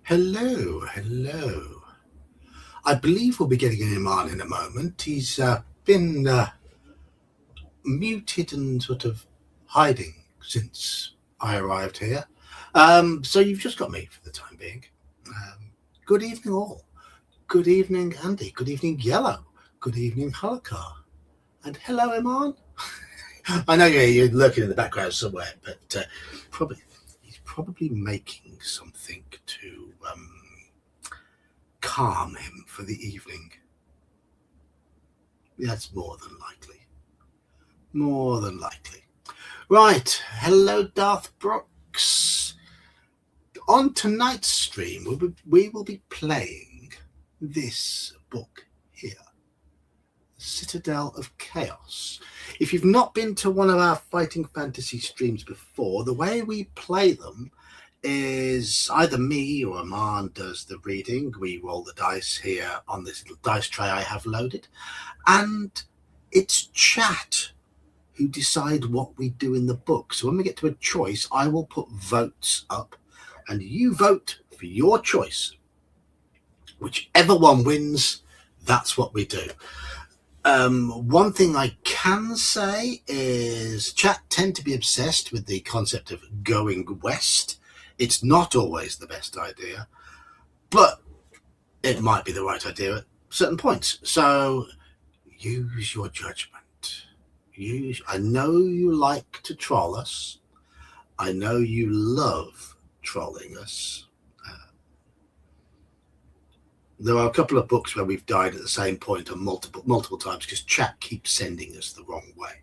Hello, hello. I believe we'll be getting him on in a moment. He's been muted and sort of hiding since I arrived here. So you've just got me for the time being. Good evening, all. Good evening, Andy. Good evening, Yellow. Good evening, Halakar. And hello, Iman. I know you're lurking in the background somewhere, but he's probably making something to calm him for the evening. That's more than likely. More than likely. Right. Hello, Darth Brooks. On tonight's stream, we will be playing this book here, Citadel of Chaos. If you've not been to one of our Fighting Fantasy streams before, the way we play them is either me or Aman does the reading. We roll the dice here on this little dice tray I have loaded, and it's chat who decide what we do in the book. So when we get to a choice, I will put votes up, and you vote for your choice. Whichever one wins, that's what we do. One thing I can say is chat tend to be obsessed with the concept of going west. It's not always the best idea, but it might be the right idea at certain points. So use your judgment. I know you like to troll us. I know you love trolling us. There are a couple of books where we've died at the same point and multiple times because chat keeps sending us the wrong way.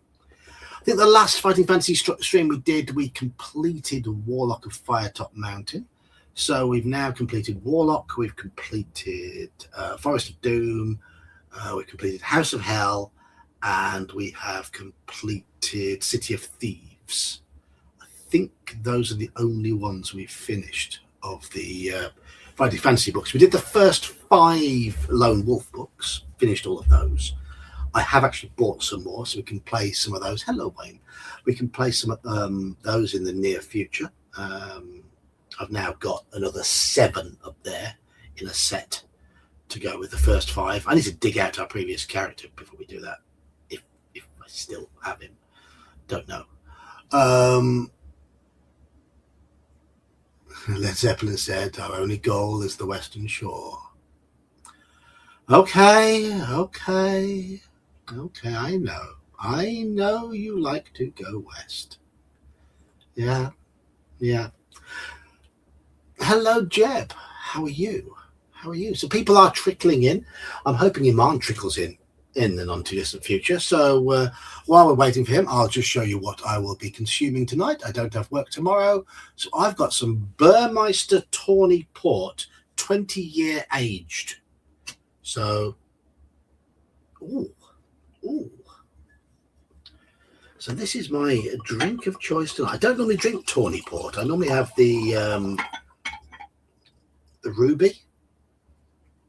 I think the last Fighting Fantasy stream we completed Warlock of Firetop Mountain. So we've now completed Warlock, we've completed Forest of Doom, we've completed House of Hell, and we have completed City of Thieves. I think those are the only ones we've finished of the Fighting Fantasy books. We did the first 5 Lone Wolf books, finished all of those. I have actually bought some more, so we can play some of those. Hello, Wayne. We can play some of those in the near future. I've now got another 7 up there in a set to go with the first 5. I need to dig out our previous character before we do that, if I still have him. Don't know. Led Zeppelin said, our only goal is the Western Shore. Okay, I know you like to go west. Yeah. Hello, Jeb. How are you? So people are trickling in. I'm hoping Iman trickles in the non-too-distant future. So while we're waiting for him, I'll just show you what I will be consuming tonight. I don't have work tomorrow, so I've got some Burmeister Tawny Port, 20-year aged. So, ooh. So this is my drink of choice tonight. I don't normally drink Tawny Port. I normally have the Ruby,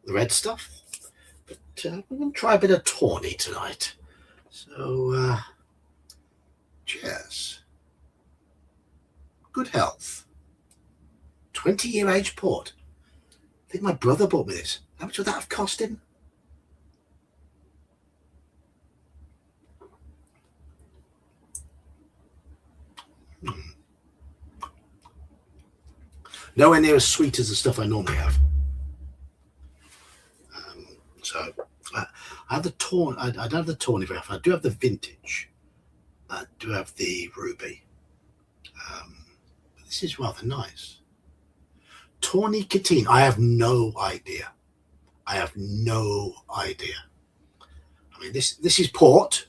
the red stuff. But we're going to try a bit of Tawny tonight. So, cheers. Good health. 20-year age port. I think my brother bought me this. How much would that have cost him? Nowhere near as sweet as the stuff I normally have. So I have the Tawny. I don't have the Tawny very often. I do have the vintage. I do have the Ruby. But this is rather nice. Tawny Catine. I have no idea. I mean, this is port.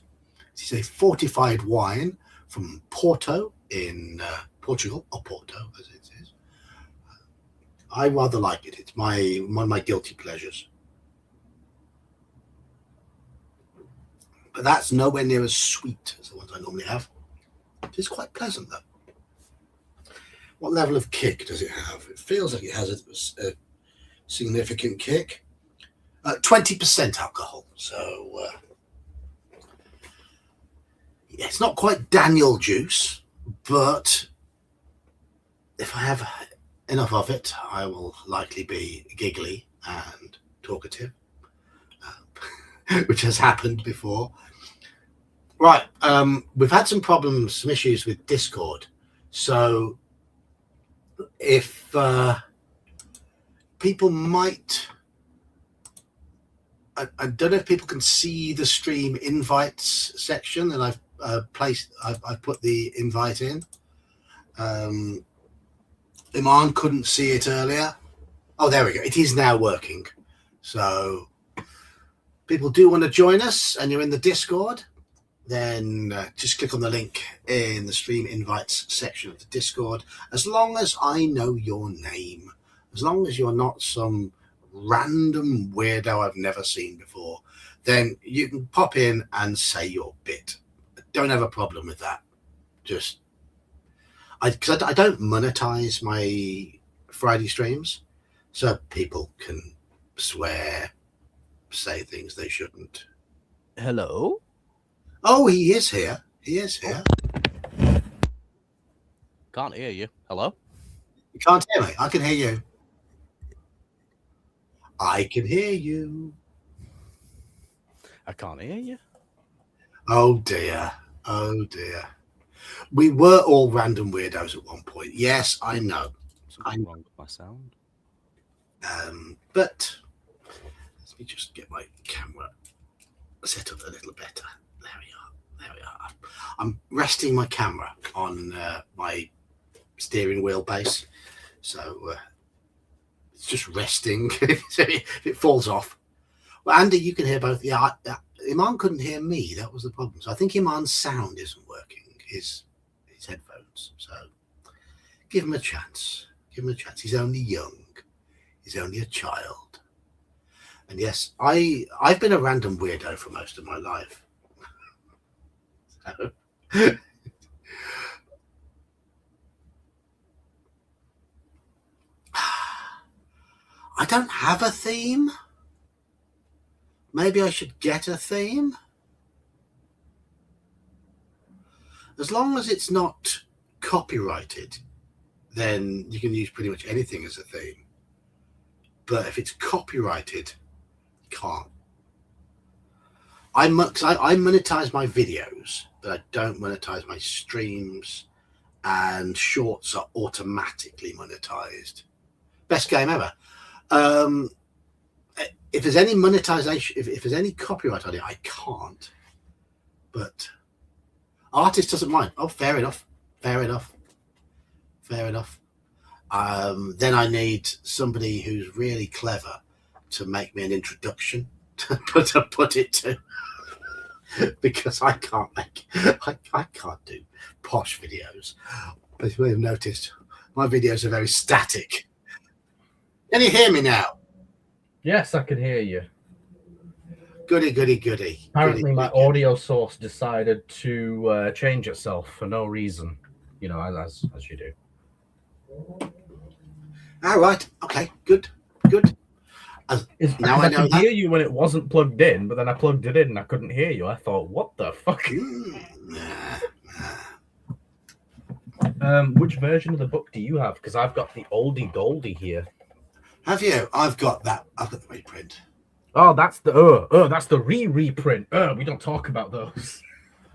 This is a fortified wine from Porto in Portugal, or Porto as it is. I rather like it. It's one of my guilty pleasures. But that's nowhere near as sweet as the ones I normally have. It's quite pleasant, though. What level of kick does it have? It feels like it has a significant kick. 20% alcohol. So, yeah, it's not quite Daniel juice, but if I have enough of it. I will likely be giggly and talkative, which has happened before. Right, we've had some problems, some issues with Discord. So if people might, I don't know if people can see the stream invites section, and I've put the invite in. Iman couldn't see it earlier. Oh, there we go. It is now working. So people do want to join us and you're in the Discord, then just click on the link in the stream invites section of the Discord. As long as I know your name, as long as you're not some random weirdo I've never seen before, then you can pop in and say your bit. Don't have a problem with that. Just because I don't monetize my Friday streams, so people can swear, say things they shouldn't. Hello? Oh, he is here. He is here. Can't hear you. Hello? You can't hear me. I can hear you. I can hear you. I can't hear you. Oh, dear. Oh, dear. We were all random weirdos at one point. Yes, I know. Something wrong with my sound. But let me just get my camera set up a little better. There we are. There we are. I'm resting my camera on my steering wheel base, so it's just resting. So if it falls off. Well, Andy, you can hear both. Yeah, Iman couldn't hear me. That was the problem. So I think Iman's sound isn't working. His headphones. So give him a chance. Give him a chance. He's only young. He's only a child. And yes, I've been a random weirdo for most of my life. So, I don't have a theme. Maybe I should get a theme. As long as it's not copyrighted, then you can use pretty much anything as a theme. But if it's copyrighted, you can't. I monetize my videos, but I don't monetize my streams, and shorts are automatically monetized. Best game ever. If there's any monetization, if there's any copyright on it, I can't. But artist doesn't mind. Oh, fair enough. Fair enough. Fair enough. Then I need somebody who's really clever to make me an introduction to put it to, because I can't do posh videos. As you may have noticed, my videos are very static. Can you hear me now? Yes, I can hear you. Goody, goody, goody. Apparently, my audio source decided to change itself for no reason. You know, as you do. All right. Okay. Good. Good. Now I could hear you when it wasn't plugged in, but then I plugged it in and I couldn't hear you. I thought, what the fuck? Which version of the book do you have? Because I've got the oldie goldie here. Have you? I've got that. I've got the reprint. Oh, that's the reprint. We don't talk about those.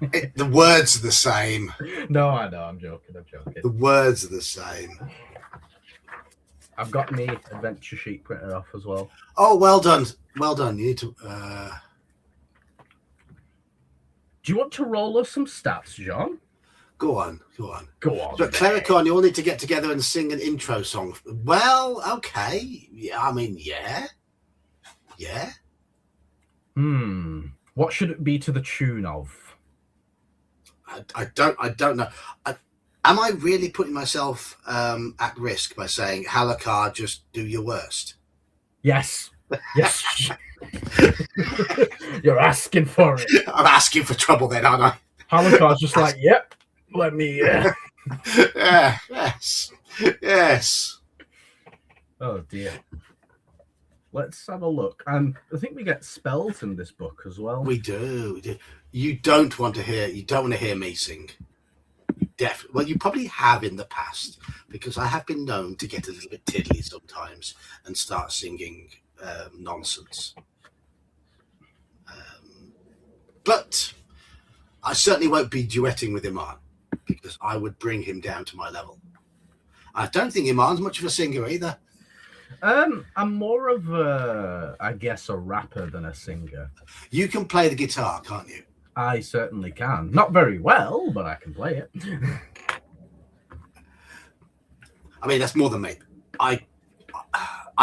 The words are the same. No, I know. I'm joking. The words are the same. I've got me adventure sheet printed off as well. Oh, well done. Well done. You need to... Do you want to roll us some stats, John? Go on. But Clericon, you all need to get together and sing an intro song. Well, okay. Yeah, I mean, yeah. Yeah. What should it be to the tune of? I don't know. Am I really putting myself at risk by saying, Halakar, just do your worst? Yes. Yes. You're asking for it. I'm asking for trouble then, aren't I? Halakar's just like, yep, let me... Yeah, yes. Oh, dear. Let's have a look. And I think we get spells in this book as well. We do. You don't want to hear me sing. Well, you probably have in the past, because I have been known to get a little bit tiddly sometimes and start singing nonsense. But I certainly won't be duetting with Iman, because I would bring him down to my level. I don't think Iman's much of a singer either. I'm more of a, I guess, a rapper than a singer. You can play the guitar, can't you? I certainly can. Not very well, but I can play it. I mean, that's more than me. I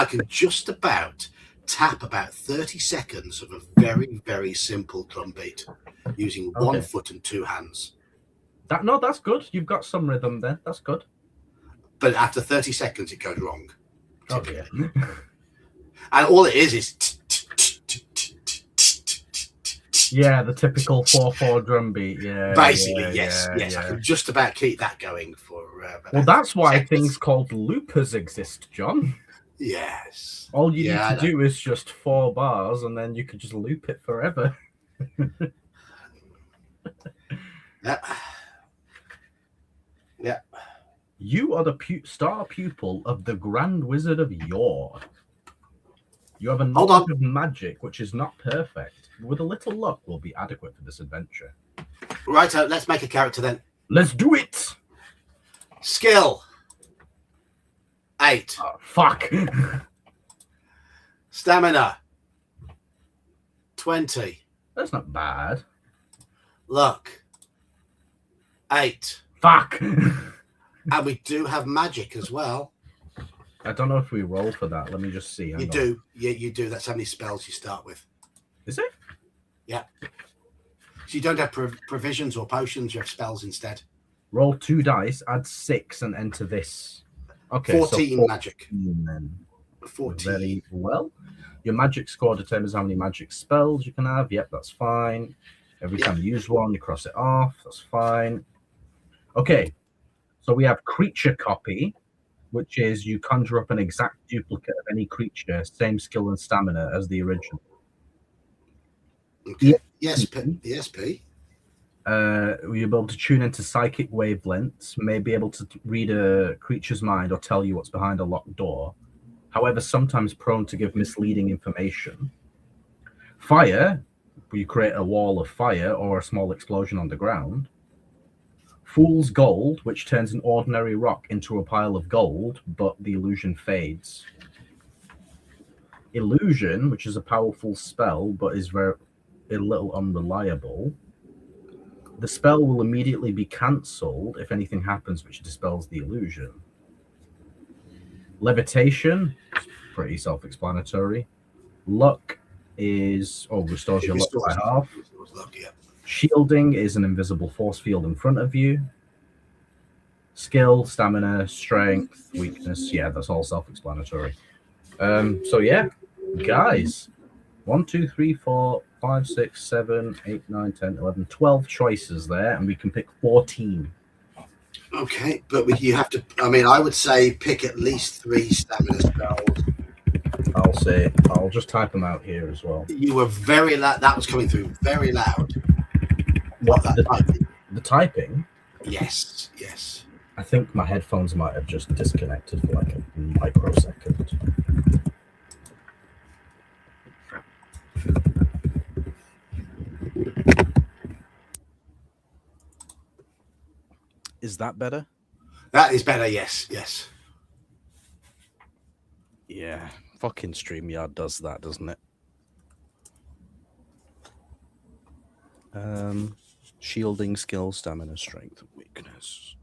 can just about tap about 30 seconds of a very, very simple drum beat using one foot and two hands. That's good. You've got some rhythm there. That's good. But after 30 seconds, it goes wrong. Oh, yeah. And all it is yeah, the typical 4/4 drum beat. Yeah, basically, yeah, yes. Yeah. I can just about keep that going for. Well, that's why things called loopers exist, John. Yes. All you need to do is just 4 bars, and then you could just loop it forever. Yeah. You are the star pupil of the Grand Wizard of Yore. You have a knowledge of magic, which is not perfect. With a little luck, will be adequate for this adventure. Right, let's make a character then. Let's do it! Skill. 8. Oh, fuck. Stamina. 20. That's not bad. Luck. 8. Fuck. And we do have magic as well. I don't know if we roll for that. Let me just see. You do. Yeah, you do. That's how many spells you start with. Is it? Yeah. So you don't have provisions or potions. You have spells instead. Roll 2 dice, add 6, and enter this. Okay, 14 so magic. Then. 14. Very well. Your magic score determines how many magic spells you can have. Yep, that's fine. Every time you use one, you cross it off. That's fine. Okay. So we have creature copy, which is you conjure up an exact duplicate of any creature, same skill and stamina as the original. Okay. ESP. You'll be able to tune into psychic wavelengths, may be able to read a creature's mind or tell you what's behind a locked door. However, sometimes prone to give misleading information. Fire, you create a wall of fire or a small explosion on the ground. Fool's Gold, which turns an ordinary rock into a pile of gold, but the illusion fades. Illusion, which is a powerful spell, but is a little unreliable. The spell will immediately be cancelled if anything happens which dispels the illusion. Levitation, pretty self-explanatory. Luck restores your luck by half. Shielding is an invisible force field in front of you. Skill, stamina, strength, weakness. Yeah, that's all self-explanatory. So yeah, guys, 1, 2, 3, 4, 5, 6, 7, 8, 9, 10, 11, 12 choices there, and we can pick 14. Okay, but you have to. I mean, I would say pick at least 3 stamina spells. I'll just type them out here as well. You were very loud. That was coming through very loud. What the typing? Yes. I think my headphones might have just disconnected for like a microsecond. Is that better? That is better. Yes. Yeah, fucking StreamYard does that, doesn't it? Shielding, skill, stamina, strength, weakness.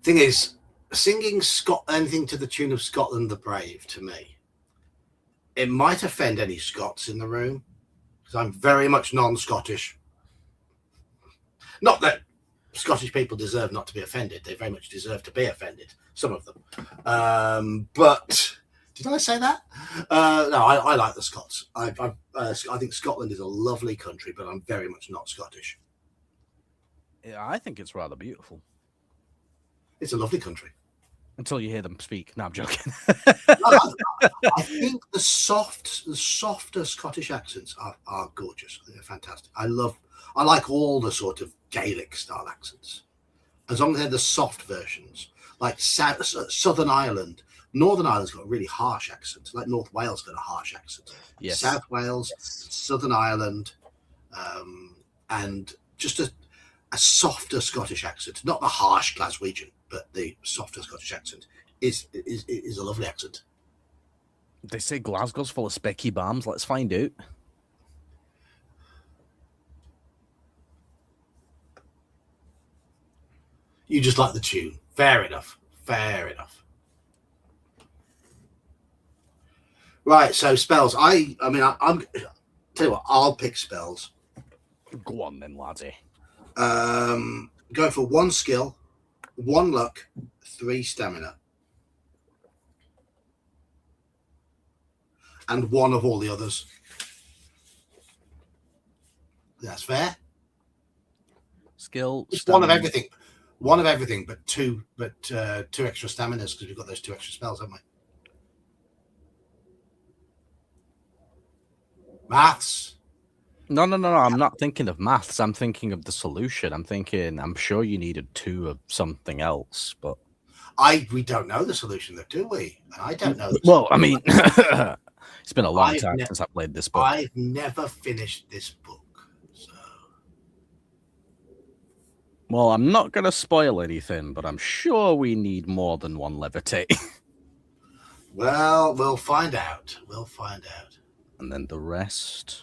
Thing is, singing anything to the tune of Scotland the Brave, to me, it might offend any Scots in the room, because I'm very much non-Scottish. Not that Scottish people deserve not to be offended. They very much deserve to be offended, some of them. But did I say that? No, I like the Scots. I think Scotland is a lovely country, but I'm very much not Scottish. Yeah, I think it's rather beautiful. It's a lovely country. Until you hear them speak. No, I'm joking. I think the softer Scottish accents are gorgeous. They're fantastic. I like all the sort of Gaelic style accents, as long as they're the soft versions, like Southern Ireland. Northern Ireland's got a really harsh accent, like North Wales got a harsh accent. Yes. South Wales, Southern Ireland, and just a softer Scottish accent, not the harsh Glaswegian, but the softer Scottish accent is a lovely accent. They say Glasgow's full of specky bombs. Let's find out. You just like the tune. Fair enough. Fair enough. Right, so spells. I'm tell you what, I'll pick spells. Go on then, laddie. Go for 1 skill, 1 luck, 3 stamina. And 1 of all the others. That's fair. Skill. It's 1 of everything. 1 of everything, but 2 extra staminas because we've got those 2 extra spells, haven't we? Maths. No. I'm not thinking of maths. I'm thinking of the solution. I'm sure you needed 2 of something else, but We don't know the solution, though, do we? I don't know. Well, I mean, it's been a long time since I played this book. I've never finished this book. So. Well, I'm not going to spoil anything, but I'm sure we need more than 1 levitate. Well, we'll find out. And then the rest.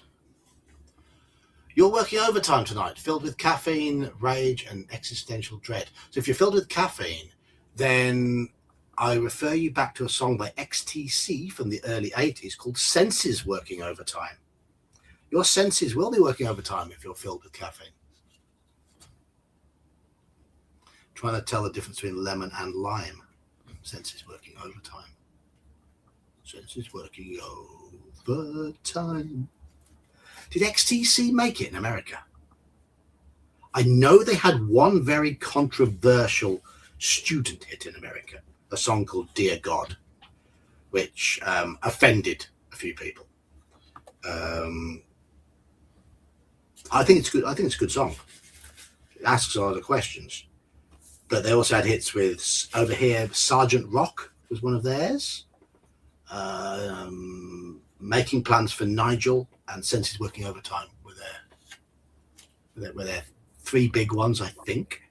You're working overtime tonight, filled with caffeine, rage, and existential dread. So if you're filled with caffeine, then I refer you back to a song by XTC from the early 80s called Senses Working Overtime. Your senses will be working overtime if you're filled with caffeine. Trying to tell the difference between lemon and lime. Senses working overtime. Senses working overtime. Did XTC make it in America? I know they had one very controversial student hit in America, a song called Dear God, which offended a few people. I think it's good. I think it's a good song. It asks a lot of questions. But they also had hits with Over Here, Sergeant Rock was one of theirs. Making Plans for Nigel and Senses Working Overtime were their 3 big ones, I think.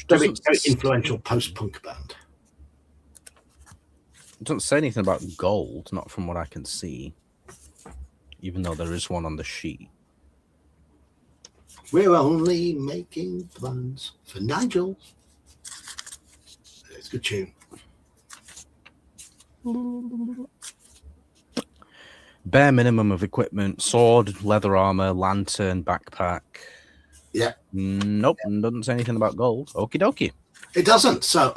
Very influential post-punk band. It doesn't say anything about gold, not from what I can see, even though there is one on the sheet. We're only making plans for Nigel. It's a good tune. Bare minimum of equipment: sword, leather armor, lantern, backpack. Yeah. Nope, doesn't say anything about gold. Okie dokie. It doesn't. So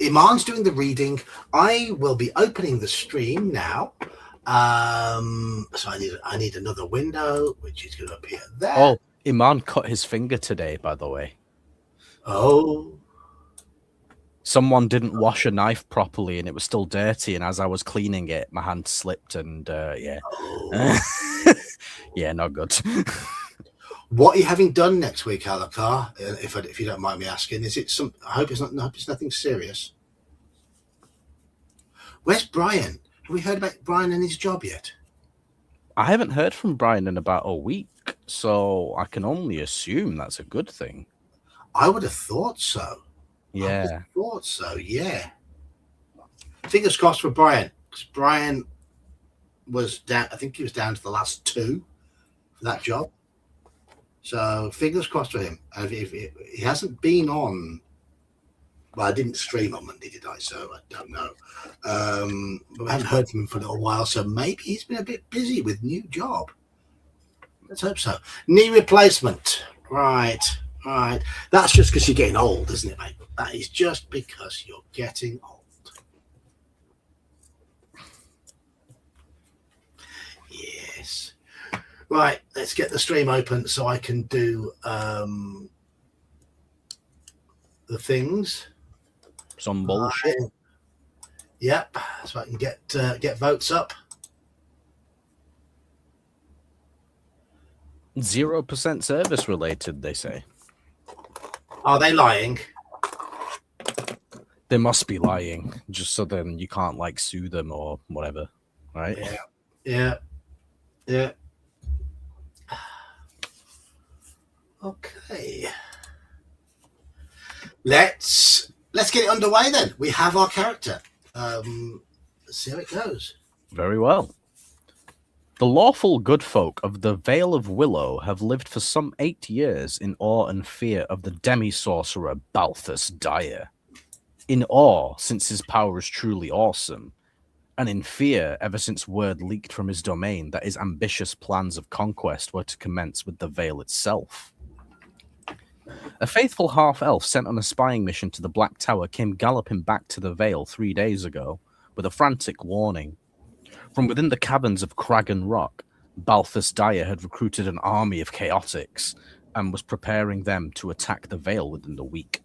Iman's doing the reading. I will be opening the stream now. So I need another window, which is going to appear there. Oh, Iman cut his finger today, by the way. Oh. Someone didn't wash a knife properly and it was still dirty, and as I was cleaning it, my hand slipped and yeah. Oh. Yeah, not good. What are you having done next week, Alakar? If you don't mind me asking, is it some? I hope it's nothing serious. Where's Brian? Have we heard about Brian and his job yet? I haven't heard from Brian in about a week, so I can only assume that's a good thing. I would have thought so. Yeah. Yeah. Fingers crossed for Brian, because Brian was down. I think he was down to the last 2 for that job. So fingers crossed for him. And if he hasn't been on, well, I didn't stream on Monday, did I? So I don't know. But I haven't heard from him for a little while, so maybe he's been a bit busy with new job. Let's hope so. Knee replacement. Right. That's just because you're getting old, isn't it, mate? That is just because you're getting old. Yes. Right, let's get the stream open so I can do the things. Some bullshit. Yep, so I can get votes up. 0% service related, they say. Are they lying? They must be lying, just so then you can't like sue them or whatever, right? Yeah. Okay. Let's get it underway then. We have our character. Let's see how it goes. Very well. The lawful good folk of the Vale of Willow have lived for some 8 years in awe and fear of the demi-sorcerer Balthus Dyer. In awe, since his power is truly awesome, and in fear ever since word leaked from his domain that his ambitious plans of conquest were to commence with the Vale itself. A faithful half-elf sent on a spying mission to the Black Tower came galloping back to the Vale 3 days ago with a frantic warning. From within the caverns of Crag and Rock, Balthus Dyer had recruited an army of chaotics and was preparing them to attack the Vale within the week.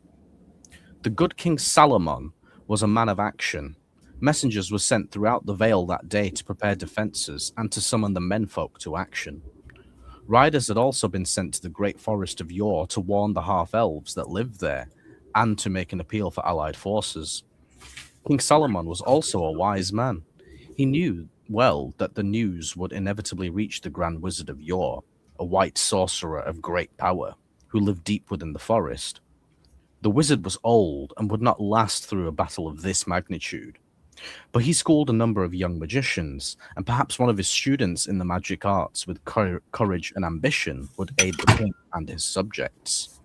The good King Salomon was a man of action. Messengers were sent throughout the Vale that day to prepare defences and to summon the menfolk to action. Riders had also been sent to the great forest of Yore to warn the half-elves that lived there and to make an appeal for allied forces. King Salomon was also a wise man. He knew well that the news would inevitably reach the Grand Wizard of Yore, a white sorcerer of great power, who lived deep within the forest. The wizard was old and would not last through a battle of this magnitude, but he schooled a number of young magicians, and perhaps one of his students in the magic arts with courage and ambition would aid the king and his subjects.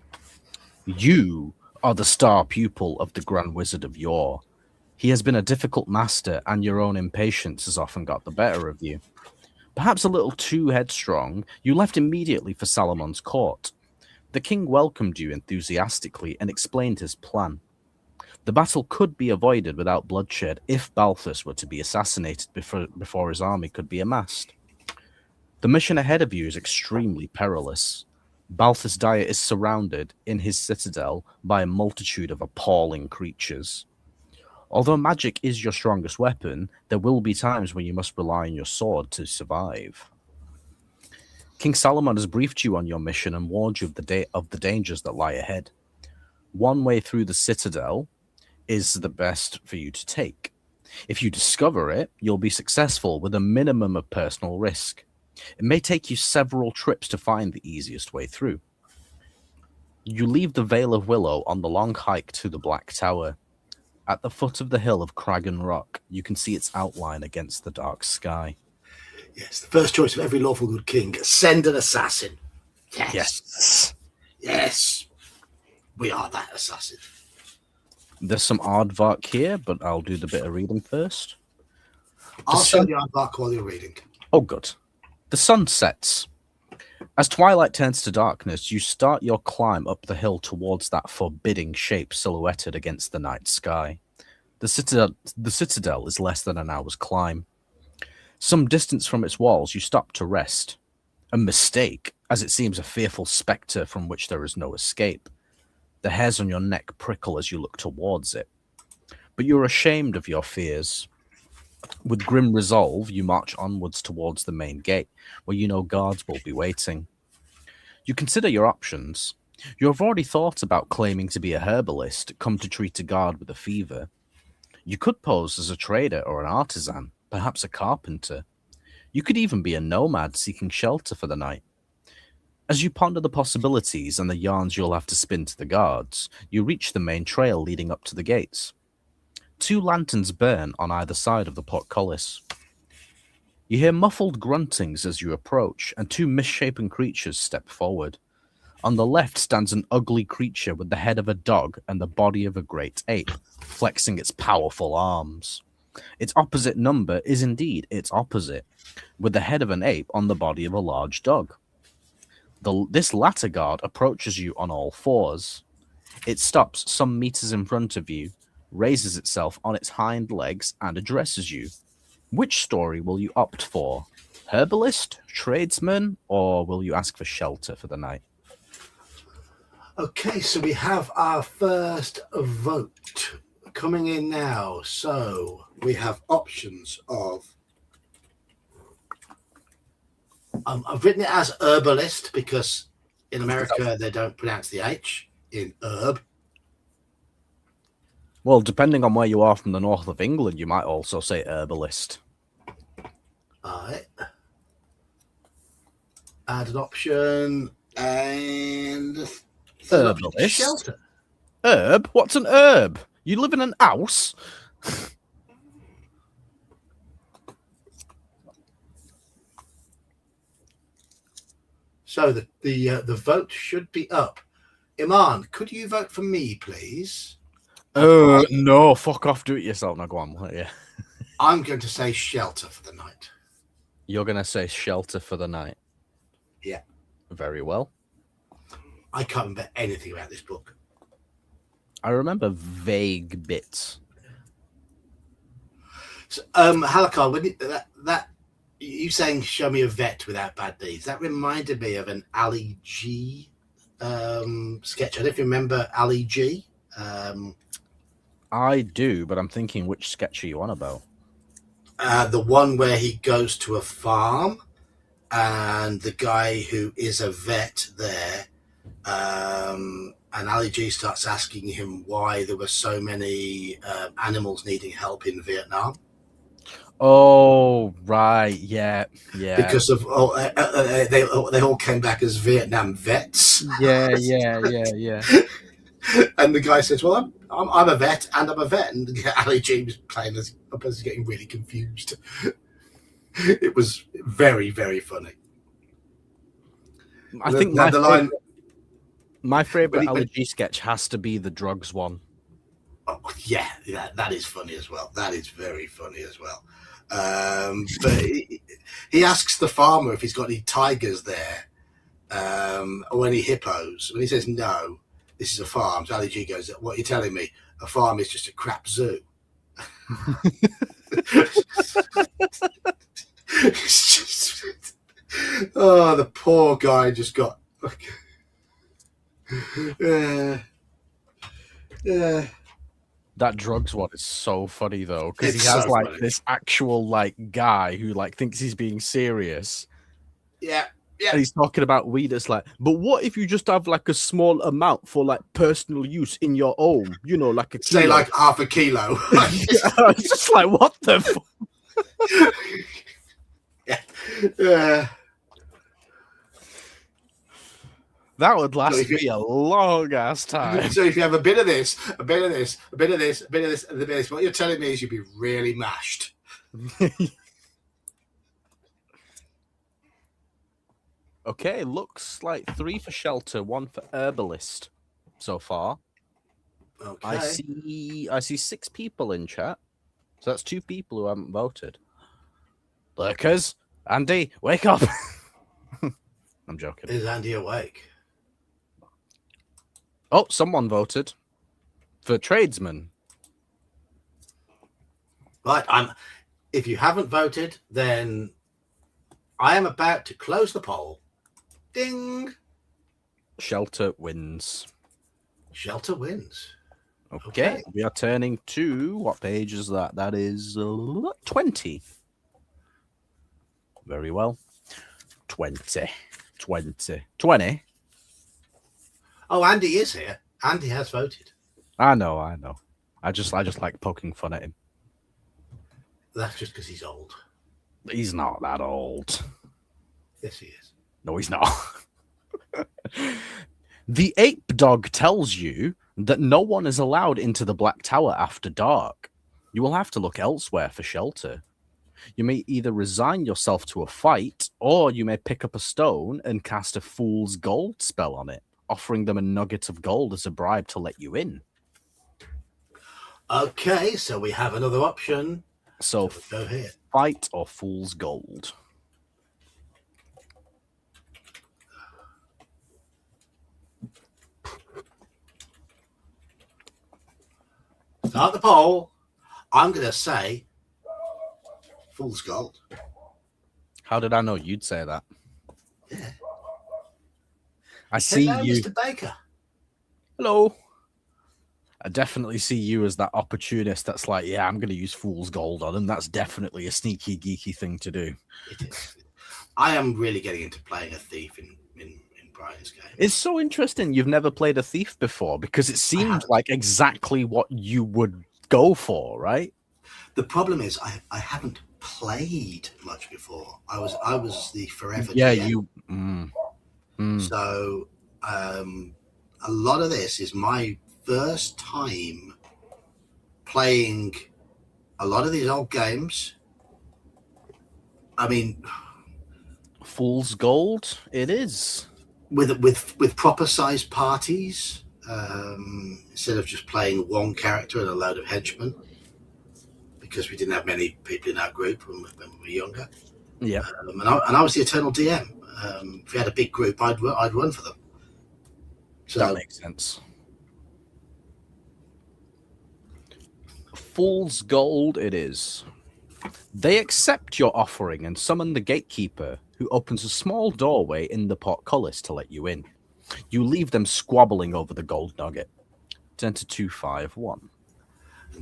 You are the star pupil of the Grand Wizard of Yore. He has been a difficult master, and your own impatience has often got the better of you. Perhaps a little too headstrong, you left immediately for Salomon's court. The king welcomed you enthusiastically and explained his plan. The battle could be avoided without bloodshed if Balthus were to be assassinated before his army could be amassed. The mission ahead of you is extremely perilous. Balthus Dyer is surrounded in his citadel by a multitude of appalling creatures. Although magic is your strongest weapon, there will be times when you must rely on your sword to survive. King Salomon has briefed you on your mission and warned you of the dangers that lie ahead. One way through the Citadel is the best for you to take. If you discover it, you'll be successful with a minimum of personal risk. It may take you several trips to find the easiest way through. You leave the Vale of Willow on the long hike to the Black Tower. At the foot of the hill of Crag and Rock, you can see its outline against the dark sky. Yes, the first choice of every lawful good king. Send an assassin. Yes. Yes. We are that assassin. There's some aardvark here, but I'll do the bit of reading first. I'll show you aardvark while you're reading. Oh, good. The sun sets. As twilight turns to darkness, you start your climb up the hill towards that forbidding shape silhouetted against the night sky. The citadel is less than an hour's climb. Some distance from its walls, you stop to rest. A mistake, as it seems a fearful spectre from which there is no escape. The hairs on your neck prickle as you look towards it. But you're ashamed of your fears. With grim resolve, you march onwards towards the main gate, where you know guards will be waiting. You consider your options. You have already thought about claiming to be a herbalist, come to treat a guard with a fever. You could pose as a trader or an artisan, perhaps a carpenter. You could even be a nomad seeking shelter for the night. As you ponder the possibilities and the yarns you'll have to spin to the guards, you reach the main trail leading up to the gates. 2 lanterns burn on either side of the portcullis. You hear muffled gruntings as you approach, and 2 misshapen creatures step forward. On the left stands an ugly creature with the head of a dog and the body of a great ape, flexing its powerful arms. Its opposite number is indeed its opposite, with the head of an ape on the body of a large dog. This latter guard approaches you on all fours. It stops some meters in front of you, raises itself on its hind legs, and addresses you. Which story will you opt for? Herbalist, tradesman, or will you ask for shelter for the night? Okay, so we have our first vote coming in now. So we have options of. I've written it as herbalist because in America they don't pronounce the H in herb. Well, depending on where you are from the north of England, you might also say herbalist. All right. Add an option and Herbalist? Shelter. Herb? What's an herb? You live in an house? So the vote should be up. Iman, could you vote for me, please? No, fuck off, do it yourself. Now go on, yeah. I'm going to say shelter for the night. You're going to say shelter for the night? Yeah. Very well. I can't remember anything about this book. I remember vague bits. So, Halakar, when you saying show me a vet without bad deeds, that reminded me of an Ali G sketch. I don't know if you remember Ali G. I do, but I'm thinking which sketch are you on about? The one where he goes to a farm and the guy who is a vet there, and Ali G starts asking him why there were so many animals needing help in Vietnam. Oh, right, yeah. Because of they all came back as Vietnam vets. Yeah. And the guy says, "Well, I'm a vet, and I'm a vet." And Ali G was playing as opposed to getting really confused. It was very, very funny. I think my favorite Ali G sketch has to be the drugs one. Oh, yeah, that is funny as well. That is very funny as well. But he asks the farmer if he's got any tigers there, or any hippos. When he says no, this is a farm. So Ali G goes, "What are you telling me? A farm is just a crap zoo." It's just, oh, the poor guy just got. Yeah. That drugs one is so funny though, because he It's has so like funny. this actual like guy who like thinks he's being serious. Yeah. And he's talking about weed. It's like, but what if you just have like a small amount for like personal use in your home? You know, like a kilo. Say like half a kilo. It's just like, what the fuck? Yeah. That would last me a long ass time. So if you have a bit of this, a bit of this, a bit of this, a bit of this, and a bit of this, what you're telling me is you'd be really mashed. Okay, looks like 3 for shelter, 1 for herbalist so far. Okay. I see 6 people in chat. So that's 2 people who haven't voted. Lurkers, Andy, wake up. I'm joking. Is Andy awake? Oh, someone voted for tradesman. Right, if you haven't voted, then I am about to close the poll. Ding. Shelter wins. Shelter wins. Okay, we are turning to what page is that? That is 20. Very well. 20. Oh, Andy is here. Andy has voted. I know. I just like poking fun at him. That's just because he's old. He's not that old. Yes, he is. No, he's not. The ape dog tells you that no one is allowed into the Black Tower after dark. You will have to look elsewhere for shelter. You may either resign yourself to a fight, or you may pick up a stone and cast a fool's gold spell on it, offering them a nugget of gold as a bribe to let you in. Okay, so we have another option. So go here. Fight or fool's gold. Start the poll. I'm going to say fool's gold. How did I know you'd say that? Yeah. I see Hello, you. Mr. Baker. Hello. I definitely see you as that opportunist that's like, yeah, I'm going to use Fool's Gold on him. That's definitely a sneaky, geeky thing to do. It is. I am really getting into playing a thief in Brian's game. It's so interesting you've never played a thief before because it seemed like exactly what you would go for, right? The problem is I haven't played much before. I was the forever Yeah, DM. So a lot of this is my first time playing a lot of these old games. I mean, Fool's Gold, it is. With proper sized parties, instead of just playing one character and a load of henchmen, because we didn't have many people in our group when we were younger. Yeah, and I was the eternal DM. If we had a big group, I'd run for them. So that makes sense. Fool's Gold, it is. They accept your offering and summon the gatekeeper, who opens a small doorway in the portcullis to let you in. You leave them squabbling over the gold nugget. Turn to 251.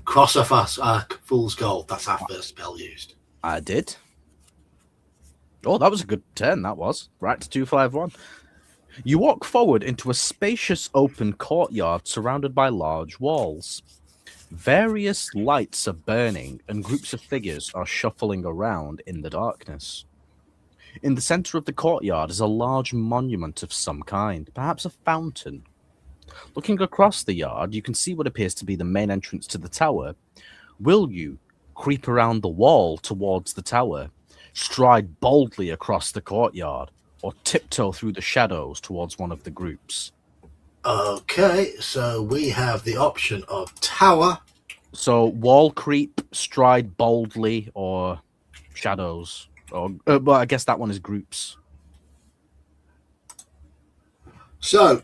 Cross off us, Fool's Gold. That's our first spell used. I did. Oh, that was a good turn, that was. Right to 251. You walk forward into a spacious open courtyard surrounded by large walls. Various lights are burning and groups of figures are shuffling around in the darkness. In the center of the courtyard is a large monument of some kind, perhaps a fountain. Looking across the yard, you can see what appears to be the main entrance to the tower. Will you creep around the wall towards the tower, stride boldly across the courtyard, or tiptoe through the shadows towards one of the groups? Okay, so we have the option of tower. So wall creep, stride boldly, or shadows. Or well, I guess that one is groups. So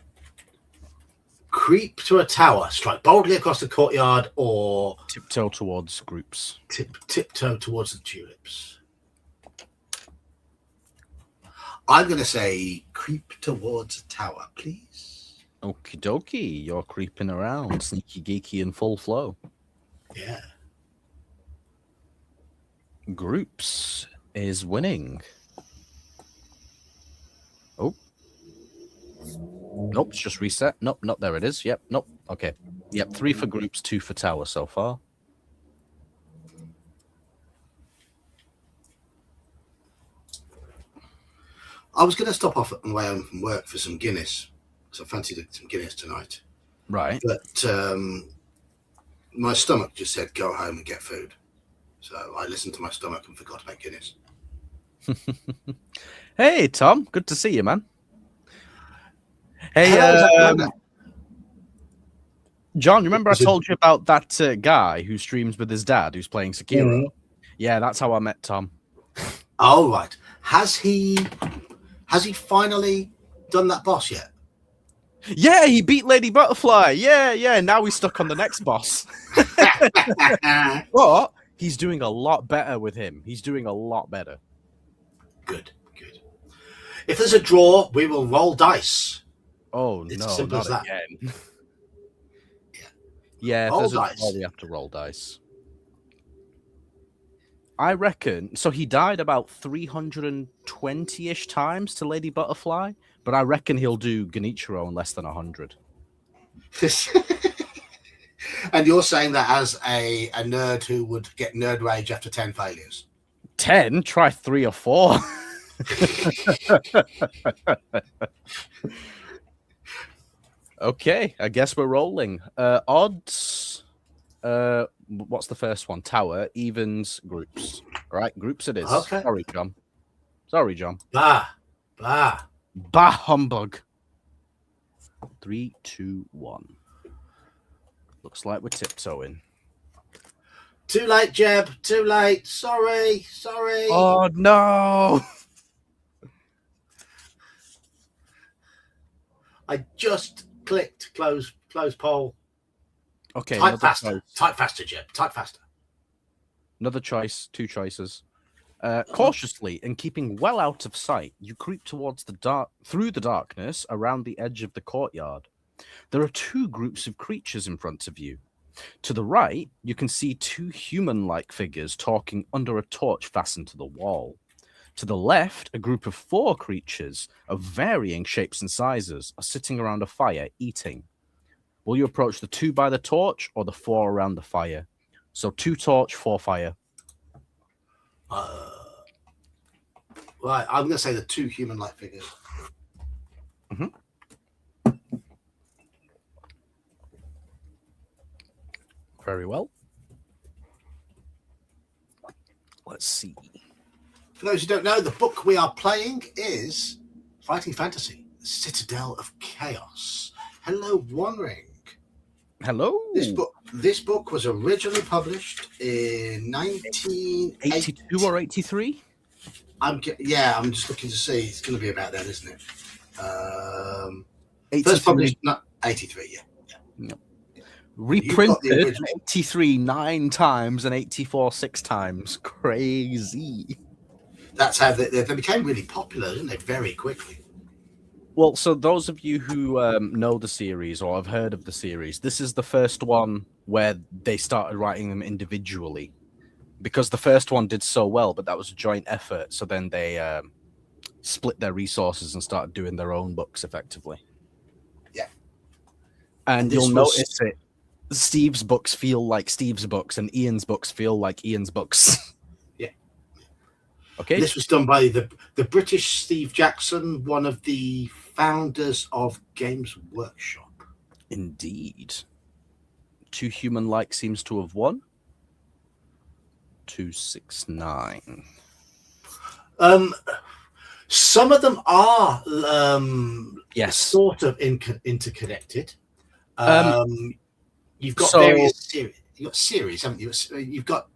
creep to a tower, strike boldly across the courtyard, or tiptoe towards groups. Tiptoe towards the tulips. I'm going to say creep towards a tower, please. Okie dokie, you're creeping around, sneaky geeky in full flow. Yeah. Groups is winning. Oh. Nope, it's just reset. Nope, not there it is. Yep, nope. Okay. Yep, 3 for groups, 2 for tower so far. I was going to stop off on the way home from work for some Guinness, because I fancied some Guinness tonight. Right. But my stomach just said, go home and get food. So I listened to my stomach and forgot about Guinness. Hey, Tom. Good to see you, man. Hey, John, remember I told you about that guy who streams with his dad who's playing Sekiro? Mm-hmm. Yeah, that's how I met Tom. Oh, right. Has he finally done that boss yet? Yeah, he beat Lady Butterfly. Yeah. Now he's stuck on the next boss. But he's doing a lot better with him. He's doing a lot better. Good. If there's a draw, we will roll dice. Oh, it's no, simple not as that. Again. Yeah, if there's a draw, we have to roll dice. I reckon, so he died about 320-ish times to Lady Butterfly, but I reckon he'll do Genichiro in less than 100. And you're saying that as a nerd who would get nerd rage after 10 failures? 10? Try 3 or 4. Okay, I guess we're rolling. Odds. What's the first one? Tower, evens, groups. All right, groups it is. Okay. Sorry, John. Bah, humbug. 3, 2, 1. Looks like we're tiptoeing. Too late, Jeb. Too late. Sorry. Oh, no. I just clicked close poll. Okay. Type faster, Jeb. Type faster. Another choice. 2 choices. Cautiously and keeping well out of sight, you creep towards through the darkness around the edge of the courtyard. There are two groups of creatures in front of you. To the right, you can see two human-like figures talking under a torch fastened to the wall. To the left, a group of four creatures of varying shapes and sizes are sitting around a fire eating. Will you approach the two by the torch or the four around the fire? So 2 torch, 4 fire. Right, I'm going to say the two human-like figures. Very well. Let's see. For those who don't know, the book we are playing is Fighting Fantasy, Citadel of Chaos. Hello, One Ring. Hello. This book was originally published in 1982 or 83. I'm just looking to see. It's going to be about then, isn't it? 83. First published, 83. Yeah. Reprinted 83 9 times and 84 6 times. Crazy. That's how they became really popular, didn't they? Very quickly. Well, so those of you who know the series or have heard of the series, this is the first one where they started writing them individually, because the first one did so well, but that was a joint effort. So then they split their resources and started doing their own books effectively. Yeah. And you'll notice it. Steve's books feel like Steve's books and Ian's books feel like Ian's books. Yeah. Okay. This was done by the British Steve Jackson, one of the founders of Games Workshop. Indeed. 2 human-like seems to have won. 269. Some of them are sort of interconnected. You've got various series. You've got series, haven't you? You've got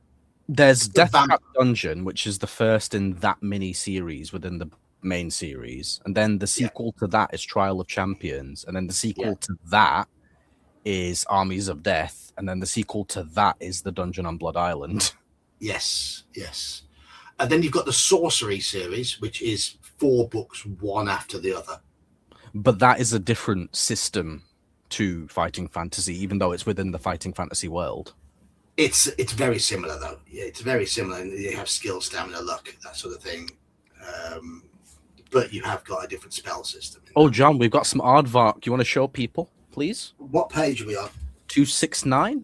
there's Death Trap Dungeon, which is the first in that mini series within the main series, and then the sequel to that is Trial of Champions, and then the sequel to that is Armies of Death, and then the sequel to that is the Dungeon on Blood Island. Yes. And then you've got the Sorcery series, which is 4 books, one after the other. But that is a different system to Fighting Fantasy, even though it's within the Fighting Fantasy world. It's very similar, though. Yeah, it's very similar. And you have skill, stamina, luck, that sort of thing. But you have got a different spell system. Oh, John, we've got some aardvark. You want to show people, please? What page are we on? 269.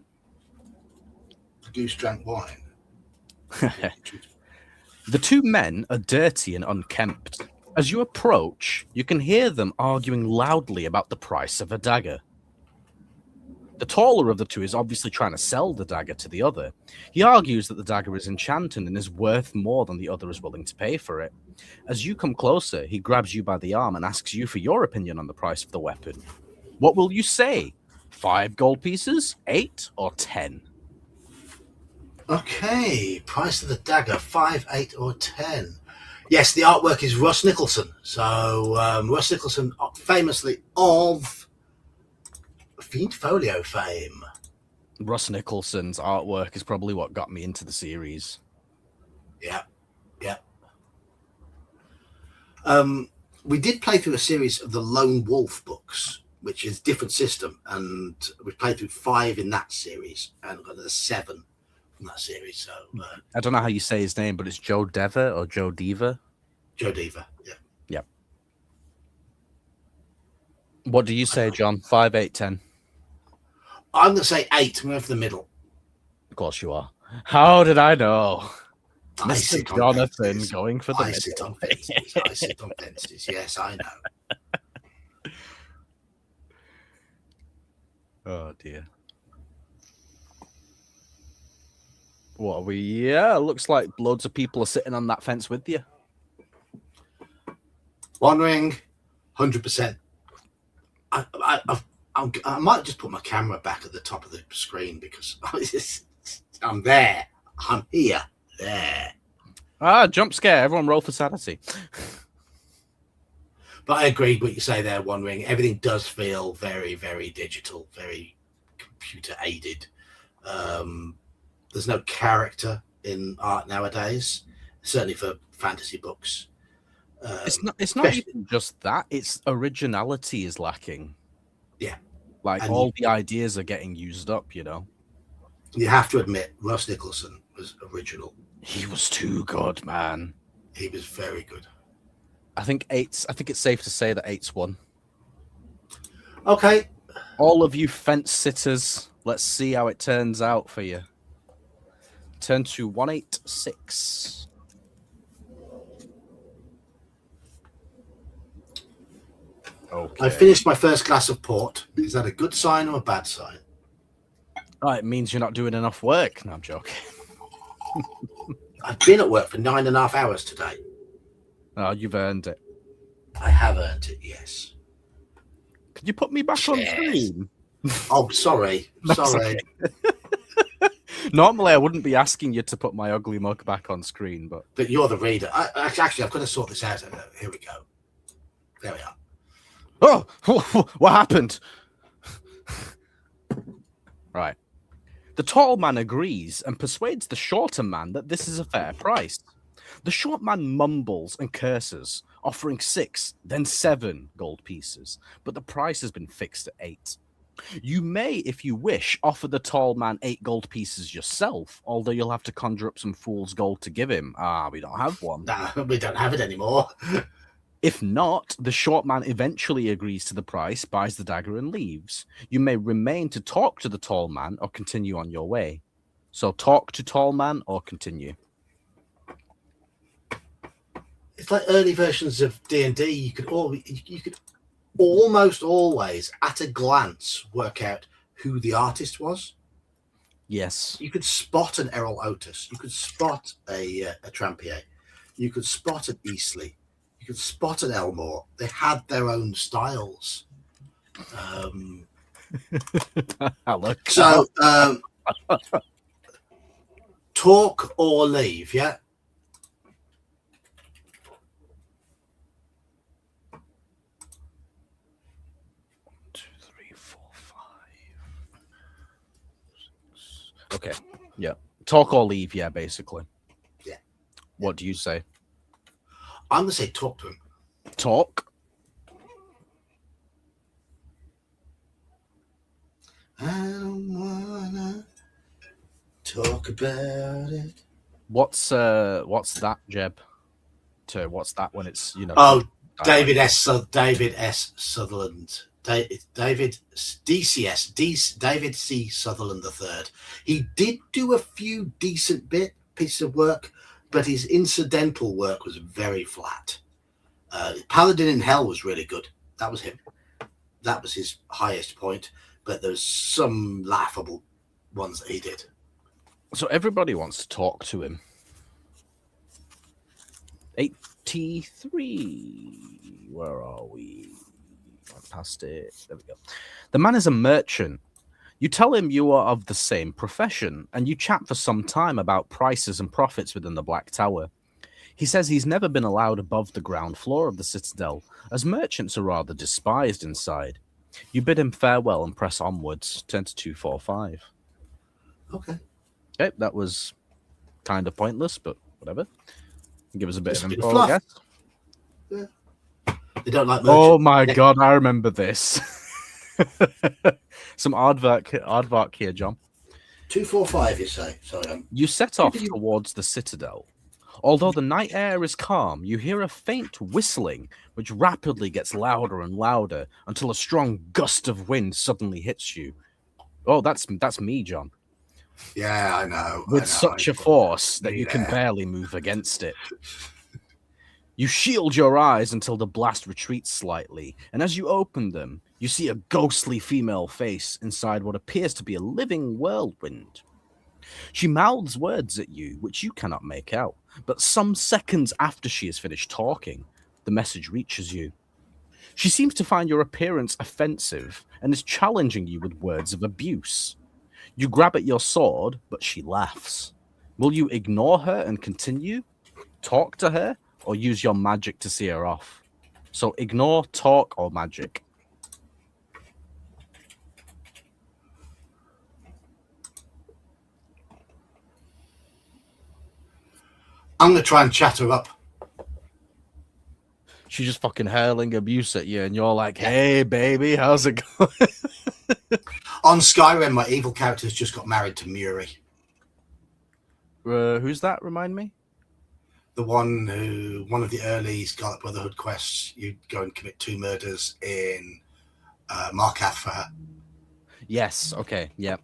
The Goose Drank Wine. The 2 men are dirty and unkempt. As you approach, you can hear them arguing loudly about the price of a dagger. The taller of the 2 is obviously trying to sell the dagger to the other. He argues that the dagger is enchanted and is worth more than the other is willing to pay for it. As you come closer, he grabs you by the arm and asks you for your opinion on the price of the weapon. What will you say? 5 gold pieces, 8, or 10? Okay, price of the dagger, 5, 8, or 10. Yes, the artwork is Russ Nicholson. So Russ Nicholson, famously of Fiend Folio fame. Russ Nicholson's artwork is probably what got me into the series. Yeah. We did play through a series of the Lone Wolf books, which is a different system, and we played through 5 in that series, and got another 7 from that series. So I don't know how you say his name, but it's Joe Deva or Joe Diva. Joe Diva, yeah. What do you say, John? 5, 8, 10? I'm going to say 8. I'm going for the middle. Of course you are. How did I know? Mr. Jonathan going for the middle. I sit on fences. Yes, I know. Oh, dear. What are we? Yeah, looks like loads of people are sitting on that fence with you. One Ring, 100%. I might just put my camera back at the top of the screen because I'm there. I'm here. There. Jump scare. Everyone roll for sanity. But I agree with what you say there, One Ring. Everything does feel very, very digital, very computer aided. There's no character in art nowadays, certainly for fantasy books. It's not even just that. It's originality is lacking. Yeah. Like, And all the ideas are getting used up, you know? you have to admit, Ross Nicholson was original. He was too good, man. He was very good. I think it's safe to say that 8's won. Okay. All of you fence sitters, let's see how it turns out for you. Turn to 186. Okay. I finished my first glass of port. Is that a good sign or a bad sign? Oh, it means you're not doing enough work. No, I'm joking. I've been at work for 9.5 hours today. Oh, you've earned it. I have earned it, yes. Could you put me back on screen? Oh, sorry. Sorry. Okay. Normally, I wouldn't be asking you to put my ugly mug back on screen, but You're the reader. Actually, I've got to sort this out. Here we go. There we are. oh, what happened? Right. The tall man agrees and persuades the shorter man that this is a fair price. The short man mumbles and curses, offering 6, then 7 gold pieces, but the price has been fixed at 8. You may, if you wish, offer the tall man 8 gold pieces yourself, although you'll have to conjure up some fool's gold to give him. We don't have one. No, we don't have it anymore. If not, the short man eventually agrees to the price, buys the dagger, and leaves. You may remain to talk to the tall man or continue on your way. So talk to tall man or continue. It's like early versions of D&D. You could almost always, at a glance, work out who the artist was. Yes. You could spot an Errol Otis. You could spot a Trampier. You could spot an Eastleigh. You could spot an Elmore. They had their own styles. So, talk or leave, yeah? Okay. Yeah. Talk or leave, yeah, basically. Yeah. What do you say? I'm going to say talk to him. Talk. I don't wanna talk about it. What's that, Jeb? What's that when it's, you know? Oh, David S. Sutherland. David C. Sutherland III. He did do a few decent pieces of work, but his incidental work was very flat. Paladin in Hell was really good. That was him. That was his highest point, but there's some laughable ones that he did. So everybody wants to talk to him. 83. Where are we? Went past it. There we go. The man is a merchant. You tell him you are of the same profession, and you chat for some time about prices and profits within the Black Tower. He says he's never been allowed above the ground floor of the Citadel, as merchants are rather despised inside. You bid him farewell and press onwards. Turn to 245. Okay. Okay, that was kind of pointless, but whatever. Give us a bit Just of a bit info, of I guess. Yeah. They don't like merchants. Oh my god, I remember this. Some aardvark here, John. 245, you say? Sorry. You set off towards the Citadel. Although the night air is calm, you hear a faint whistling, which rapidly gets louder and louder until a strong gust of wind suddenly hits you. Oh, that's me, John. Yeah, I know. With such a force that you can barely move against it. You shield your eyes until the blast retreats slightly, and as you open them, you see a ghostly female face inside what appears to be a living whirlwind. She mouths words at you, which you cannot make out, but some seconds after she has finished talking, the message reaches you. She seems to find your appearance offensive and is challenging you with words of abuse. You grab at your sword, but she laughs. Will you ignore her and continue? Talk to her? Or use your magic to see her off? So ignore, talk, or magic. I'm going to try and chat her up. She's just fucking hurling abuse at you, and you're like, hey, baby, how's it going? On Skyrim, my evil character's just got married to Muri. Who's that? Remind me. The one of the early Scarlet Brotherhood quests, you go and commit 2 murders in Markath for her. Yes. Okay. Yep.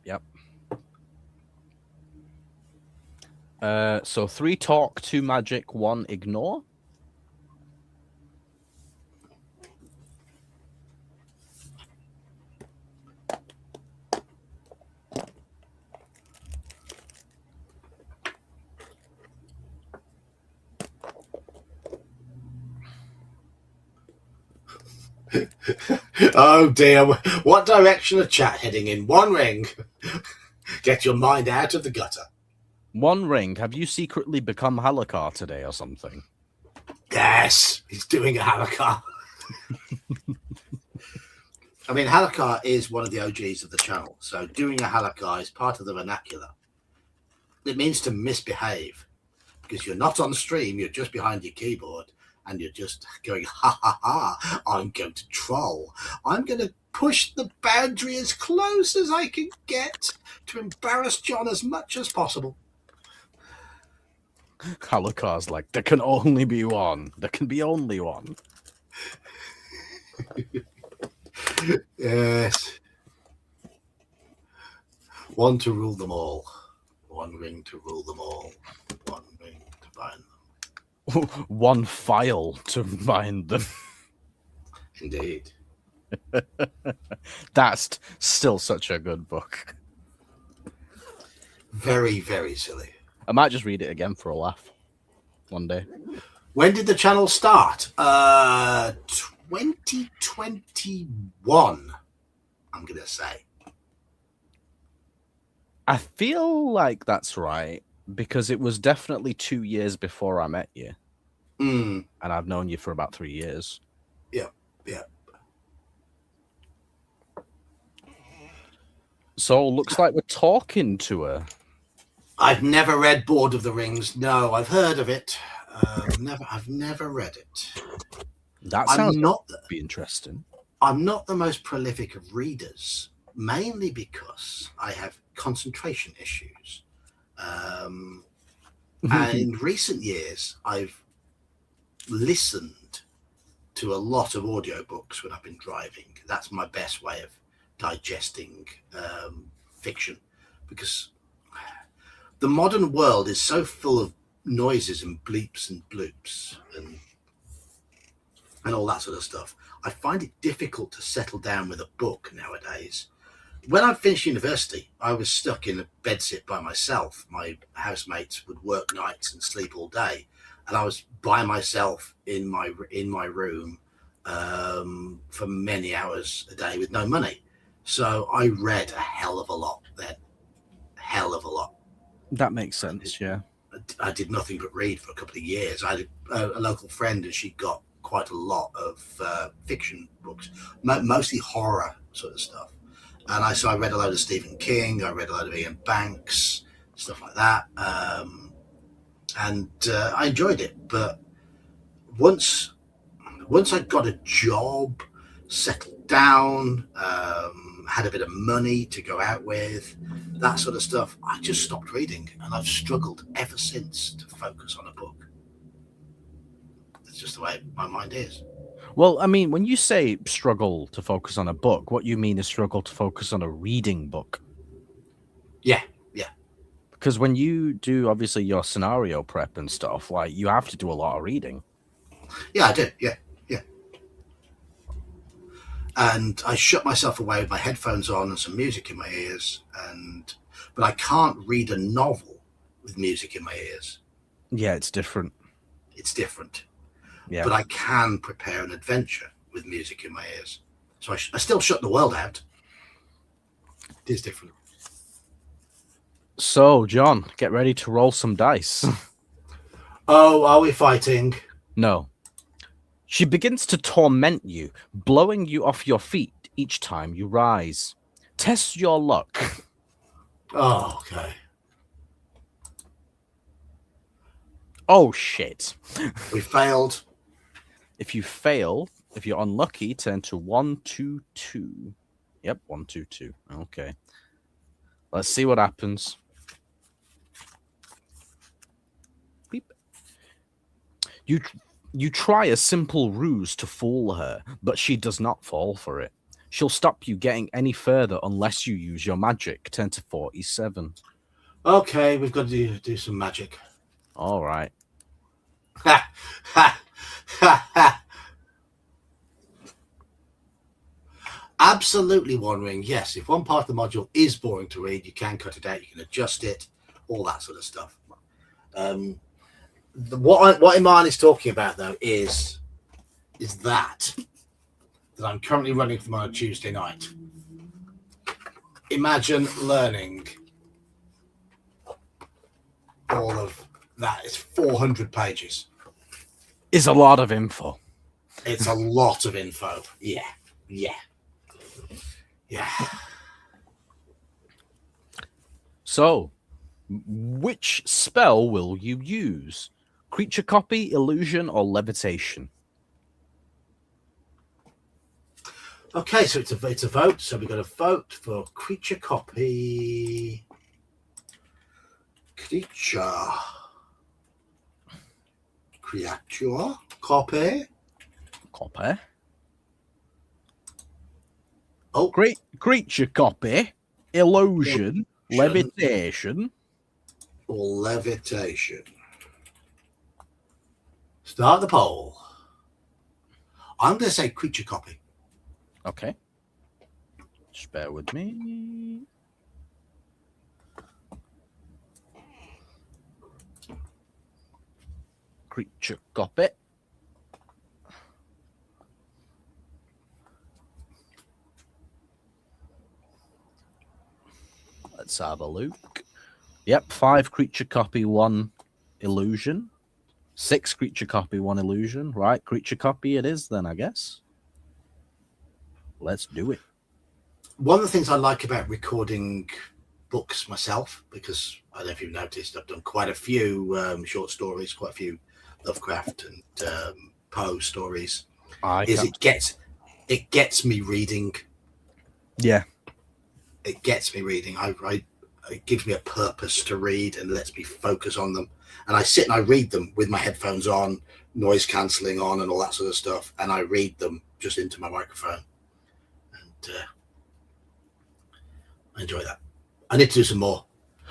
So 3 talk, 2 magic, 1 ignore. Oh dear, what direction are chat heading in? 1 ring. Get your mind out of the gutter. 1 ring. Have you secretly become Halakar today or something? Yes, he's doing a Halakar. I mean, Halakar is one of the OGs of the channel, so doing a Halakar is part of the vernacular. It means to misbehave, because you're not on stream, you're just behind your keyboard, and you're just going, ha ha ha, I'm going to troll. I'm going to push the boundary as close as I can get to embarrass John as much as possible. Halakar's like, there can only be one. There can be only one. Yes. 1 to rule them all. 1 ring to rule them all. 1 ring to bind them. 1 file to bind them. Indeed. That's still such a good book. Very, very silly. I might just read it again for a laugh one day. When did the channel start? 2021, I'm going to say. I feel like that's right, because it was definitely 2 years before I met you. Mm. And I've known you for about 3 years. Yeah. So looks like we're talking to her. I've never read Board of the Rings. No, I've heard of it. I've never read it. That sounds be interesting. I'm not the most prolific of readers, mainly because I have concentration issues. And in recent years, I've listened to a lot of audiobooks when I've been driving. That's my best way of digesting fiction, because the modern world is so full of noises and bleeps and bloops and all that sort of stuff. I find it difficult to settle down with a book nowadays. When I finished university, I was stuck in a bedsit by myself. My housemates would work nights and sleep all day, and I was by myself in my room for many hours a day with no money. So I read a hell of a lot then. Hell of a lot. That makes sense, yeah. I did nothing but read for a couple of years. I had a local friend, and she got quite a lot of fiction books, mostly horror sort of stuff. And I read a load of Stephen King. I read a load of Ian Banks, stuff like that. And I enjoyed it. But once I got a job, settled down, had a bit of money to go out with, that sort of stuff, I just stopped reading, and I've struggled ever since to focus on a book. That's just the way my mind is. Well, I mean, when you say struggle to focus on a book, what you mean is struggle to focus on a reading book. Yeah. Because when you do, obviously, your scenario prep and stuff, like, you have to do a lot of reading. Yeah, I do. Yeah. And I shut myself away with my headphones on and some music in my ears, but I can't read a novel with music in my ears. Yeah, it's different. Yeah. But I can prepare an adventure with music in my ears. So I still shut the world out. It is different. So, John, get ready to roll some dice. Oh, are we fighting? No. She begins to torment you, blowing you off your feet each time you rise. Test your luck. Oh, okay. Oh, shit. We failed. If you fail, if you're unlucky, turn to 1, 2, 2. Yep, 1, 2, 2. Okay. Let's see what happens. Beep. You try a simple ruse to fool her, but she does not fall for it. She'll stop you getting any further unless you use your magic. 10 to 47. Okay, we've got to do some magic. All right. Ha! Ha! Ha! Ha! Absolutely, One Ring. Yes, if one part of the module is boring to read, you can cut it out. You can adjust it, all that sort of stuff. What Iman is talking about, though, is that I'm currently running them on a Tuesday night. Imagine learning all of that. It's 400 pages. Is a lot of info. It's a lot of info. Yeah. So, which spell will you use? Creature copy, illusion, or levitation? Okay, so it's a vote. So we've got a vote for creature copy. Creature copy. Copy. Oh, Great creature copy, illusion, levitation, or levitation. Start the poll. I'm going to say creature copy. Okay. Just bear with me. Creature copy. Let's have a look. Yep, 5 creature copy, 1 illusion. 6 creature copy, 1 illusion. Right, creature copy it is then, I guess. Let's do it. One of the things I like about recording books myself, because I don't know if you've noticed, I've done quite a few short stories, quite a few Lovecraft and Poe stories, it gets me reading. Yeah. It gets me reading. It gives me a purpose to read and lets me focus on them. And I sit and I read them with my headphones on, noise cancelling on, and all that sort of stuff. And I read them just into my microphone. And I enjoy that. I need to do some more.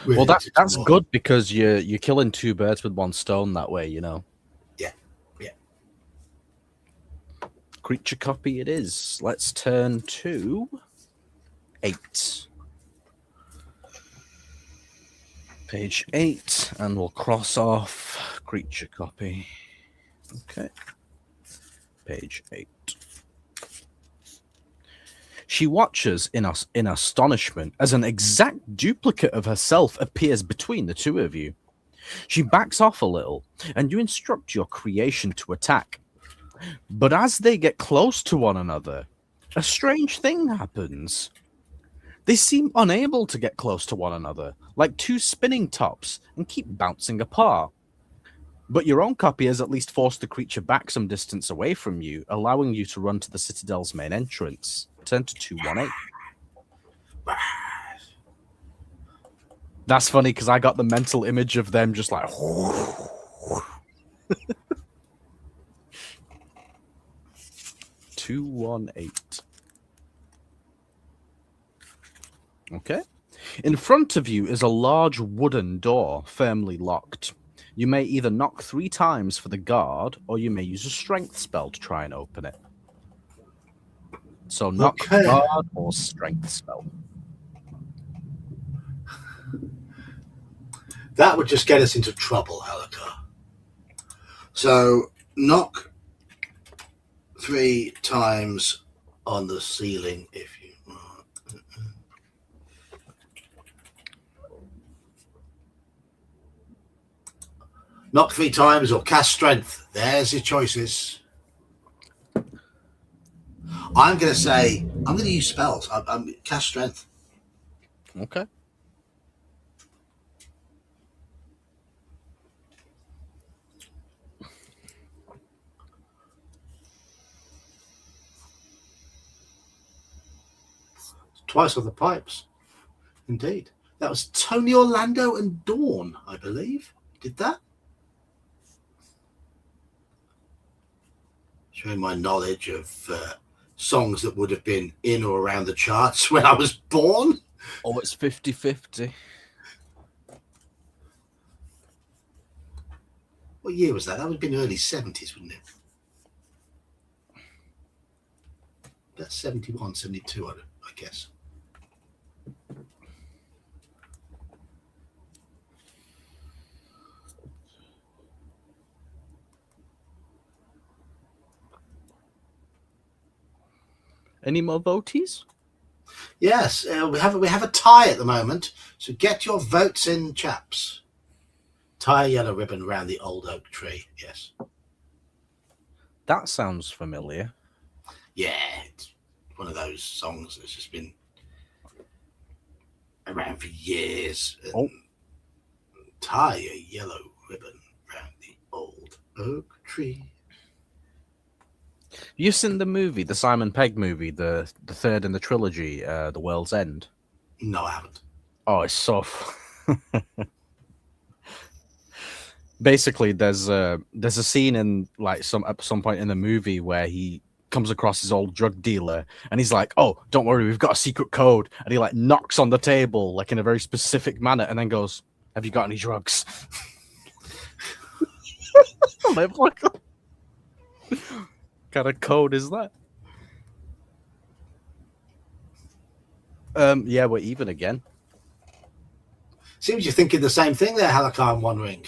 Really, well, that's good because you're killing 2 birds with 1 stone that way, you know. Yeah. Creature copy it is. Let's turn to 8. Page 8, and we'll cross off creature copy. Okay. Page 8. She watches in astonishment as an exact duplicate of herself appears between the 2 of you. She backs off a little, and you instruct your creation to attack. But as they get close to one another, a strange thing happens. They seem unable to get close to one another, like 2 spinning tops, and keep bouncing apart. But your own copy has at least forced the creature back some distance away from you, allowing you to run to the Citadel's main entrance. Turn to 218. That's funny because I got the mental image of them just like... 218. Okay. In front of you is a large wooden door, firmly locked. You may either knock 3 times for the guard, or you may use a strength spell to try and open it. So knock guard or strength spell. That would just get us into trouble, Halakar. So knock 3 times on the ceiling if you want. Knock 3 times or cast strength. There's your choices. I'm going to use spells. I'm cast strength. Okay. Twice on the pipes. Indeed. That was Tony Orlando and Dawn, I believe, did that. Showing my knowledge of songs that would have been in or around the charts when I was born. Oh, it's 50-50. What year was that? That would have been early 70s, wouldn't it? That's 71, 72, I guess. Any more votees? Yes, we have a tie at the moment. So get your votes in, chaps. Tie a yellow ribbon around the old oak tree. Yes. That sounds familiar. Yeah, it's one of those songs that's just been around for years. Oh. Tie a yellow ribbon around the old oak tree. You've seen the movie, the Simon Pegg movie, the third in the trilogy, The World's End? No, I haven't. Oh, it's so basically there's a scene in like at some point in the movie where he comes across his old drug dealer and he's like, "Oh, don't worry, we've got a secret code," and he like knocks on the table like in a very specific manner and then goes, "Have you got any drugs?" I'm like, what kind of code is that? Yeah, we're even again. Seems you're thinking the same thing there, Halakai, I'm wondering.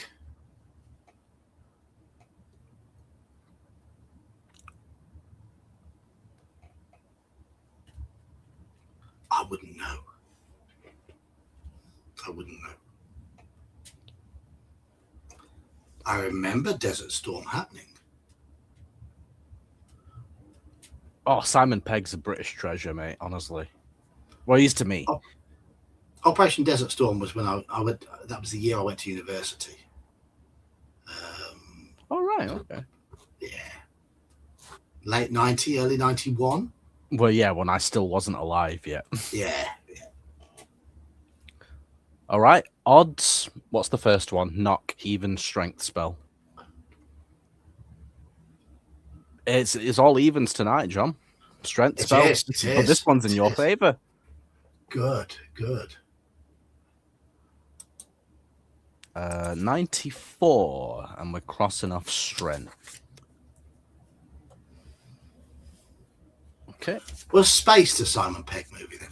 I wouldn't know. I remember Desert Storm happening. Oh, Simon Pegg's a British treasure, mate, honestly. Well, he is to me. Operation Desert Storm was when I went. That was the year I went to university. Oh, right, okay. Yeah. Late 90, early 91. Well, yeah, when I still wasn't alive yet. Yeah. All right, odds. What's the first one? Knock, even, strength spell. It's all evens tonight, John. Strength spell. It is. But this one's in your favor. Good. 94, and we're crossing off strength. Okay. Was Space the Simon Pegg movie then?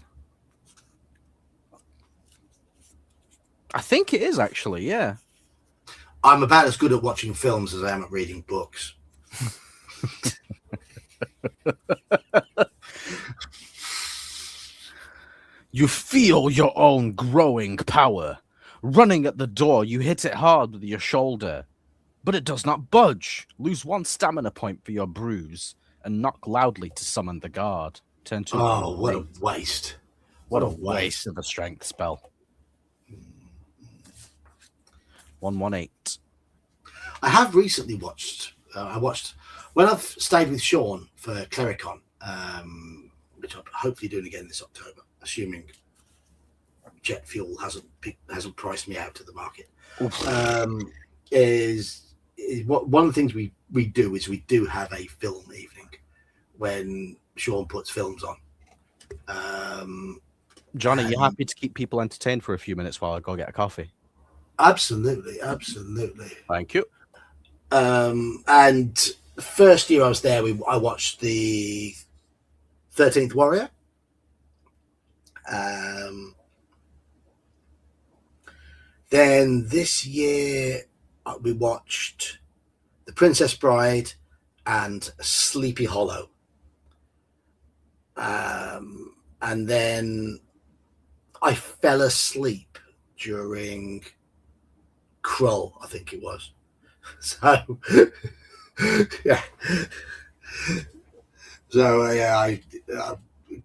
I think it is actually, yeah. I'm about as good at watching films as I am at reading books. You feel your own growing power. Running at the door, you hit it hard with your shoulder, but it does not budge. Lose 1 stamina point for your bruise, and knock loudly to summon the guard. Turn to what a waste. What a waste of a strength spell. 118. I have recently watched. I watched when I've stayed with Sean for Clericon, which I'm hopefully doing again this October, assuming jet fuel hasn't priced me out to the market. Is what one of the things we do is we do have a film evening when Sean puts films on. John, are you happy to keep people entertained for a few minutes while I go get a coffee? Absolutely. Thank you. And the first year I was there, I watched the 13th Warrior. Then this year we watched The Princess Bride and Sleepy Hollow. And then I fell asleep during Krull, I think it was. So, yeah. So, yeah,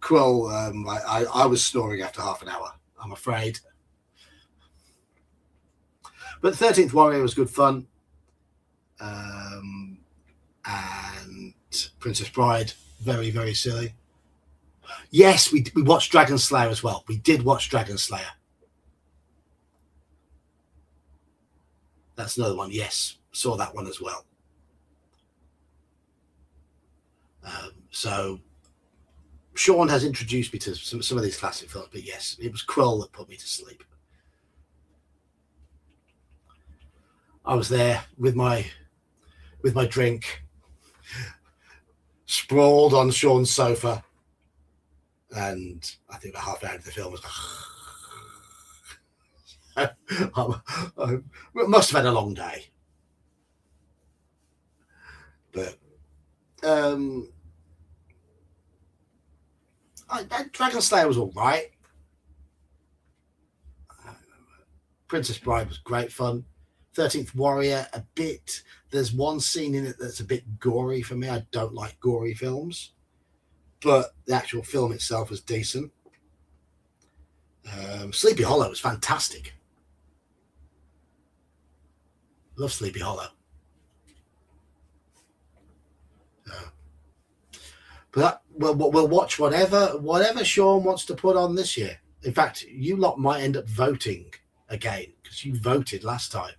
Krull, I was snoring after half an hour, I'm afraid. But 13th Warrior was good fun. And Princess Bride, very, very silly. Yes, we watched Dragon Slayer as well. We did watch Dragon Slayer. That's another one. Yes, saw that one as well. So Sean has introduced me to some of these classic films, but yes, it was Krull that put me to sleep. I was there with my drink, sprawled on Sean's sofa, and I think about half an hour into the film I must have had a long day. But Dragon Slayer was all right. Princess Bride was great fun. 13th Warrior, a bit. There's one scene in it that's a bit gory for me. I don't like gory films, but the actual film itself was decent. Sleepy Hollow was fantastic. Love Sleepy Hollow. But we'll watch whatever Sean wants to put on this year. In fact, you lot might end up voting again because you voted last time,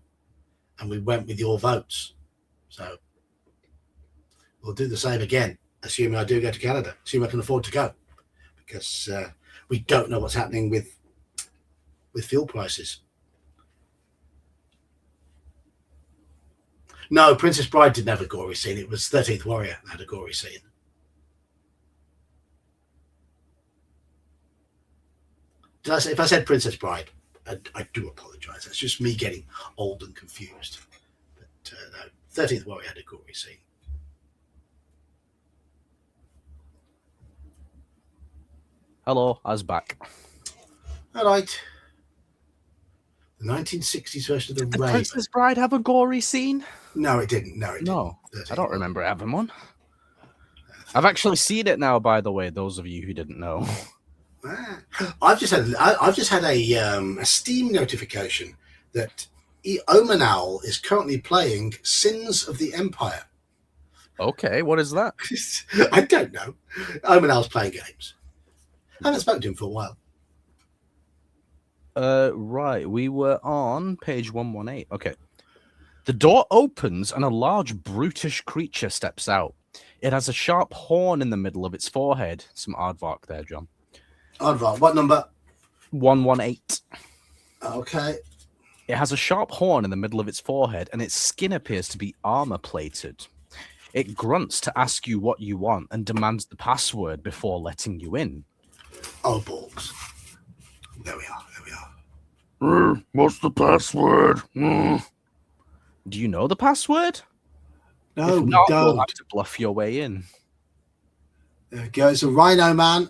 and we went with your votes. So we'll do the same again, assuming I do go to Canada. Assuming I can afford to go, because we don't know what's happening with fuel prices. No, Princess Bride didn't have a gory scene. It was 13th Warrior that had a gory scene. Did I say, if I said Princess Bride, I do apologise. That's just me getting old and confused. But no, 13th Warrior had a gory scene. Hello, I was back. All right. The 1960s version of Did the the Raven. Princess Bride have a gory scene? No, it didn't. No, it No, didn't. I don't remember having one. I've actually seen it now, by the way, those of you who didn't know. I've just had a Steam notification that Omanal is currently playing Sins of the Empire. Okay, what is that? I don't know. Omanal's playing games. I haven't spoken to him for a while. Right, we were on page 118. Okay. The door opens and a large brutish creature steps out. It has a sharp horn in the middle of its forehead. Some aardvark there, John. Aardvark, what number? 118. Okay. It has a sharp horn in the middle of its forehead, and its skin appears to be armor-plated. It grunts to ask you what you want and demands the password before letting you in. Oh, balls. There we are. What's the password? Do you know the password? No, if we not, don't. You'll have to bluff your way in. There we go. It's a Rhino Man.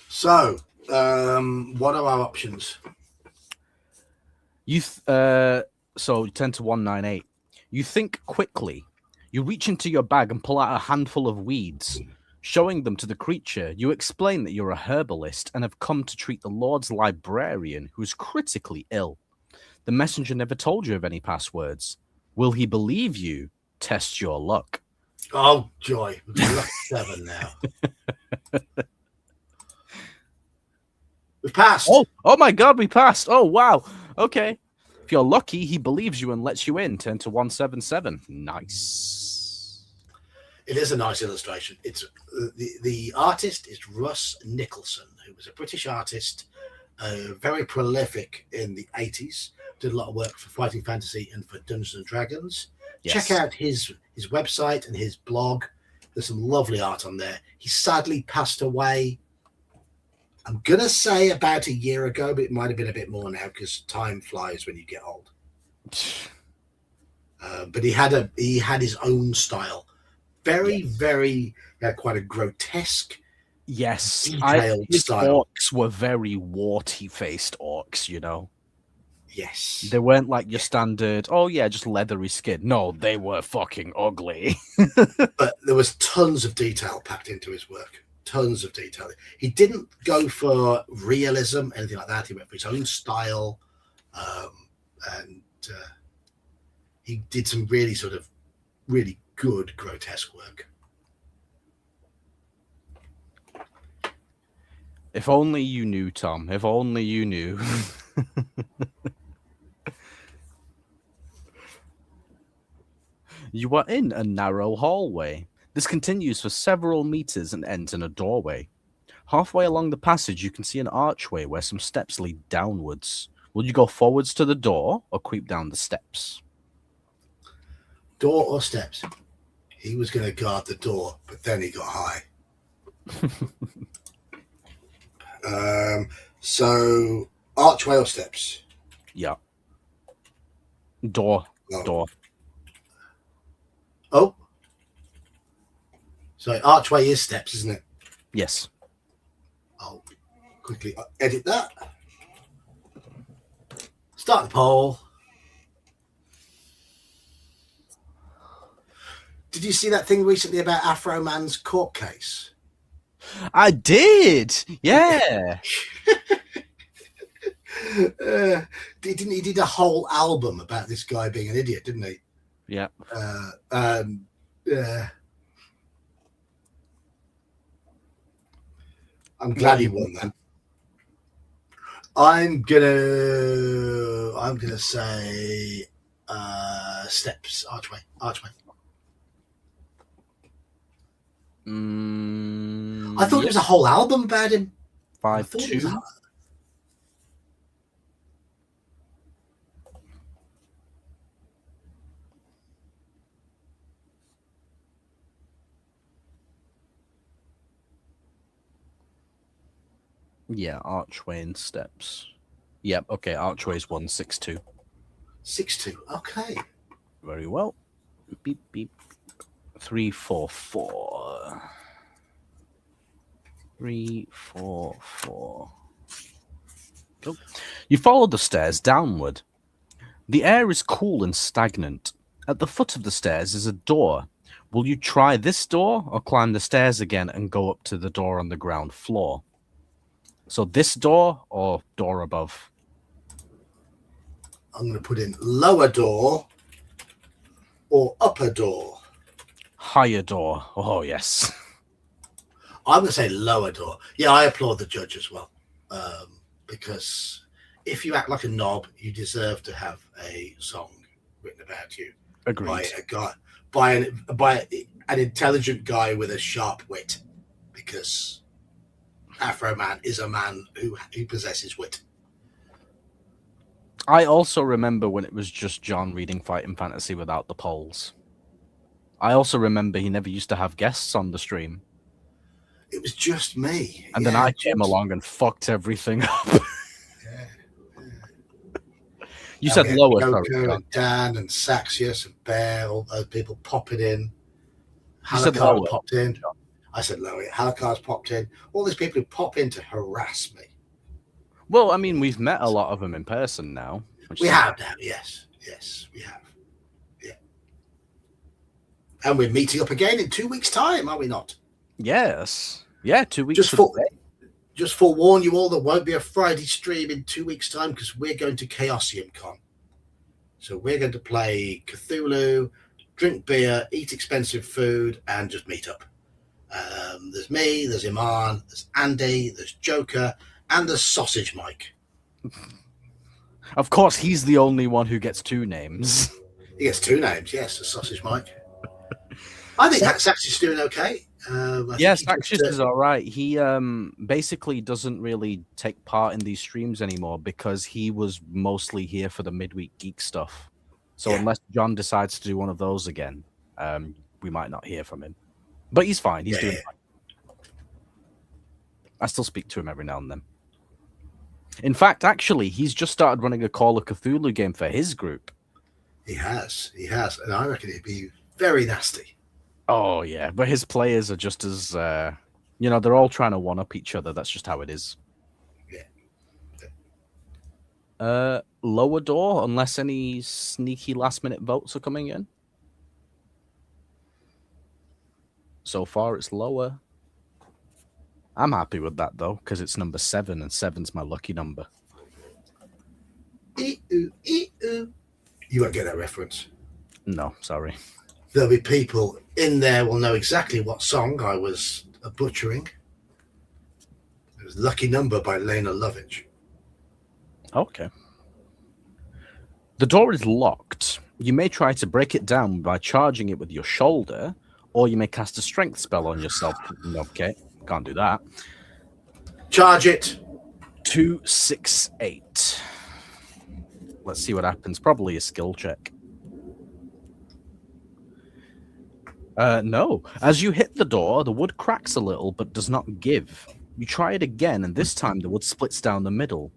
So, what are our options? So 10 to 198. You think quickly. You reach into your bag and pull out a handful of weeds. Showing them to the creature, you explain that you're a herbalist and have come to treat the Lord's librarian, who is critically ill. The messenger never told you of any passwords. Will he believe you? Test your luck. Oh, joy. We're luck 7 now. We've passed. Oh my God, we passed. Oh, wow. Okay. If you're lucky, he believes you and lets you in. 10 to 177. Nice. It is a nice illustration. It's the artist is Russ Nicholson, who was a British artist, very prolific in the 80s. Did a lot of work for Fighting Fantasy and for Dungeons and Dragons. Yes. Check out his website and his blog. There's some lovely art on there. He sadly passed away, I'm gonna say about a year ago, but it might have been a bit more now because time flies when you get old. But he had his own style. Very quite a grotesque, detailed his style. Orcs were very warty-faced orcs, you know. Yes, they weren't like your standard. Oh yeah, just leathery skin. No, they were fucking ugly. But there was tons of detail packed into his work. Tons of detail. He didn't go for realism, anything like that. He went for his own style, and he did some really good grotesque work. If only you knew, Tom. If only you knew. You are in a narrow hallway. This continues for several meters and ends in a doorway. Halfway along the passage, you can see an archway where some steps lead downwards. Will you go forwards to the door or creep down the steps? Door or steps? He was going to guard the door, but then he got high. So archway or steps? Yeah. Door. Oh. Door. Oh. So archway is steps, isn't it? Yes. I'll quickly edit that. Start the poll. Did you see that thing recently about Afro Man's court case? I did. Yeah. He did a whole album about this guy being an idiot, didn't he? Yeah. I'm glad he won that. I'm gonna say steps, archway. I thought there was a whole album about him. 5-2. Yeah, archway and steps. Yep, okay, archway's 1-6-2. 6-2. Okay. Very well. Beep, beep. 3-4-4. 3-4-4. Go. You follow the stairs downward. The air is cool and stagnant. At the foot of the stairs is a door. Will you try this door or climb the stairs again and go up to the door on the ground floor? So this door or door above? I'm going to put in lower door or upper door. Higher door. Oh, yes. I'm going to say lower door. Yeah, I applaud the judge as well. Because if you act like a knob, you deserve to have a song written about you. Agreed. By a guy, by an intelligent guy with a sharp wit. Because Afro Man is a man who possesses wit. I also remember when it was just John reading Fighting Fantasy without the polls. I also remember he never used to have guests on the stream. It was just me. And then I came along and fucked everything up. You said lower. Goku and Dan and Saxius and Bear, all those people popping in. Halakar popped in. I said lower. Halakar's popped in. All these people who pop in to harass me. Well, I mean, we've met a lot of them in person now. We have now, yes. Yes, we have. Yeah. And we're meeting up again in 2 weeks' time, are we not? Yes. Yeah, 2 weeks. Just forewarn you all, there won't be a Friday stream in 2 weeks' time because we're going to Chaosium Con. So we're going to play Cthulhu, drink beer, eat expensive food, and just meet up. There's me, there's Iman, there's Andy, there's Joker, and there's Sausage Mike. Of course, he's the only one who gets two names. He gets two names, yes, the Sausage Mike. I think Sax is doing okay. Yes, Saxius is all right. He basically doesn't really take part in these streams anymore because he was mostly here for the midweek geek stuff. So unless John decides to do one of those again, we might not hear from him. But he's fine. He's doing fine. I still speak to him every now and then. In fact, actually, he's just started running a Call of Cthulhu game for his group. He has. And I reckon it'd be very nasty. Oh, yeah. But his players are just as, they're all trying to one-up each other. That's just how it is. Yeah. Lower door, unless any sneaky last-minute votes are coming in. So far, it's lower. I'm happy with that, though, because it's number 7, and 7's my lucky number. You won't get that reference. No, sorry. There'll be people in there will know exactly what song I was butchering. It was Lucky Number by Lena Lovitch. Okay. The door is locked. You may try to break it down by charging it with your shoulder, or you may cast a strength spell on yourself. Okay, can't do that. Charge it. 2, 6, 8. Let's see what happens. Probably a skill check. No. As you hit the door, the wood cracks a little but does not give. You try it again, and this time the wood splits down the middle.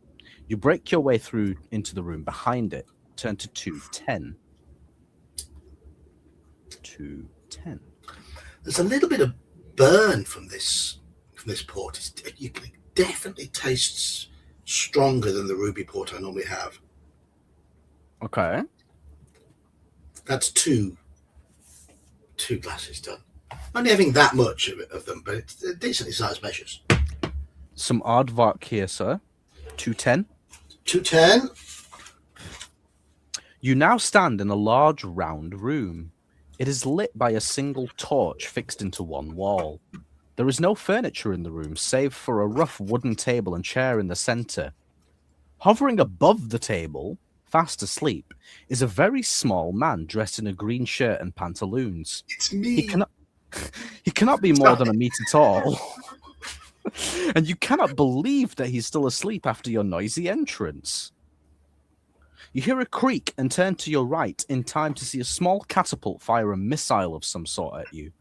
You break your way through into the room behind it. Turn to 210. 210. There's a little bit of burn from this port. You can definitely tastes stronger than the ruby port I normally have. Okay. That's two glasses done. Only having that much of them, but it's decently sized measures. Some aardvark here, sir. 210. 210. You now stand in a large round room. It is lit by a single torch fixed into one wall. There is no furniture in the room, save for a rough wooden table and chair in the center. Hovering above the table, fast asleep, is a very small man dressed in a green shirt and pantaloons. It's me. He cannot be more than a meter tall. And you cannot believe that he's still asleep after your noisy entrance. You hear a creak and turn to your right in time to see a small catapult fire a missile of some sort at you.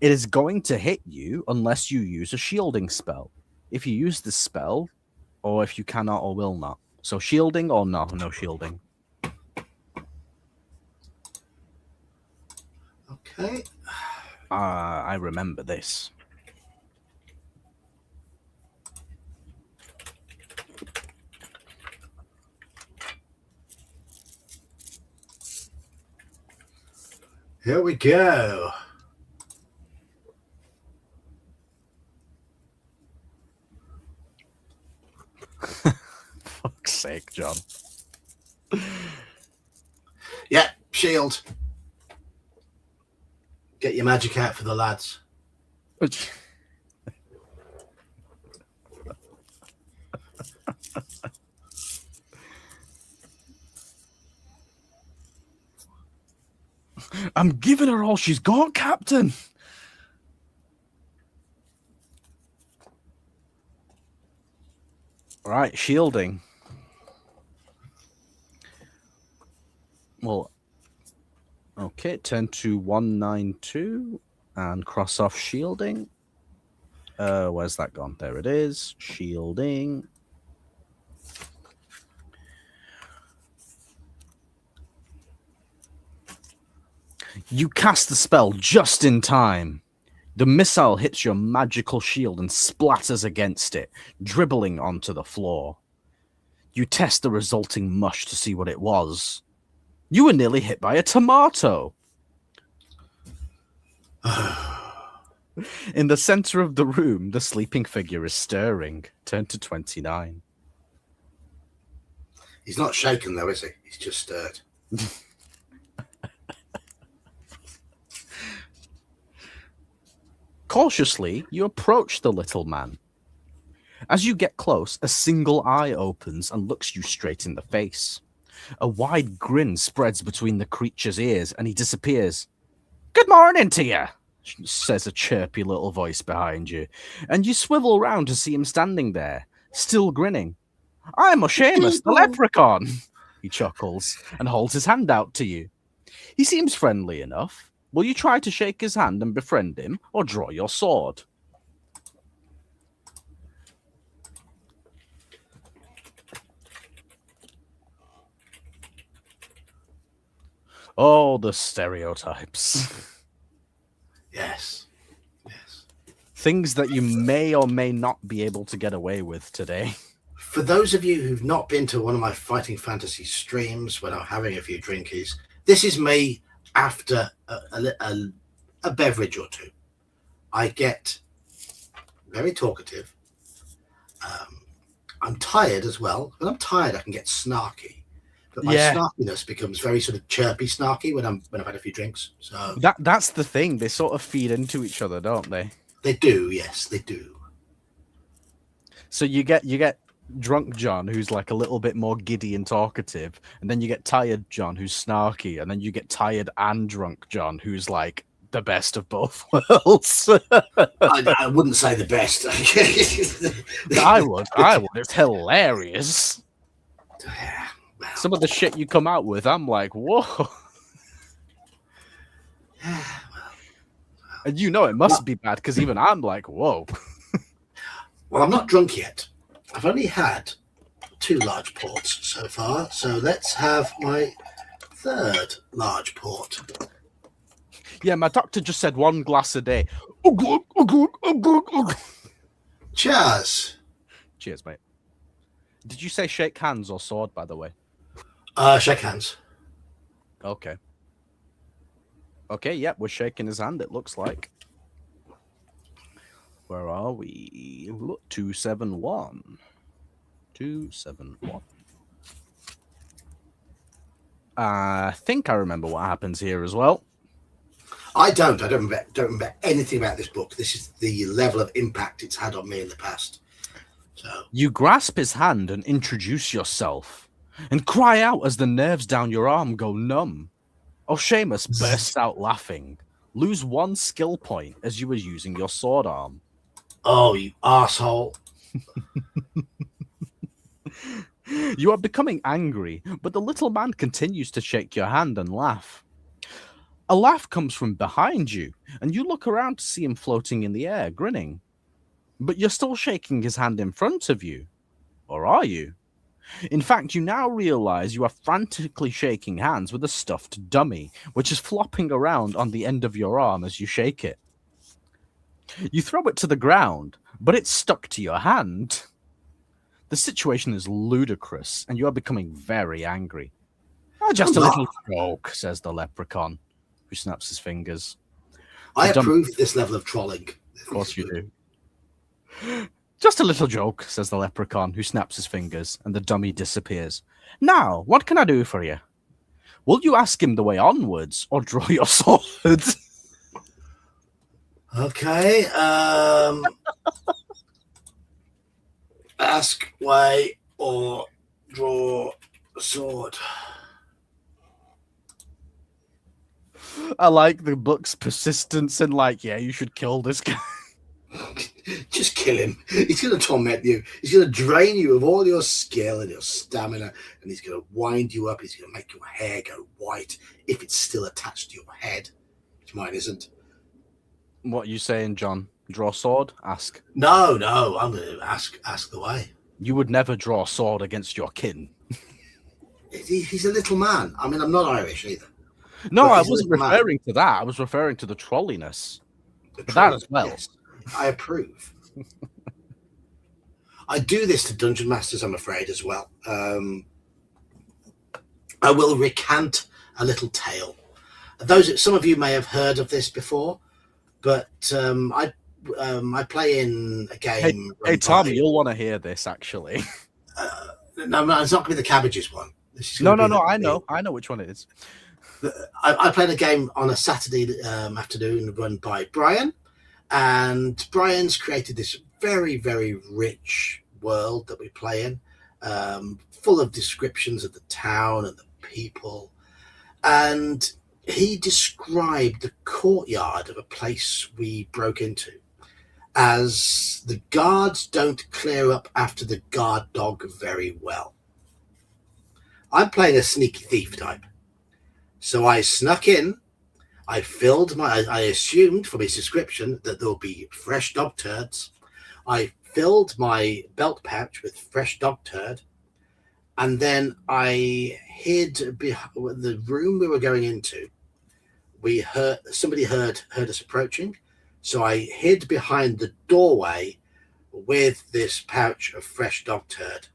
It is going to hit you unless you use a shielding spell. If you use this spell, or if you cannot or will not. So shielding or no shielding. Okay. I remember this. Here we go. Fuck's sake, John. Yeah, shield. Get your magic out for the lads. I'm giving her all she's got, Captain. Right, shielding. Well, okay, turn to 192 and cross off shielding. Where's that gone? There it is. Shielding. You cast the spell just in time. The missile hits your magical shield and splatters against it, dribbling onto the floor. You test the resulting mush to see what it was. You were nearly hit by a tomato. In the center of the room, the sleeping figure is stirring. Turn to 29. He's not shaken though, is he? He's just stirred. Cautiously, you approach the little man. As you get close, a single eye opens and looks you straight in the face. A wide grin spreads between the creature's ears, and he disappears. "Good morning to you," says a chirpy little voice behind you, and you swivel round to see him standing there, still grinning. "I'm Seamus, the leprechaun," he chuckles and holds his hand out to you. He seems friendly enough. Will you try to shake his hand and befriend him, or draw your sword? Oh, the stereotypes. Yes. Yes. Things that you may or may not be able to get away with today. For those of you who've not been to one of my Fighting Fantasy streams when I'm having a few drinkies, this is me after a beverage or two. I get very talkative. I'm tired as well. When I'm tired, I can get snarky. But my Yeah. snarkiness becomes very sort of chirpy snarky when I've had a few drinks. So That's the thing. They sort of feed into each other, don't they? they do, yes, they do. So you get drunk John, who's like a little bit more giddy and talkative, and then you get tired John, who's snarky, and then you get tired and drunk John, who's like the best of both worlds. I wouldn't say the best. I would. It's hilarious. Yeah, well, Some of the shit you come out with, I'm like, whoa. And you know it must be bad because even I'm like, whoa. well, I'm not drunk yet. I've only had 2 large ports so far, so let's have my 3rd large port. Yeah, my doctor just said 1 glass a day. Cheers. Cheers, mate. Did you say shake hands or sword, by the way? Shake hands. Okay. Okay, yeah, we're shaking his hand, it looks like. Where are we? 271. 271. I think I remember what happens here as well. I don't remember anything about this book. This is the level of impact it's had on me in the past. So you grasp his hand and introduce yourself, and cry out as the nerves down your arm go numb. Seamus bursts out laughing. Lose 1 skill point as you were using your sword arm. Oh, you arsehole. You are becoming angry, but the little man continues to shake your hand and laugh. A laugh comes from behind you, and you look around to see him floating in the air, grinning. But you're still shaking his hand in front of you. Or are you? In fact, you now realize you are frantically shaking hands with a stuffed dummy, which is flopping around on the end of your arm as you shake it. You throw it to the ground, but it's stuck to your hand. The situation is ludicrous, and you are becoming very angry. Just a little joke, says the leprechaun, who snaps his fingers. I approve this level of trolling. Of course you do. Just a little joke, says the leprechaun, who snaps his fingers, and the dummy disappears. Now, what can I do for you? Will you ask him the way onwards, or draw your sword? Okay, ask way or draw sword. I like the book's persistence and yeah, you should kill this guy. Just kill him. He's going to torment you. He's going to drain you of all your skill and your stamina, and he's going to wind you up. He's going to make your hair go white if it's still attached to your head, which mine isn't. What are you saying, John? Draw sword? Ask. No, I'm going to ask the way. You would never draw a sword against your kin. He's a little man. I mean, I'm not Irish either. No, I wasn't referring to that. I was referring to the trolliness. That as well. Yes, I approve. I do this to Dungeon Masters, I'm afraid, as well. I will recant a little tale. Some of you may have heard of this before, but I play in a game. Hey Tom, you'll want to hear this actually. No, it's not going to be the cabbages one. No. I know which one it is. I played a game on a Saturday afternoon run by Brian, and Brian's created this very, very rich world that we play in, full of descriptions of the town and the people. And he described the courtyard of a place we broke into as the guards don't clear up after the guard dog very well. I'm playing a sneaky thief type. So I snuck in. I assumed from his description that there will be fresh dog turds. I filled my belt pouch with fresh dog turd. And then I hid behind the room we were going into. Somebody heard us approaching. So I hid behind the doorway with this pouch of fresh dog turd.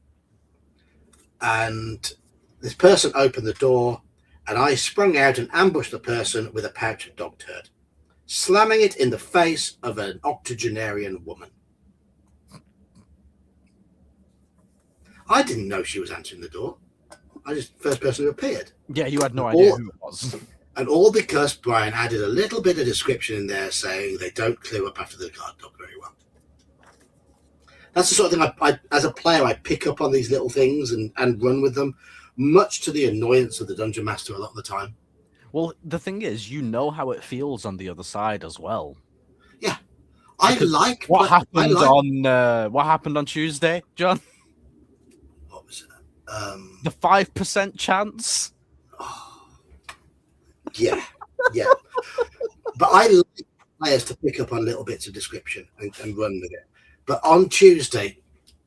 And this person opened the door, and I sprung out and ambushed the person with a pouch of dog turd, slamming it in the face of an octogenarian woman. I didn't know she was answering the door. I just first person who appeared. Yeah, you had no idea who it was. And all because Brian added a little bit of description in there saying they don't clear up after the guard dog very well. That's the sort of thing I as a player, I pick up on these little things and run with them, much to the annoyance of the dungeon master a lot of the time. Well, the thing is, you know how it feels on the other side as well. Yeah. What happened on Tuesday, John? What was it? The 5% chance. Yeah. But I like players to pick up on little bits of description and run with it. But on Tuesday,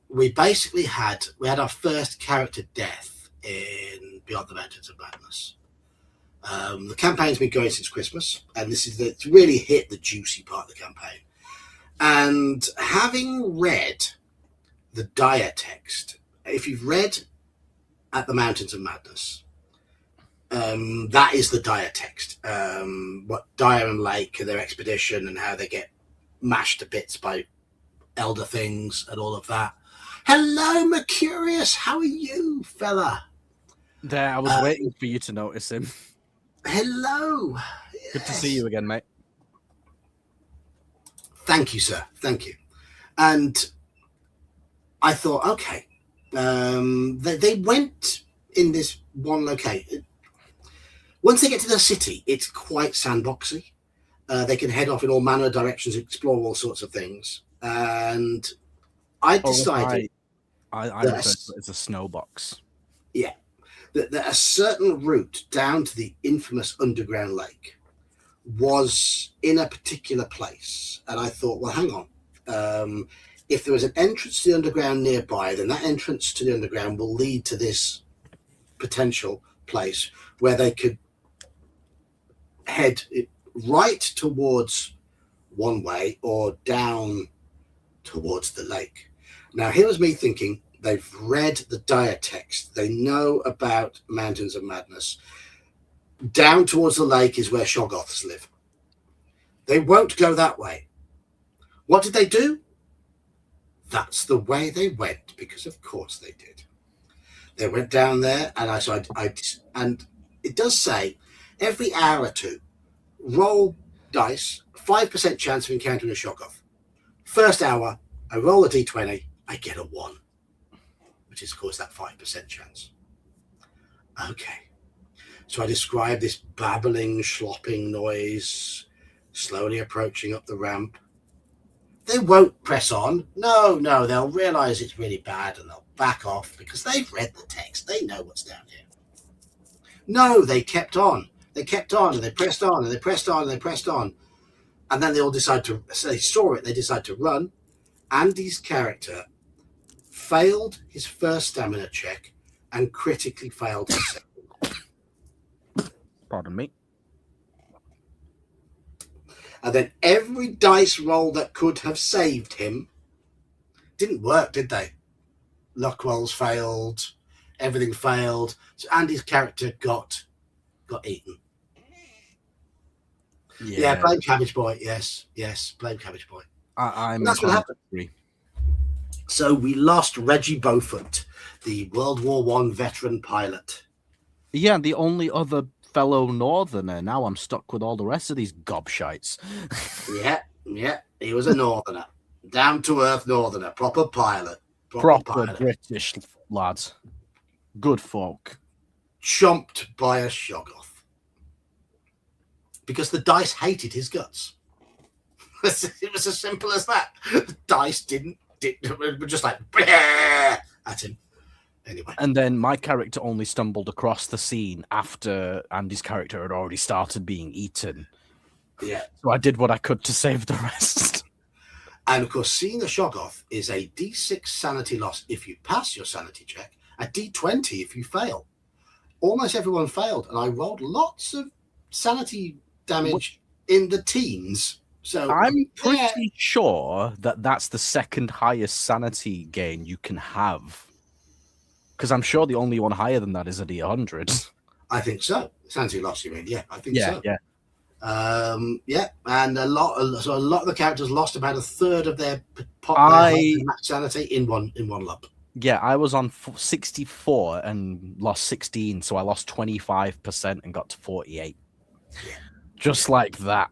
we basically had our first character death in Beyond the Mountains of Madness. The campaign's been going since Christmas, and it's really hit the juicy part of the campaign. And having read the dire text, if you've read At the Mountains of Madness, that is the dire text. What Dire and Lake and their expedition and how they get mashed to bits by elder things and all of that. Hello, Mercurius. How are you, fella? There, I was waiting for you to notice him. Hello. Good to see you again, mate. Thank you, sir. Thank you. And I thought, okay, they went in this one location. Once they get to the city, it's quite sandboxy. They can head off in all manner of directions, explore all sorts of things. And I decided... I refer to it as a snowbox. Yeah. That a certain route down to the infamous underground lake was in a particular place. And I thought, well, hang on. If there was an entrance to the underground nearby, then that entrance to the underground will lead to this potential place where they could head right towards one way or down towards the lake. Now, here was me thinking, they've read the dire text. They know about Mountains of Madness. Down towards the lake is where Shoggoths live. They won't go that way. What did they do? That's the way they went, because of course they did. They went down there, and and it does say every hour or two, roll dice, 5% chance of encountering a Shoggoth. First hour, I roll a d20, I get a 1, which is, of course, that 5% chance. Okay. So I describe this babbling, slopping noise slowly approaching up the ramp. They won't press on. No, they'll realize it's really bad and they'll back off because they've read the text. They know what's down here. No, they kept on. They kept on and they pressed on and they pressed on and they pressed on. And then they all decide to, they saw it, they decide to run. Andy's character failed his first stamina check and critically failed his second. Pardon me. And then every dice roll that could have saved him didn't work, did they? Luck rolls failed, everything failed. So Andy's character got eaten. Yeah, blame Cabbage Boy. Yes, blame Cabbage Boy. That's what happened. So we lost Reggie Beaufort, the World War I veteran pilot. Yeah, the only other fellow northerner. Now I'm stuck with all the rest of these gobshites. Yeah, he was a northerner. Down to earth northerner, proper pilot. Proper British lads. Good folk. Chomped by a Shoggoth. Because the dice hated his guts. It was as simple as that. The dice were just like at him. Anyway. And then my character only stumbled across the scene after Andy's character had already started being eaten. Yeah. So I did what I could to save the rest. And of course, seeing a Shoggoth is a D6 sanity loss if you pass your sanity check, a D20 if you fail. Almost everyone failed, and I rolled lots of sanity damage in the teens. So I'm pretty sure that that's the second highest sanity gain you can have. Because I'm sure the only one higher than that is a D100. I think so. Sanity loss, you mean? Yeah, I think so. Yeah. And a lot of the characters lost about a third of their max sanity in one lump. Yeah, I was on 64 and lost 16, so I lost 25% and got to 48. Yeah. Just like that.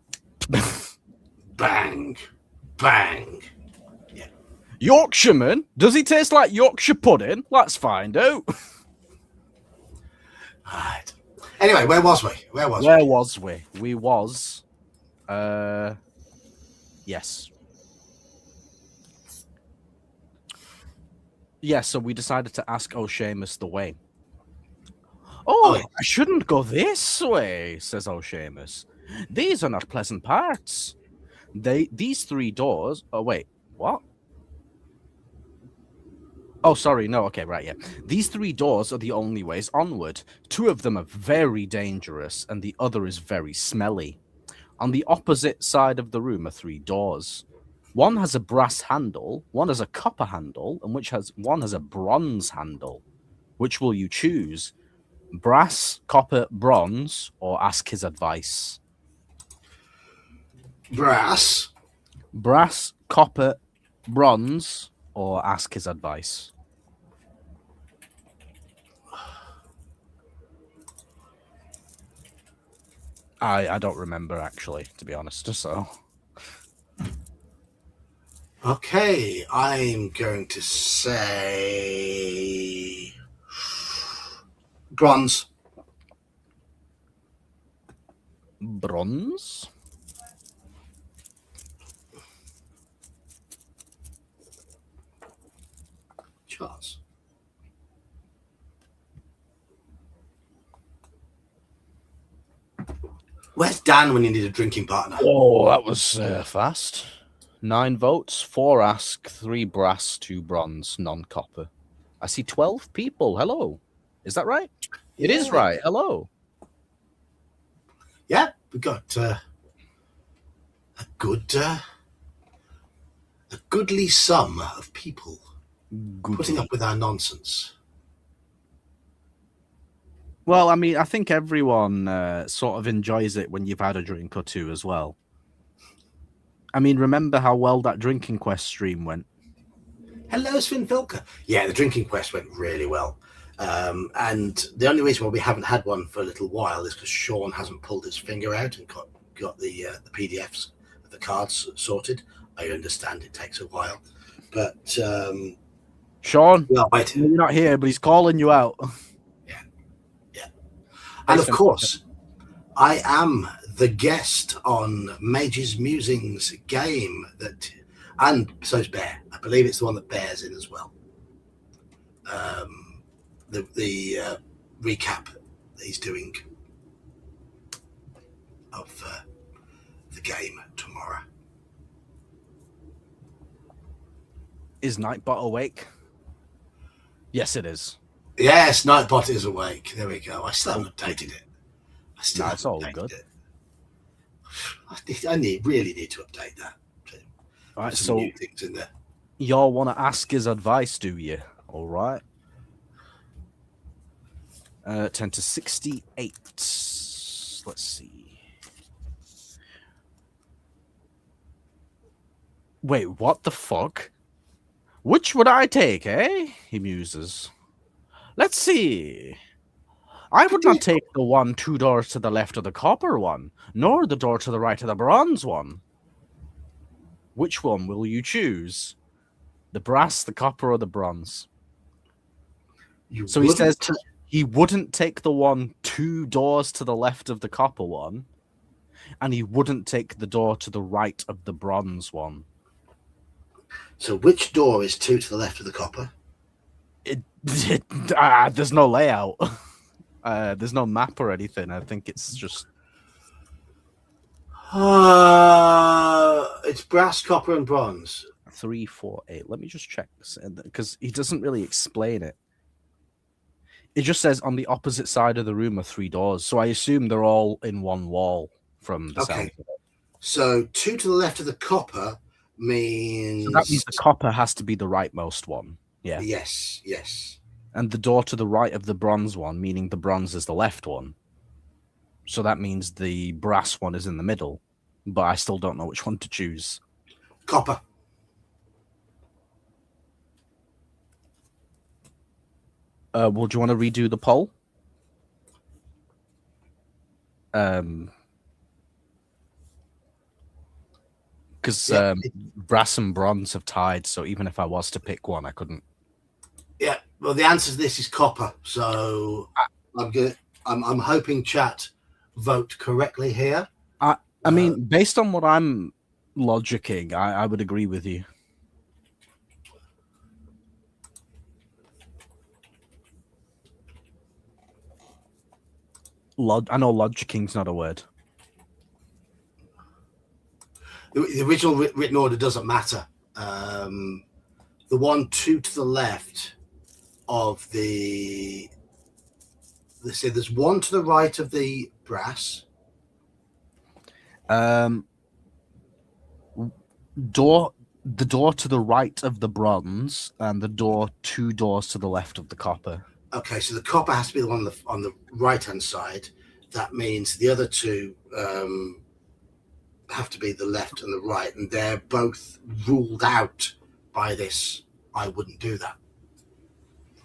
Bang. Bang. Yeah. Yorkshireman? Does he taste like Yorkshire pudding? Let's find out. Right. Anyway, where was we? Where was we? We was... Yes. Yeah, so we decided to ask O'Shamus the way. Oh, yeah. I shouldn't go this way, says O'Shamus. These are not pleasant parts. These 3 doors... Oh, wait. What? Oh, sorry. No, okay, right, yeah. These 3 doors are the only ways onward. 2 of them are very dangerous, and the other is very smelly. On the opposite side of the room are 3 doors. One has a brass handle, one has a copper handle, and one has a bronze handle. Which will you choose? Brass, copper, bronze, or ask his advice? Brass. Brass, copper, bronze, or ask his advice? I don't remember, actually, to be honest, so... Okay, I'm going to say... Bronze. Bronze? Charles. Where's Dan when you need a drinking partner? Oh, that was fast. 9 votes, 4 ask, 3 brass, 2 bronze, none copper. I see 12 people. Hello. Is that right? Yeah. It is right. Hello. Yeah, we got a goodly sum of people putting up with our nonsense. Well, I mean, I think everyone sort of enjoys it when you've had a drink or 2 as well. I mean, remember how well that Drinking Quest stream went? Hello, Sven Filker. Yeah, the Drinking Quest went really well. And the only reason why we haven't had one for a little while is because Sean hasn't pulled his finger out and got the PDFs of the cards sorted. I understand it takes a while. But Sean, well, wait. You're not here, but he's calling you out. Yeah. And of course, I am the guest on Mage's Musings game and so's Bear. I believe it's the one that Bear's in as well. The recap that he's doing of the game tomorrow. Is Nightbot awake? Yes, it is. Yes, Nightbot is awake. There we go. I still haven't updated it. It's all good. I really need to update that. All right, some new things in there. Y'all want to ask his advice, do you? All right. 10 to 68. Let's see. Wait, what the fuck? Which would I take, eh? He muses. Let's see. I would not take the one 2 doors to the left of the copper one, nor the door to the right of the bronze one. Which one will you choose? The brass, the copper, or the bronze? So he says he wouldn't take the one 2 doors to the left of the copper one, and he wouldn't take the door to the right of the bronze one. So which door is 2 to the left of the copper? There's no layout. There's no map or anything. I think it's just... it's brass, copper, and bronze. 3, 4, 8. Let me just check this, because he doesn't really explain it. It just says on the opposite side of the room are 3 doors, so I assume they're all in one wall from the sound. So 2 to the left of the copper means... So that means the copper has to be the rightmost one. Yeah. Yes, yes. And the door to the right of the bronze one, meaning the bronze is the left one. So that means the brass one is in the middle, but I still don't know which one to choose. Copper. Well, do you want to redo the poll? Because brass and bronze have tied, so even if I was to pick one, I couldn't. Yeah, well, the answer to this is copper. So I'm hoping chat vote correctly here. I mean, based on what I'm logicking, I would agree with you. I know logicking's not a word. The original written order doesn't matter. The 1, 2 to the left of the... Let's say there's 1 to the right of the brass. The door to the right of the bronze, and the 2 doors to the left of the copper. Okay, so the copper has to be the one on the right-hand side. That means the other 2 have to be the left and the right, and they're both ruled out by this. I wouldn't do that.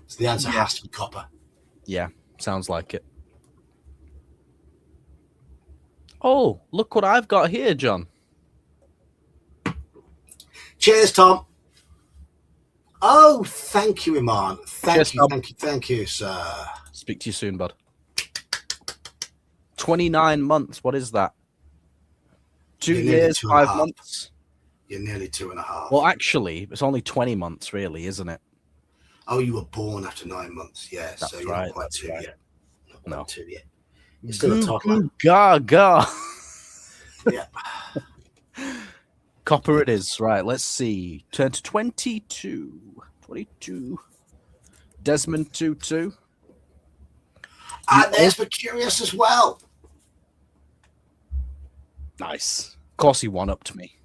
So the answer has to be copper. Yeah, sounds like it. Oh, look what I've got here, John. Cheers, Tom. Oh, thank you, Iman. Thank you, sir. Speak to you soon, bud. 29 months. What is that? 2 years, 5 months? You're nearly 2.5. Well, actually, it's only 20 months, really, isn't it? Oh, you were born after 9 months. Yeah, that's so you're right, not quite 2 yet. Not quite 2 yet. You're still a toddler. Gaga. Yeah. Copper it is. Right, let's see. Turn to 22. 22. Desmond 2-2. And there's for Curious as well. Nice. Of course, he one up to me.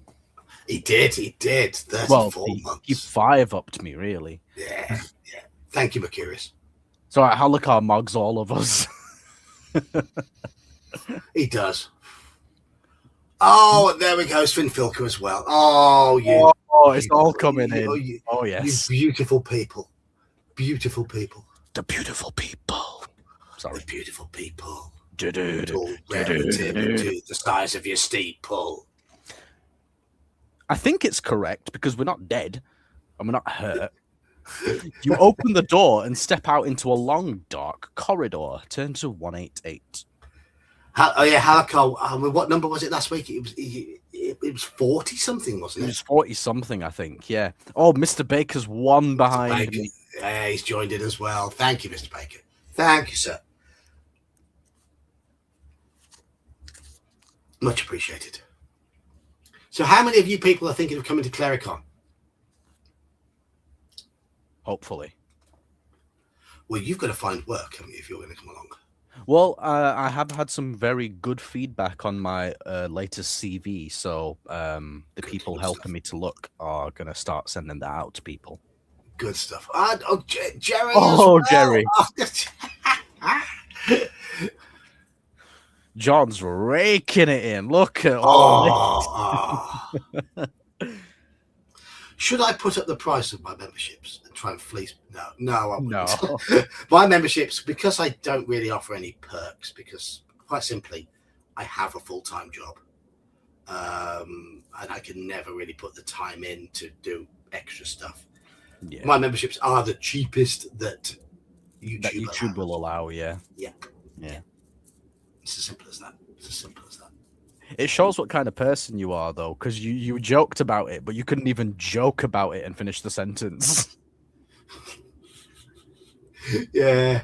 He did. 34 months. He 5 up to me, really. Yeah. Thank you, Mercurius. So Halakar mugs all of us. He does. Oh, there we go. Svinfilka as well. Oh, you. Oh, it's all coming in. Oh, yes. You beautiful people. Beautiful people. The beautiful people. Sorry. The beautiful people. Relative to the size of your steeple. I think it's correct because we're not dead and we're not hurt. You open the door and step out into a long, dark corridor. Turn to 188. Halakar. What number was it last week? It was 40 something, wasn't it? It was 40 something, I think. Yeah. Oh, Mr. Baker's one behind me. Yeah, he's joined in as well. Thank you, Mr. Baker. Thank you, sir. Much appreciated. So, how many of you people are thinking of coming to Clericon? Hopefully. Well, you've got to find work, haven't you, if you're going to come along? Well, I have had some very good feedback on my latest CV, so the people helping me to look are going to start sending that out to people. Good stuff. Jerry. Oh, Jerry. John's raking it in. Look at all this. Should I put up the price of my memberships and try and fleece? No, I wouldn't. No. My memberships, because I don't really offer any perks, because quite simply, I have a full-time job. And I can never really put the time in to do extra stuff. Yeah. My memberships are the cheapest that YouTube will allow. Yeah. It's as simple as that. It shows what kind of person you are, though, because you joked about it, but you couldn't even joke about it and finish the sentence. Yeah.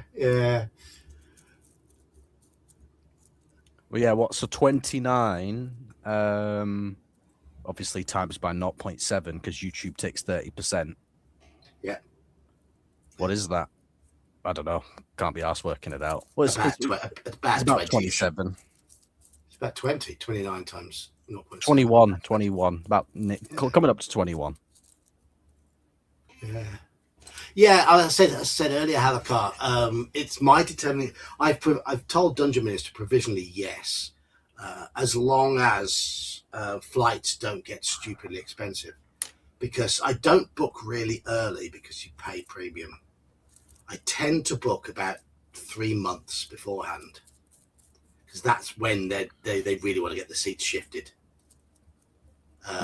Well, yeah, so 29, obviously times by 0.7, because YouTube takes 30%. Yeah. What is that? I don't know. Can't be arsed working it out. Well, it's about 27. It's about 20. 29 times 0.7. 21. About coming up to 21. Yeah. As I said earlier, Halakar, it's my determining. I've told Dungeon Minister provisionally yes, as long as flights don't get stupidly expensive, because I don't book really early because you pay premium. I tend to book about 3 months beforehand, because that's when they really want to get the seats shifted.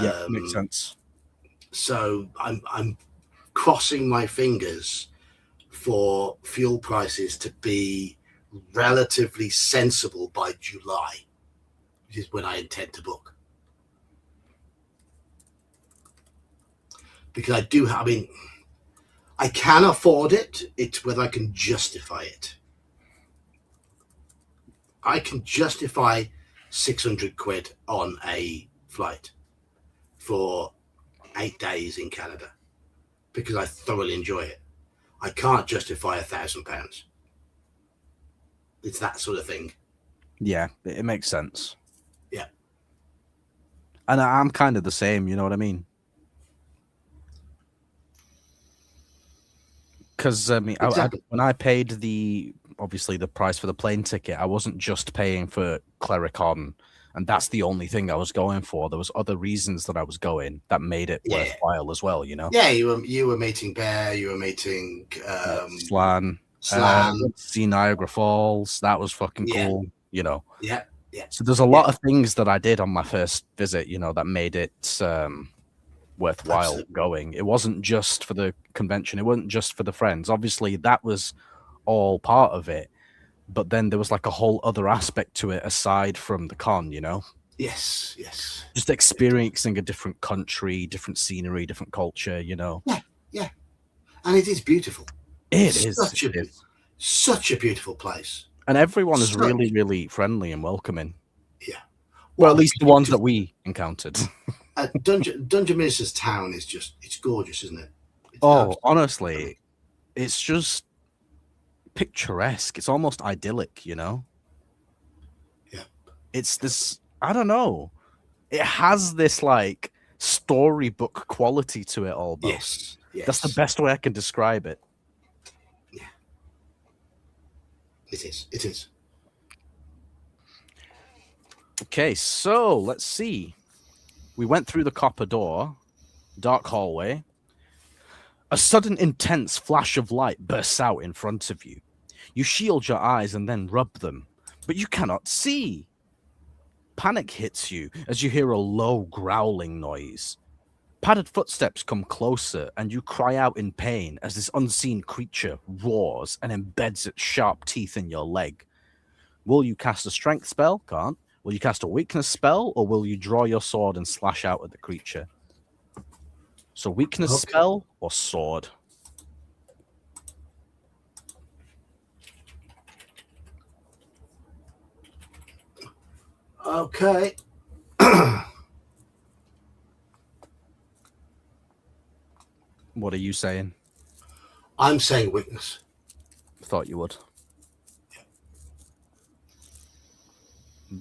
Yeah, makes sense. So I'm crossing my fingers for fuel prices to be relatively sensible by July, which is when I intend to book. Because I can afford it. It's whether I can justify it. I can justify 600 quid on a flight for 8 days in Canada because I thoroughly enjoy it. I can't justify £1,000. It's that sort of thing. Yeah, it makes sense. Yeah. And I'm kind of the same, you know what I mean? Because Exactly. when I paid obviously the price for the plane ticket, I wasn't just paying for Clericon, and that's the only thing I was going for. There was other reasons that I was going that made it worthwhile as well, you know? Yeah, you were meeting Bear, you were meeting Slan. Slan. See Niagara Falls. That was fucking cool, you know? Yeah. So there's a lot of things that I did on my first visit, you know, that made it worthwhile Absolutely. going. It wasn't just for the convention. It wasn't just for the friends. Obviously, that was all part of it. But then there was like a whole other aspect to it aside from the con, you know? Yes. Just experiencing a different country, different scenery, different culture, you know? Yeah. And it is beautiful. It is such a beautiful place. And everyone is really, really friendly and welcoming. Yeah. Well, at least the ones that we encountered. Dungeon Minister's town is it's gorgeous, isn't it? Honestly, it's just picturesque. It's almost idyllic, you know? Yeah. It's this, I don't know. It has this like storybook quality to it almost. Yes. That's the best way I can describe it. Yeah. It is. Okay, so let's see. We went through the copper door, dark hallway. A sudden intense flash of light bursts out in front of you. You shield your eyes and then rub them, but you cannot see. Panic hits you as you hear a low growling noise. Padded footsteps come closer and you cry out in pain as this unseen creature roars and embeds its sharp teeth in your leg. Will you cast a strength spell? Can't. Will you cast a weakness spell, or will you draw your sword and slash out at the creature? So weakness spell or sword? Okay. What are you saying? I'm saying weakness. Thought you would.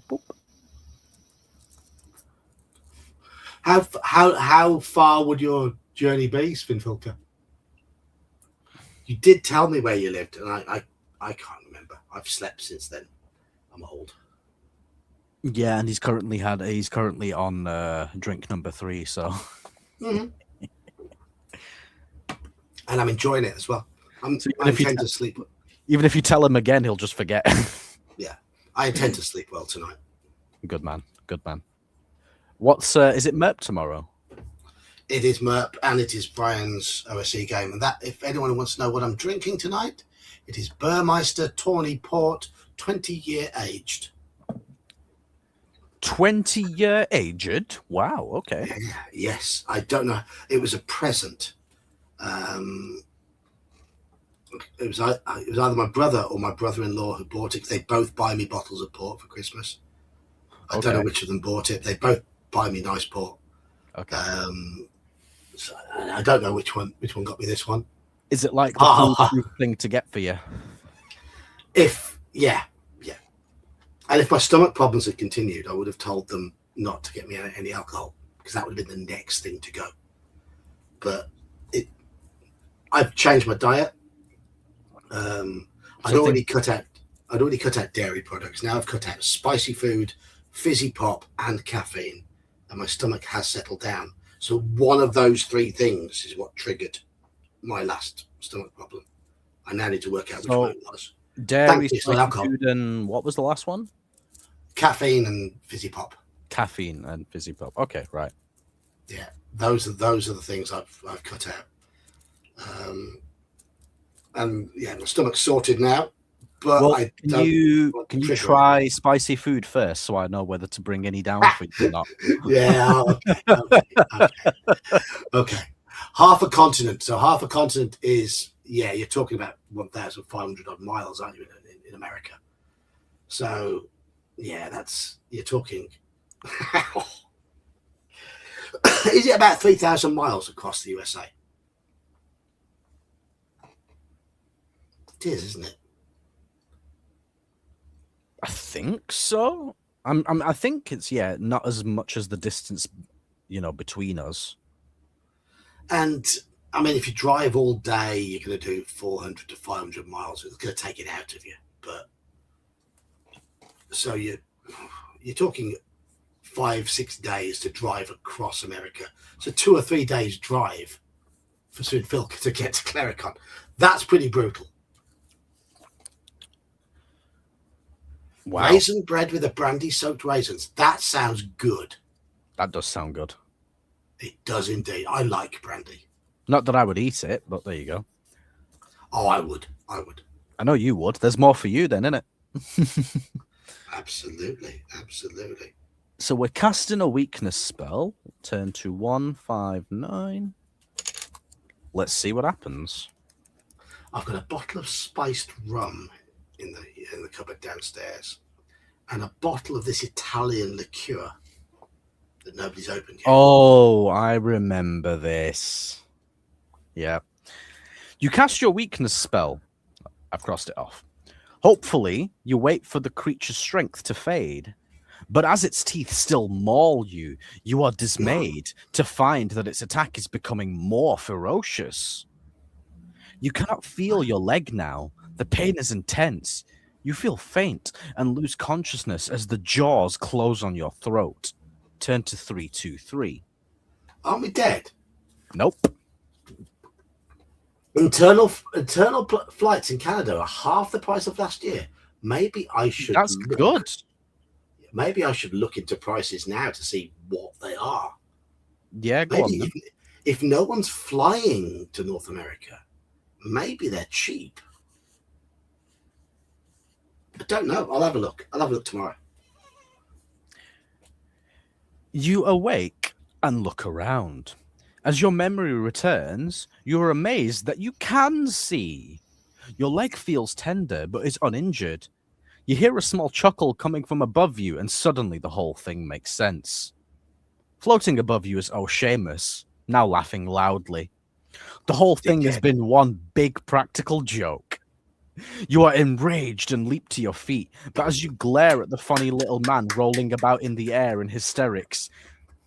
Boop. How far would your journey be, Spinfilter? You did tell me where you lived, and I can't remember. I've slept since then. I'm old. Yeah, and he's currently on drink number 3, so. Mm-hmm. And I'm enjoying it as well. I intend to sleep. Even if you tell him again, he'll just forget. Yeah, I intend to sleep well tonight. Good man. What's is it MERP tomorrow? It is MERP, and it is Brian's OSE game. And that, if anyone wants to know what I'm drinking tonight, it is Burmeister Tawny Port, 20-year aged. 20-year aged? Wow, okay. Yeah, yes, I don't know. It was a present. It was either my brother or my brother-in-law who bought it. They both buy me bottles of port for Christmas. I don't know which of them bought it. They both buy me nice port. Okay. So I don't know which one got me this one. Is it like the foolproof thing to get for you? Yeah. And if my stomach problems had continued, I would have told them not to get me any alcohol, because that would have been the next thing to go. But I've changed my diet. I'd already cut out dairy products. Now I've cut out spicy food, fizzy pop, and caffeine, and my stomach has settled down. So one of those 3 things is what triggered my last stomach problem. I now need to work out which So, one it was. Dairy, Thank you, spicy alcohol. food, and what was the last one? Caffeine and fizzy pop. Caffeine and fizzy pop. Okay, right. Yeah, those are the things I've cut out. And yeah, my stomach's sorted now. But Well, I can you trigger it. try spicy food first, so I know whether to bring any down for you or not? Yeah, okay. Half a continent. So half a continent is, yeah, you're talking about 1,500 odd miles, aren't you, in America? So, yeah, you're talking. Is it about 3,000 miles across the USA? It is, isn't it? I think so. I think it's not as much as the distance, between us. And I mean, if you drive all day, you're going to do 400 to 500 miles. It's going to take it out of you. But so you're talking 5-6 days to drive across America. So 2 or 3 days drive for St. Phil to get to Claricon. That's pretty brutal. Wow. Raisin bread with a brandy-soaked raisins. That sounds good. That does sound good. It does indeed. I like brandy. Not that I would eat it, but there you go. Oh, I would. I know you would. There's more for you then, isn't it? Absolutely. So we're casting a weakness spell. Turn to 159. Let's see what happens. I've got a bottle of spiced rum in the cupboard downstairs, and a bottle of this Italian liqueur that nobody's opened yet. Oh, I remember this. Yeah. You cast your weakness spell. I've crossed it off. Hopefully, you wait for the creature's strength to fade. But as its teeth still maul you, you are dismayed to find that its attack is becoming more ferocious. You cannot feel your leg now. The pain is intense. You feel faint and lose consciousness as the jaws close on your throat. Turn to 323. Aren't we dead? Nope. Internal flights in Canada are half the price of last year. Maybe I should. That's good. Maybe I should look into prices now to see what they are. Yeah, go on. If no one's flying to North America, maybe they're cheap. I don't know. I'll have a look. Tomorrow. You awake and look around. As your memory returns, you are amazed that you can see. Your leg feels tender but is uninjured. You hear a small chuckle coming from above you, and suddenly the whole thing makes sense. Floating above you is O'Shamus, now laughing loudly. The whole thing has been one big practical joke. You are enraged and leap to your feet, but as you glare at the funny little man rolling about in the air in hysterics,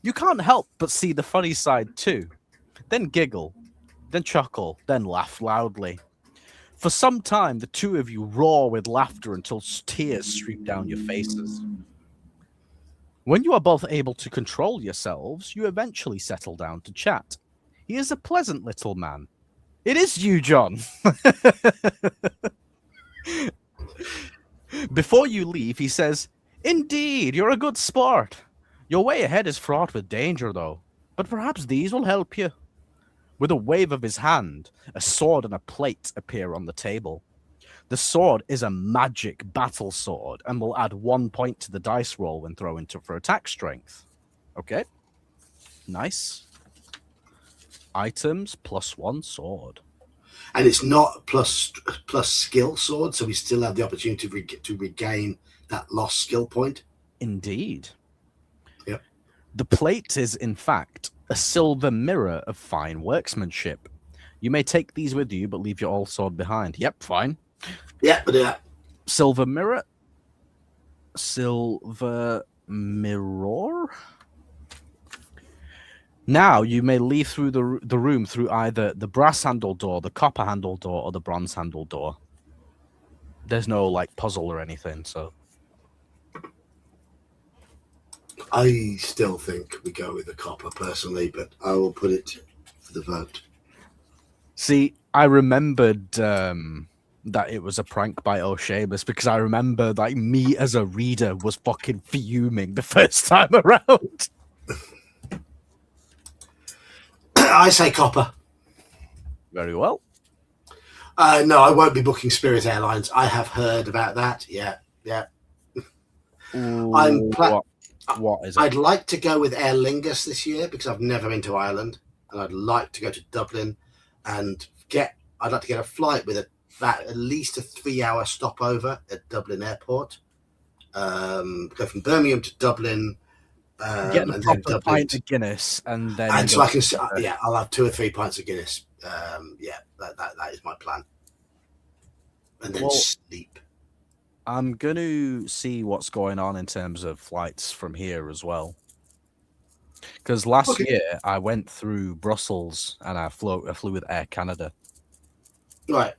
you can't help but see the funny side too. Then giggle, then chuckle, then laugh loudly. For some time, the two of you roar with laughter until tears stream down your faces. When you are both able to control yourselves, you eventually settle down to chat. He is a pleasant little man. It is you, John. Before you leave, he says, "Indeed, you're a good sport. Your way ahead is fraught with danger, though, but perhaps these will help you." With a wave of his hand, a sword and a plate appear on the table. The sword is a magic battle sword and will add 1 point to the dice roll when thrown for attack strength. Okay. Nice. Items +1 sword. And it's not plus skill sword, so we still have the opportunity to regain that lost skill point. Indeed. Yep. The plate is, in fact, a silver mirror of fine workmanship. You may take these with you, but leave your old sword behind. Yep, fine. Yeah, we'll do that. Silver mirror. Silver mirror. Now you may leave through the room through either the brass handle door, the copper handle door, or the bronze handle door. There's no puzzle or anything, so. I still think we go with the copper personally, but I will put it for the vote. See, I remembered that it was a prank by O'Shamus because I remember like me as a reader was fucking fuming the first time around. I say copper. Very well. No, I won't be booking Spirit Airlines. I have heard about that. Yeah. What is it? I'd like to go with Aer Lingus this year because I've never been to Ireland, and I'd like to go to Dublin and I'd like to get a flight with at least a 3-hour stopover at Dublin Airport. Go from Birmingham to Dublin. Get a proper pint of Guinness, and then and so I can. I'll have 2 or 3 pints of Guinness. That is my plan. And then sleep. I'm going to see what's going on in terms of flights from here as well. Because last year I went through Brussels and I flew with Air Canada. Right.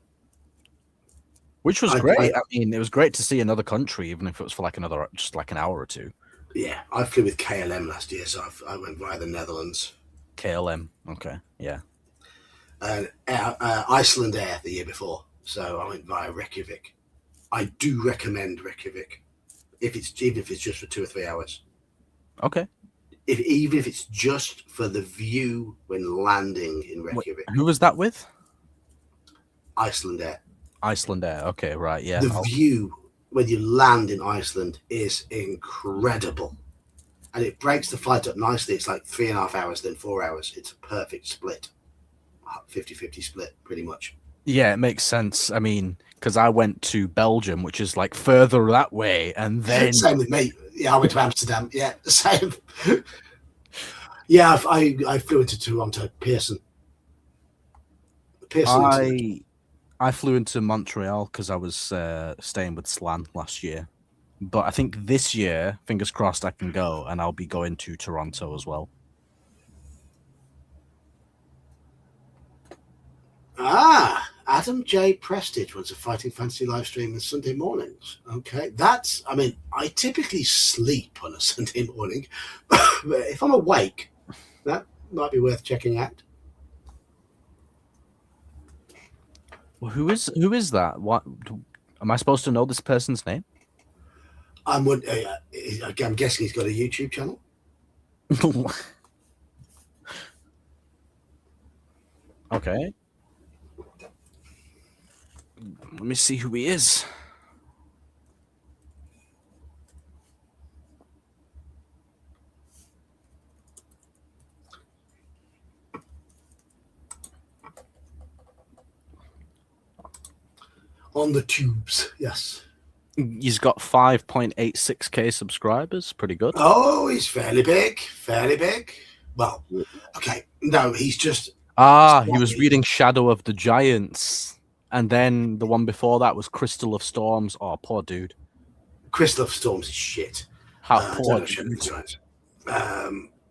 Which was great. I mean, it was great to see another country, even if it was for just like an hour or two. Yeah, I flew with KLM last year, so I went via the Netherlands. KLM, okay, yeah. And Iceland Air the year before, so I went via Reykjavik. I do recommend Reykjavik, even if it's just for 2 or 3 hours. Okay. Even if it's just for the view when landing in Reykjavik. Who was that with? Iceland Air. Iceland Air. Okay, right, yeah. The view when you land in Iceland is incredible, and it breaks the flight up nicely. It's like 3.5 hours, then 4 hours. It's a perfect split, 50-50 split, pretty much. Yeah, it makes sense. I mean, because I went to Belgium, which is like further that way, and then same with me. Yeah, I went to Amsterdam. Yeah, same. Yeah, I flew into Toronto, Pearson. I flew into Montreal because I was staying with Slan last year. But I think this year, fingers crossed, I can go, and I'll be going to Toronto as well. Adam J. Prestige wants a Fighting Fantasy live stream on Sunday mornings. Okay, I typically sleep on a Sunday morning, but if I'm awake, that might be worth checking out. Well, who is that? What am I supposed to know this person's name? I'm guessing he's got a YouTube channel. Okay. Let me see who he is. On the tubes, yes. He's got 5.86k subscribers. Pretty good. Oh, he's fairly big. Well, okay. No, he's just... he was reading Shadow of the Giants. And then the one before that was Crystal of Storms. Oh, poor dude. Crystal of Storms is shit. How poor dude.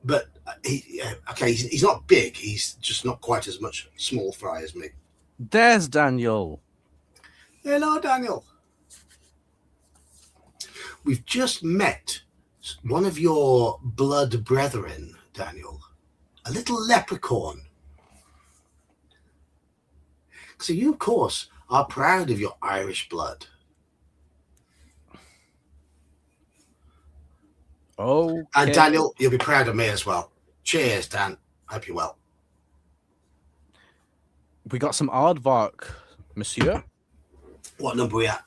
But he's not big. He's just not quite as much small fry as me. There's Daniel. Hello, Daniel. We've just met one of your blood brethren, Daniel. A little leprechaun. So you, of course, are proud of your Irish blood. Oh, and Daniel, you'll be proud of me as well. Cheers, Dan. Hope you're well. We got some aardvark, monsieur. What number are we at?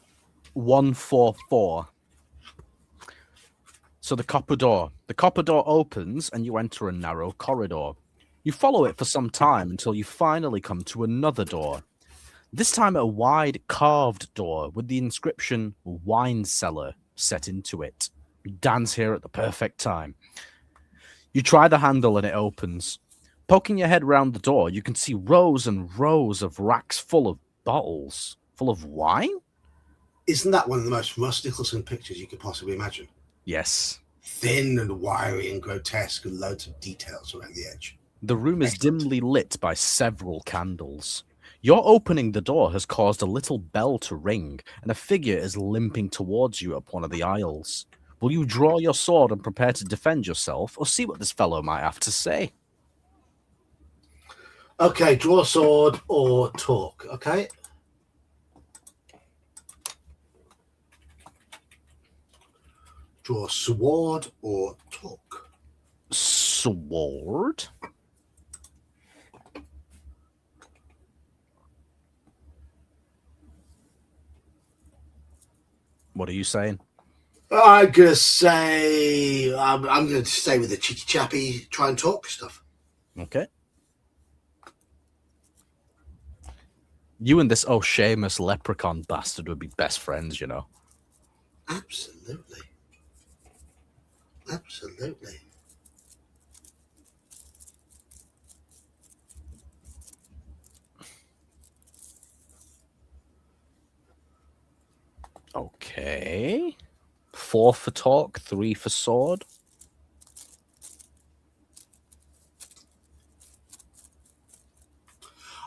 144. So the copper door. The copper door opens and you enter a narrow corridor. You follow it for some time until you finally come to another door. This time a wide carved door with the inscription wine cellar set into it. Dan's here at the perfect time. You try the handle and it opens. Poking your head round the door, you can see rows and rows of racks full of bottles. Full of wine? Isn't that one of the most Ross Nicholson pictures you could possibly imagine? Yes. Thin and wiry and grotesque with loads of details around the edge. The room is dimly lit by several candles. Your opening the door has caused a little bell to ring, and a figure is limping towards you up one of the aisles. Will you draw your sword and prepare to defend yourself, or see what this fellow might have to say? Okay, draw a sword or talk. Okay. Draw a sword or talk. Sword. What are you saying? I'm gonna say I'm gonna stay with the chitty chappy, try and talk stuff. Okay. You and this Seamus leprechaun bastard would be best friends, you know. Absolutely. Absolutely. Okay. 4 for talk, 3 for sword.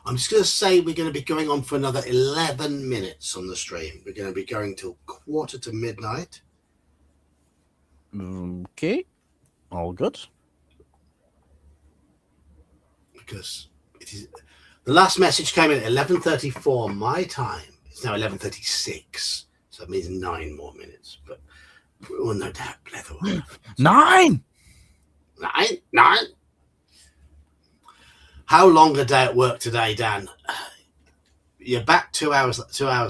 I'm just going to say we're going to be going on for another 11 minutes on the stream. We're going to be going till 1:45. Okay. All good. Because it is the last message came in at 11:34 my time. It's now 11:36, so it means 9 more minutes. But we'll no doubt blether on. 9. 9. How long a day at work today, Dan? You're back 2 hours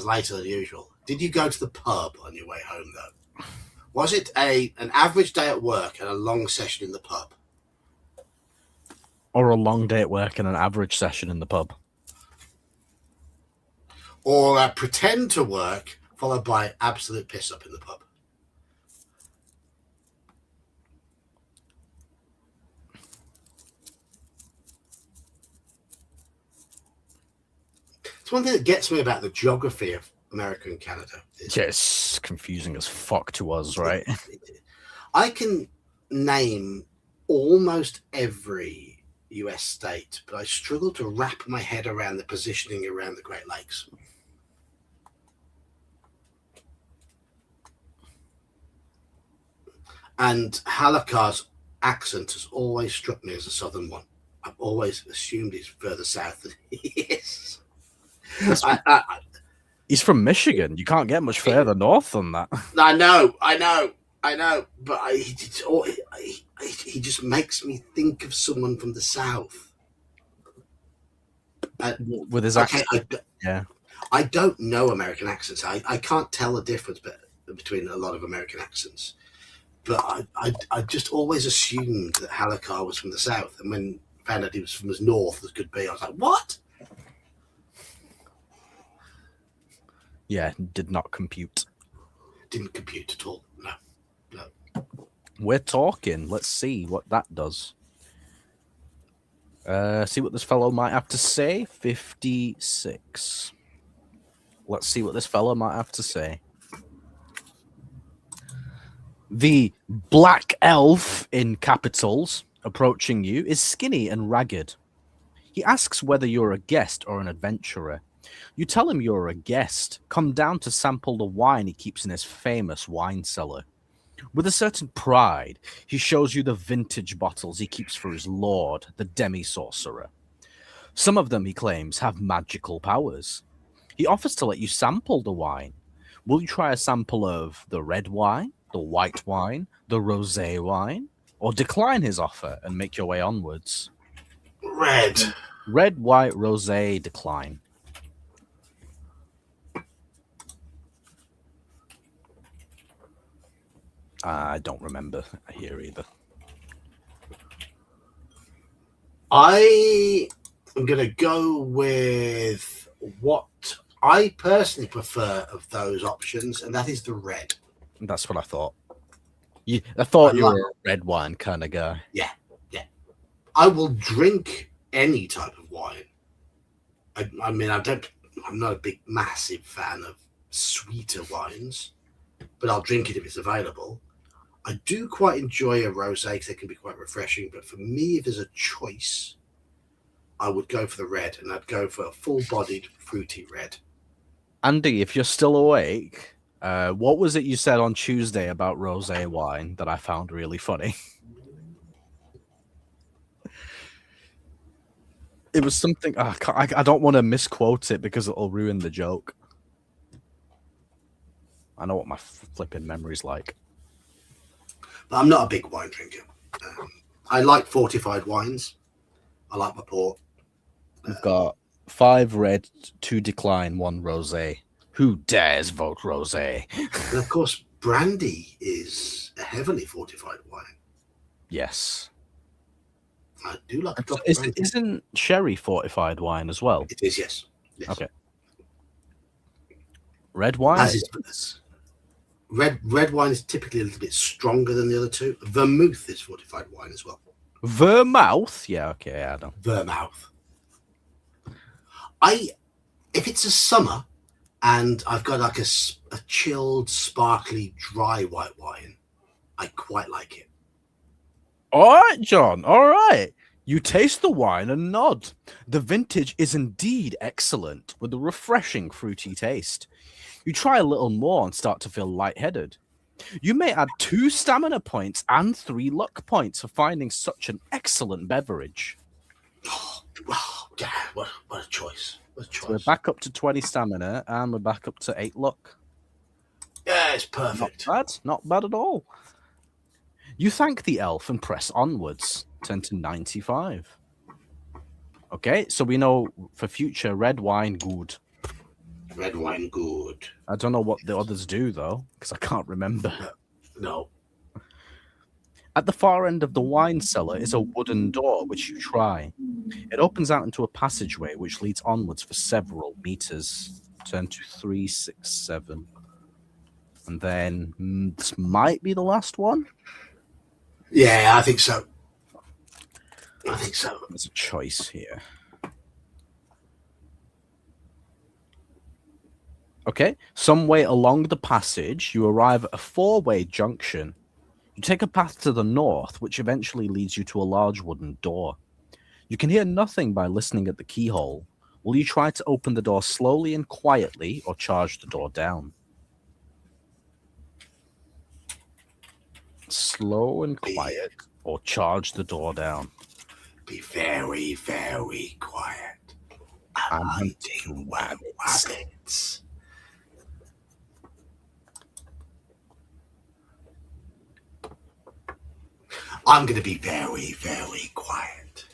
later than usual. Did you go to the pub on your way home though? Was it an average day at work and a long session in the pub? Or a long day at work and an average session in the pub? Or pretend to work followed by absolute piss up in the pub? It's one thing that gets me about the geography of America and Canada. Yeah, it's confusing as fuck to us, right? I can name almost every US state, but I struggle to wrap my head around the positioning around the Great Lakes. And Halakar's accent has always struck me as a southern one. I've always assumed he's further south than he is. He's from Michigan. You can't get much further north than that. I know, but he just makes me think of someone from the south. With his accent. Yeah. I don't know American accents. I can't tell the difference between a lot of American accents. But I just always assumed that Halakar was from the south. And when I found out he was from as north as could be, I was like, what? Yeah, did not compute. Didn't compute at all. No. We're talking. Let's see what that does. See what this fellow might have to say. 56. Let's see what this fellow might have to say. The black elf in capitals approaching you is skinny and ragged. He asks whether you're a guest or an adventurer. You tell him you're a guest. Come down to sample the wine he keeps in his famous wine cellar. With a certain pride, he shows you the vintage bottles he keeps for his lord, the demi-sorcerer. Some of them, he claims, have magical powers. He offers to let you sample the wine. Will you try a sample of the red wine, the white wine, the rosé wine, or decline his offer and make your way onwards? Red. Red, white, rosé, decline. I don't remember here either. I am going to go with what I personally prefer of those options, and that is the red. That's what I thought. I thought you were a red wine kind of guy. Yeah. I will drink any type of wine. I mean, I'm not a big, massive fan of sweeter wines, but I'll drink it if it's available. I do quite enjoy a rosé because it can be quite refreshing. But for me, if there's a choice, I would go for the red, and I'd go for a full-bodied, fruity red. Andy, if you're still awake, what was it you said on Tuesday about rosé wine that I found really funny? It was something. I don't want to misquote it because it'll ruin the joke. I know what my flipping memory's like. But I'm not a big wine drinker. I like fortified wines. I like my port. We've got 5 red, 2 decline, 1 rosé. Who dares vote rosé? And of course, brandy is a heavily fortified wine. Yes. I do like a drop of brandy. Isn't sherry fortified wine as well? It is, yes. Okay. Red wine? Red wine is typically a little bit stronger than the other two. Vermouth is fortified wine as well. Vermouth? Yeah, okay, I know. Vermouth. If it's a summer and I've got like a chilled, sparkly, dry white wine, I quite like it. All right, John. All right. You taste the wine and nod. The vintage is indeed excellent, with a refreshing fruity taste. You try a little more and start to feel lightheaded. You may add 2 stamina points and 3 luck points for finding such an excellent beverage. Oh, yeah, what a choice. What a choice. So we're back up to 20 stamina and we're back up to 8 luck. Yeah, it's perfect. Not bad at all. You thank the elf and press onwards. Turn to 95. Okay, so we know for future, red wine, good. Red wine, good. I don't know what the others do, though, because I can't remember. No. At the far end of the wine cellar is a wooden door, which you try. It opens out into a passageway, which leads onwards for several meters. Turn to 367. And then this might be the last one. Yeah, I think so. There's a choice here. Okay, some way along the passage, you arrive at a 4-way junction. You take a path to the north, which eventually leads you to a large wooden door. You can hear nothing by listening at the keyhole. Will you try to open the door slowly and quietly, or charge the door down? Slow and quiet, or charge the door down? Be very, very quiet. I'm hunting rabbits. I'm going to be very, very quiet.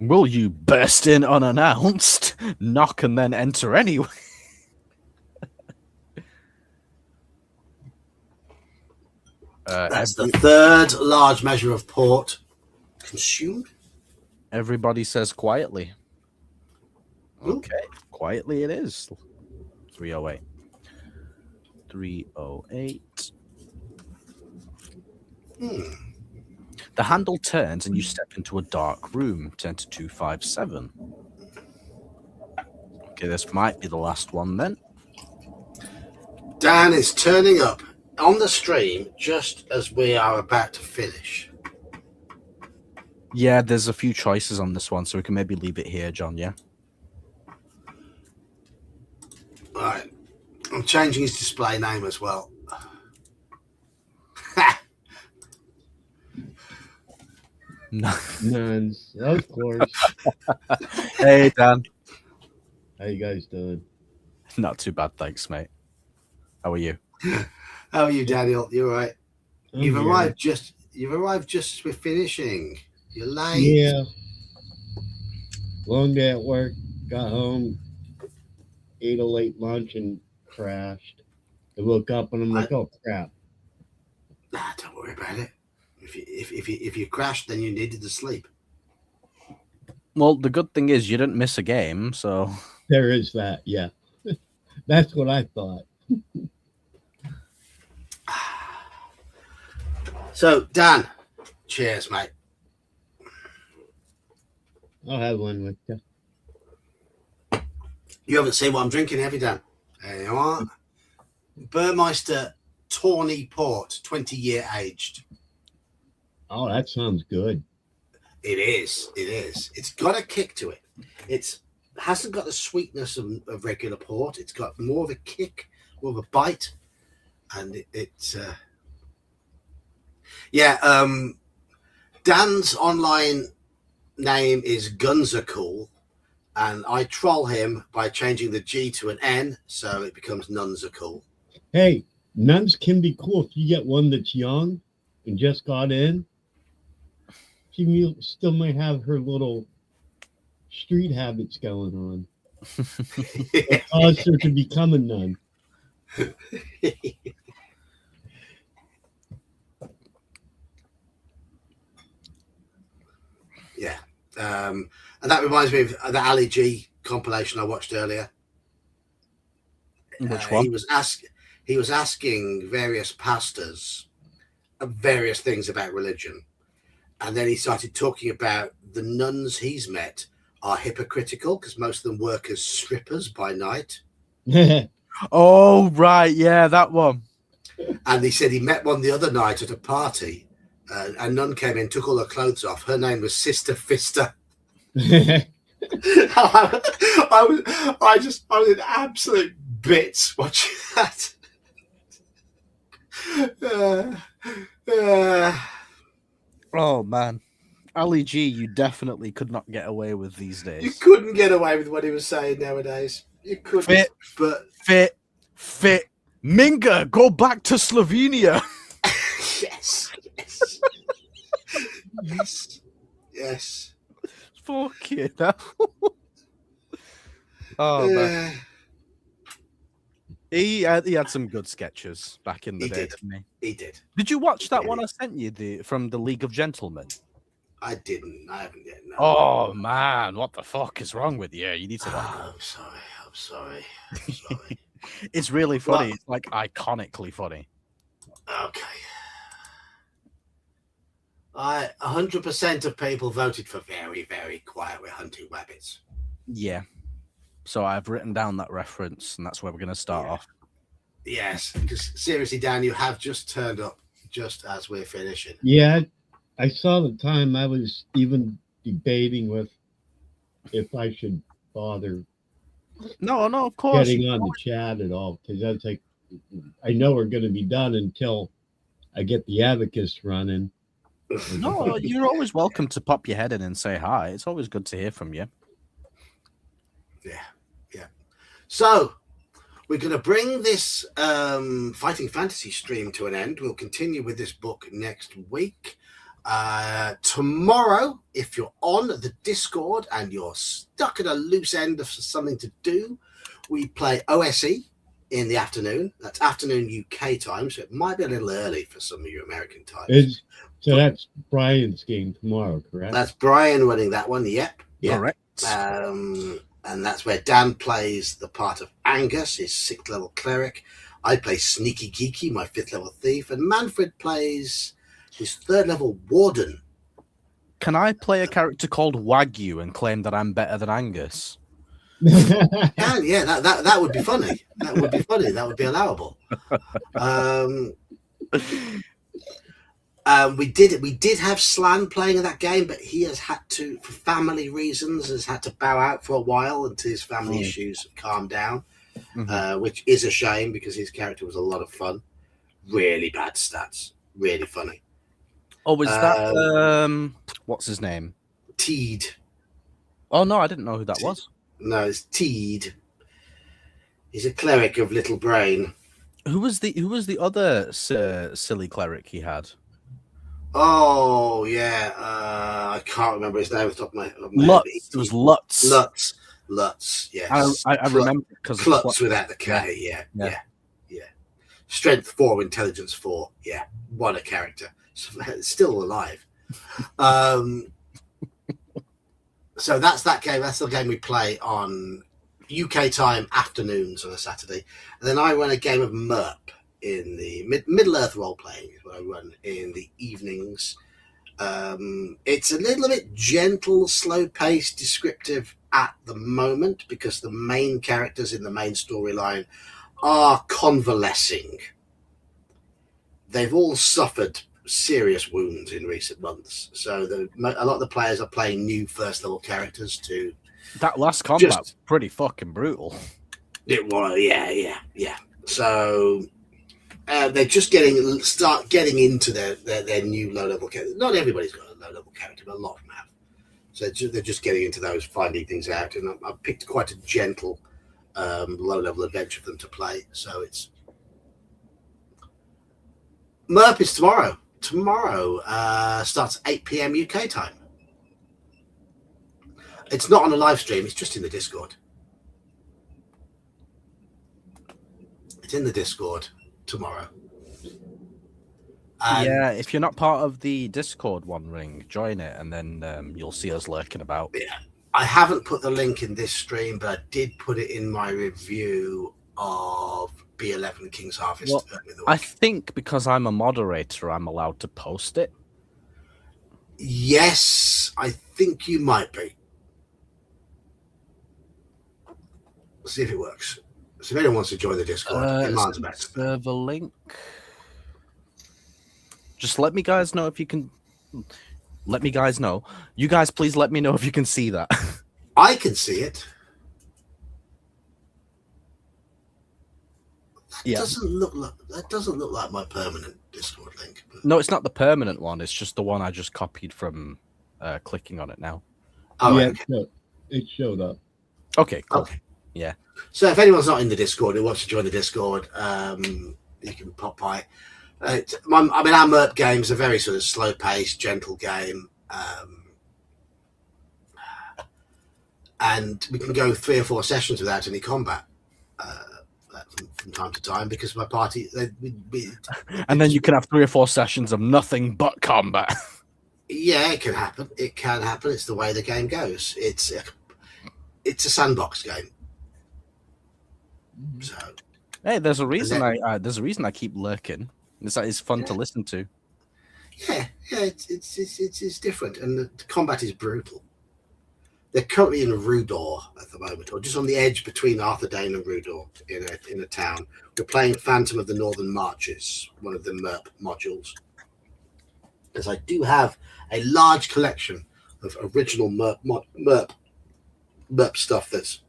Will you burst in unannounced, knock and then enter anyway? That's the 3rd large measure of port consumed. Everybody says quietly. Ooh. Okay, quietly it is. 308. 308. The handle turns and you step into a dark room. Turn to 257. Okay, this might be the last one then. Dan is turning up on the stream just as we are about to finish. Yeah, there's a few choices on this one, so we can maybe leave it here, John, yeah? Right. I'm changing his display name as well. Nuns, of course. Hey, Dan. How you guys doing? Not too bad, thanks, mate. How are you? How are you, Daniel? You're right. I'm You've here. arrived just as we're finishing. You're late. Yeah. Long day at work. Got home. Ate a late lunch and crashed. I woke up and I'm like, oh crap. Nah, don't worry about it. If you crashed, then you needed to sleep. Well, the good thing is you didn't miss a game, so... There is that, yeah. That's what I thought. So, Dan, cheers, mate. I'll have one with you. You haven't seen what I'm drinking, have you, Dan? There you are. Burmeister Tawny Port, 20-year aged. Oh, that sounds good. It is. It's got a kick to it. It hasn't got the sweetness of regular port. It's got more of a kick, more of a bite. And Dan's online name is Guns Are Cool, and I troll him by changing the G to an N, so it becomes Nuns Are Cool. Hey, nuns can be cool if you get one that's young and just got in. She still may have her little street habits going on. It caused her to become a nun. Yeah. And that reminds me of the Ali G compilation I watched earlier. Which one? He was asking various pastors various things about religion. And then he started talking about the nuns he's met are hypocritical because most of them work as strippers by night. Oh, right. Yeah, that one. And he said he met one the other night at a party. A nun came in, took all her clothes off. Her name was Sister Fister. I was in absolute bits watching that. Oh, man. Ali G, you definitely could not get away with these days. You couldn't get away with what he was saying nowadays. You couldn't. Fit. Minga, go back to Slovenia. Yes. Yes. Fucking hell. Oh, man. He had some good sketches back in the day, didn't he? He did. Did you watch that one I sent you from the League of Gentlemen? I didn't. I haven't yet. No. Oh, man. What the fuck is wrong with you? You need to watch it. I'm sorry. It's really funny. It's like iconically funny. Okay. 100% of people voted for very, very quiet. We're hunting rabbits. Yeah. So I've written down that reference, and that's where we're going to start off. Yes, because seriously, Dan, you have just turned up just as we're finishing. Yeah, I saw the time. I was even debating with if I should bother. No, of course. Getting on the chat at all, because I was like, I know we're going to be done until I get the abacus running. No, you're always welcome to pop your head in and say hi. It's always good to hear from you. Yeah. So we're going to bring this Fighting Fantasy stream to an end. We'll continue with this book next week. Tomorrow, if you're on the Discord and you're stuck at a loose end of something to do, we play OSE in the afternoon. That's afternoon UK time, so it might be a little early for some of you American times. So that's Brian's game tomorrow, correct? That's Brian running that one. Yep. Correct. And that's where Dan plays the part of Angus, his 6th level cleric. I play Sneaky Geeky, my 5th level thief, and Manfred plays his 3rd level warden. Can I play a character called Wagyu and claim that I'm better than Angus? Yeah, that would be funny. That would be funny. That would be allowable. We did have Slan playing in that game, but he has had to, for family reasons, has had to bow out for a while until his family issues have calmed down, which is a shame because his character was a lot of fun. Really bad stats, really funny. Oh, was that what's his name? Teed. Oh no, I didn't know who that was. No, it's Teed. He's a cleric of little brain. Who was the other silly cleric he had? Oh yeah, I can't remember his name off the top of my head. Lutz. It was Lutz. Lutz. Yes, I remember because Klutz without the K. Yeah. Strength 4, intelligence 4. Yeah, what a character. Still alive. So that's that game. That's the game we play on UK time afternoons on a Saturday. And then I run a game of MERP in the Middle Earth role playing is what I run in the evenings. It's a little bit gentle, slow paced, descriptive at the moment because the main characters in the main storyline are convalescing. They've all suffered serious wounds in recent months, so a lot of the players are playing new first level characters to. That last combat was pretty fucking brutal. It was, yeah. So they're just start getting into their new low level character. Not everybody's got a low level character, but a lot of them have. So they're just getting into those, finding things out. And I picked quite a gentle, low-level adventure for them to play. So it's... MERP is tomorrow. Tomorrow starts 8 p.m. UK time. It's not on a live stream. It's just in the Discord. It's in the Discord tomorrow. Yeah, if you're not part of the Discord One Ring, join it, and then you'll see us lurking about. Yeah, I haven't put the link in this stream, but I did put it in my review of B11 King's Harvest. Well, I think because I'm a moderator, I'm allowed to post it. Yes, I think you might be. Let's see if it works. So if anyone wants to join the Discord, mine's about server link. Just let me guys know if you can. Let me guys know. You guys, please let me know if you can see that. I can see it. That doesn't look like my permanent Discord link. But... No, it's not the permanent one. It's just the one I just copied from clicking on it now. Oh, yeah, okay. It showed up. Okay, cool. Okay. Yeah. So if anyone's not in the Discord who wants to join the Discord, you can pop by. Our MERP game's a very sort of slow-paced, gentle game. And we can go 3 or 4 sessions without any combat from time to time because my party... and then you can have 3 or 4 sessions of nothing but combat. Yeah, it can happen. It can happen. It's the way the game goes. It's a sandbox game. So, hey, there's a reason I keep lurking. It's fun to listen to. Yeah, it's different, and the combat is brutal. They're currently in Rudor at the moment, or just on the edge between Arthurdane and Rudor in a town. We're playing Phantom of the Northern Marches, one of the MERP modules, because I do have a large collection of original MERP stuff that's...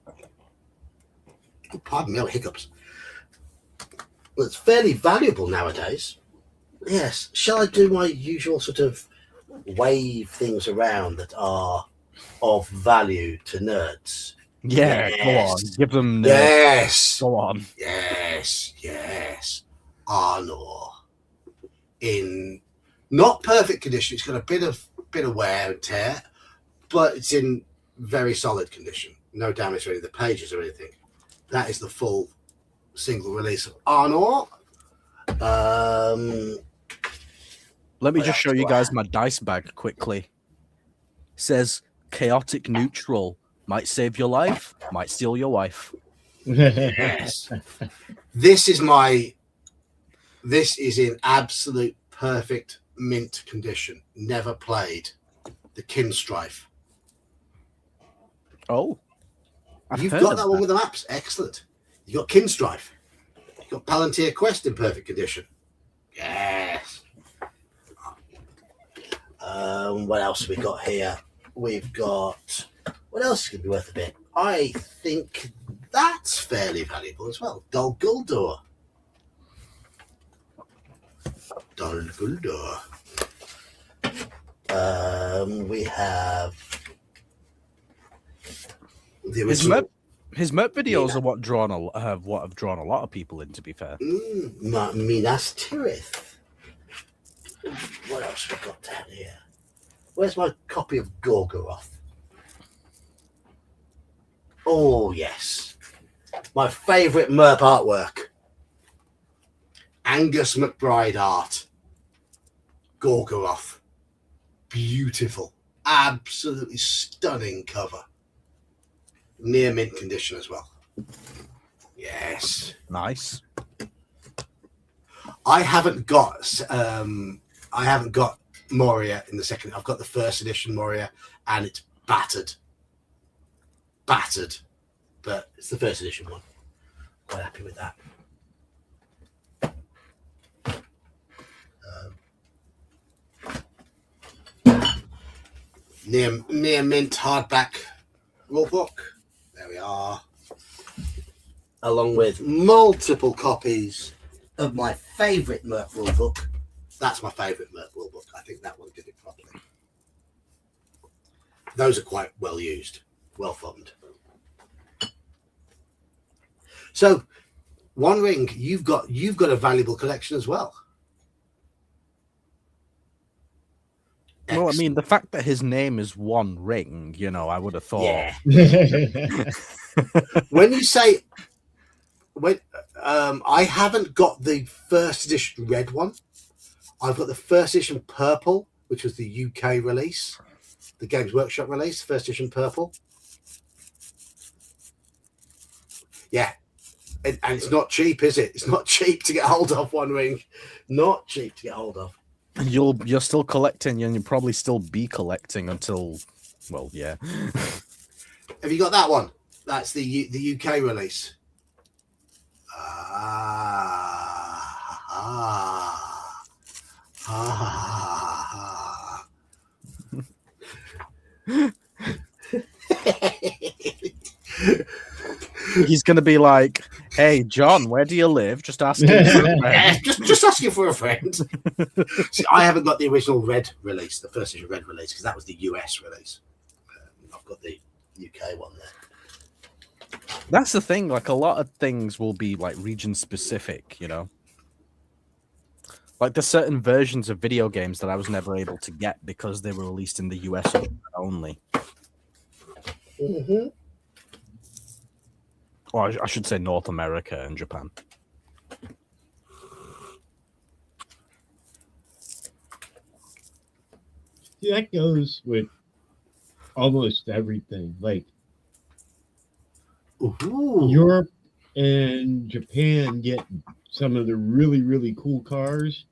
Oh, pardon me, hiccups. Well, it's fairly valuable nowadays. Yes. Shall I do my usual sort of wave things around that are of value to nerds? Yeah, yes. Go on. Give them nerds. Yes. Go on. Yes. Arnor. In not perfect condition. It's got a bit of wear and tear, but it's in very solid condition. No damage to any of the pages or anything. That is the full single release of Arnor. Let me just show you guys my dice bag quickly. It says chaotic neutral. Might save your life, might steal your wife. Yes. This is in absolute perfect mint condition. Never played. The Kinstrife. Oh. You've got that one with the maps. Excellent. You got Kinstrife. You got Palantir Quest in perfect condition. Yes. What else have we got here? We've got... What else could be worth a bit? I think that's fairly valuable as well. Dol Guldur. We have... The original... His MERP videos are what have drawn a lot of people in, to be fair. Minas Tirith. What else have we got down here? Where's my copy of Gorgoroth? Oh, yes. My favourite MERP artwork. Angus McBride art. Gorgoroth. Beautiful. Absolutely stunning cover. Near mint condition as well. Yes. Nice. I haven't got Moria in the second. I've got the first edition Moria, and it's battered. But it's the first edition one. Quite happy with that. Near mint hardback rulebook. There we are. Along with multiple copies of my favourite MERP rulebook. That's my favourite MERP rulebook. I think that one did it properly. those are quite well used, well thumbed. So, One Ring, you've got a valuable collection as well. Well, I mean, the fact that his name is One Ring, you know, I would have thought. Yeah. When you say, I haven't got the first edition red one. I've got the first edition purple, which was the UK release, the Games Workshop release, first edition purple. Yeah. And it's not cheap, is it? It's not cheap to get hold of, One Ring. Not cheap to get hold of. You're still collecting, and you'll probably still be collecting until, well, yeah. Have you got that one? That's the UK release. He's gonna be like, "Hey, John, where do you live? Just asking." Yeah, just asking for a friend. See, I haven't got the original red release, the first edition red release, because that was the US release. I've got the UK one there. That's the thing. Like, a lot of things will be like region specific, you know. Like, there's certain versions of video games that I was never able to get because they were released in the US only. Mm-hmm. Or I should say North America and Japan. See, that goes with almost everything. Like Europe and Japan get some of the really, really cool cars.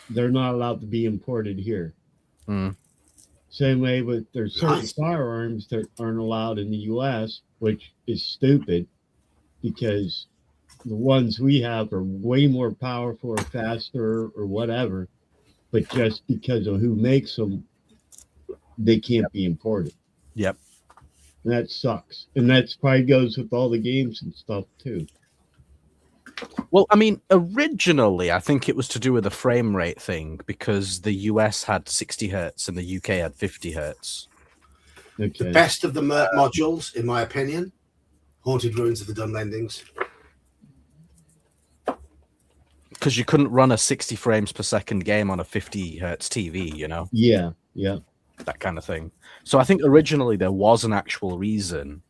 They're not allowed to be imported here. Mm. Same way with there's certain firearms that aren't allowed in the U.S., which is stupid because the ones we have are way more powerful or faster or whatever. But just because of who makes them, they can't be imported. Yep. And that sucks. And that's probably goes with all the games and stuff too. Well, I mean, originally, I think it was to do with the frame rate thing because the US had 60 hertz and the UK had 50 hertz. Okay. The best of the modules, in my opinion, Haunted Ruins of the Dunlendings. Because you couldn't run a 60 frames per second game on a 50 hertz TV, you know? Yeah, yeah. That kind of thing. So I think originally there was an actual reason,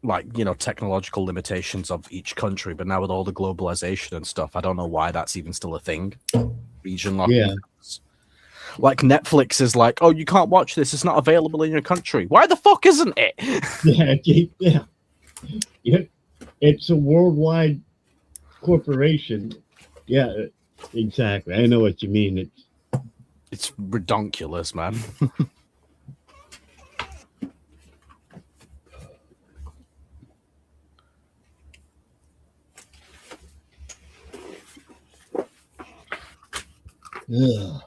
like, you know, technological limitations of each country, but now with all the globalization and stuff, I don't know why that's even still a thing. Region locking. Yeah. Like Netflix is like, oh, you can't watch this. It's not available in your country. Why the fuck isn't it? Yeah. It's a worldwide corporation. Yeah, exactly. I know what you mean. It's redonkulous, man. Ugh.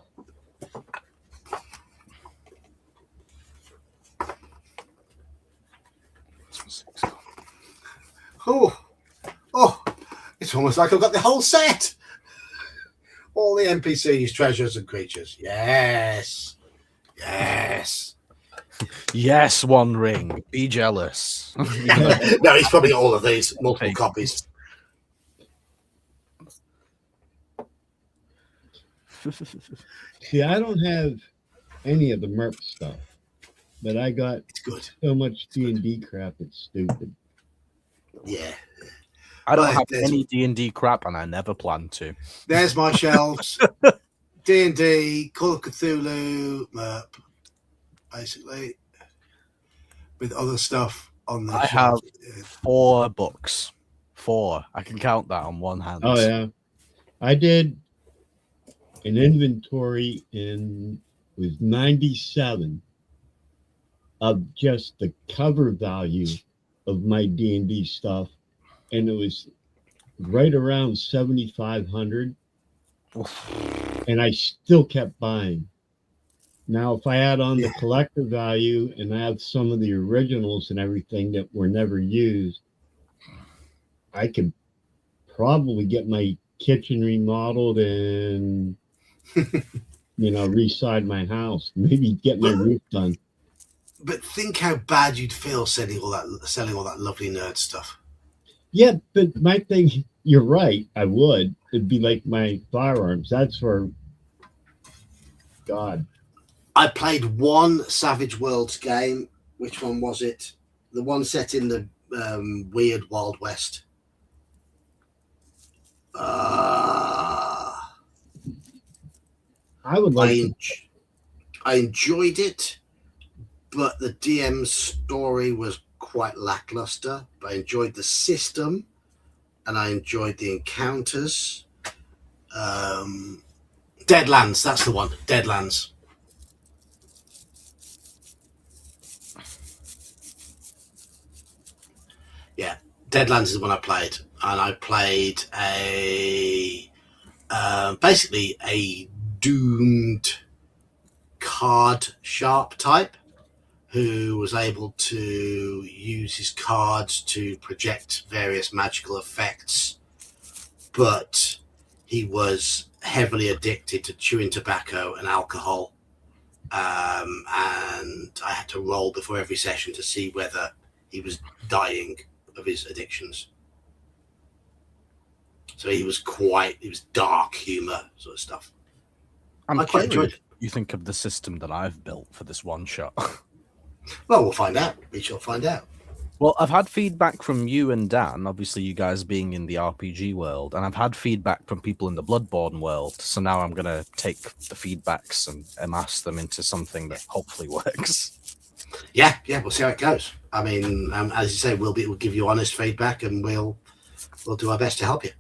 Oh, it's almost like I've got the whole set. All the NPCs, treasures, and creatures. Yes. Yes, One Ring. Be jealous. No, he's probably got all of these, multiple copies. See, I don't have any of the Merc stuff, but I got so much D&D crap, it's stupid. Yeah. I don't have any D&D crap, and I never plan to. There's my shelves. D&D, Call of Cthulhu, MERP, basically, with other stuff on there. I have 4 books. 4. I can count that on one hand. Oh, yeah. I did an inventory with 97 of just the cover value of my D&D stuff, and it was right around 7,500, and I still kept buying. Now, if I add on the collector value and I have some of the originals and everything that were never used, I could probably get my kitchen remodeled in reside my house, maybe get my roof done. But think how bad you'd feel selling all that lovely nerd stuff. Yeah, but my thing, you're right. I would. It'd be like my firearms. That's for God. I played one Savage Worlds game. Which one was it? The one set in the weird Wild West. I would like. I enjoyed it, but the DM's story was quite lackluster. But I enjoyed the system, and I enjoyed the encounters. Deadlands, that's the one. Deadlands. Yeah, Deadlands is the one I played, and I played basically a doomed card sharp type who was able to use his cards to project various magical effects, but he was heavily addicted to chewing tobacco and alcohol, and I had to roll before every session to see whether he was dying of his addictions. So he was dark humor sort of stuff. I quite enjoyed it. You think of the system that I've built for this one shot? Well, we'll find out. We shall find out. Well, I've had feedback from you and Dan, obviously you guys being in the RPG world, and I've had feedback from people in the Bloodborne world. So now I'm going to take the feedbacks and amass them into something that hopefully works. Yeah, we'll see how it goes. I mean, as you say, we'll give you honest feedback, and we'll do our best to help you.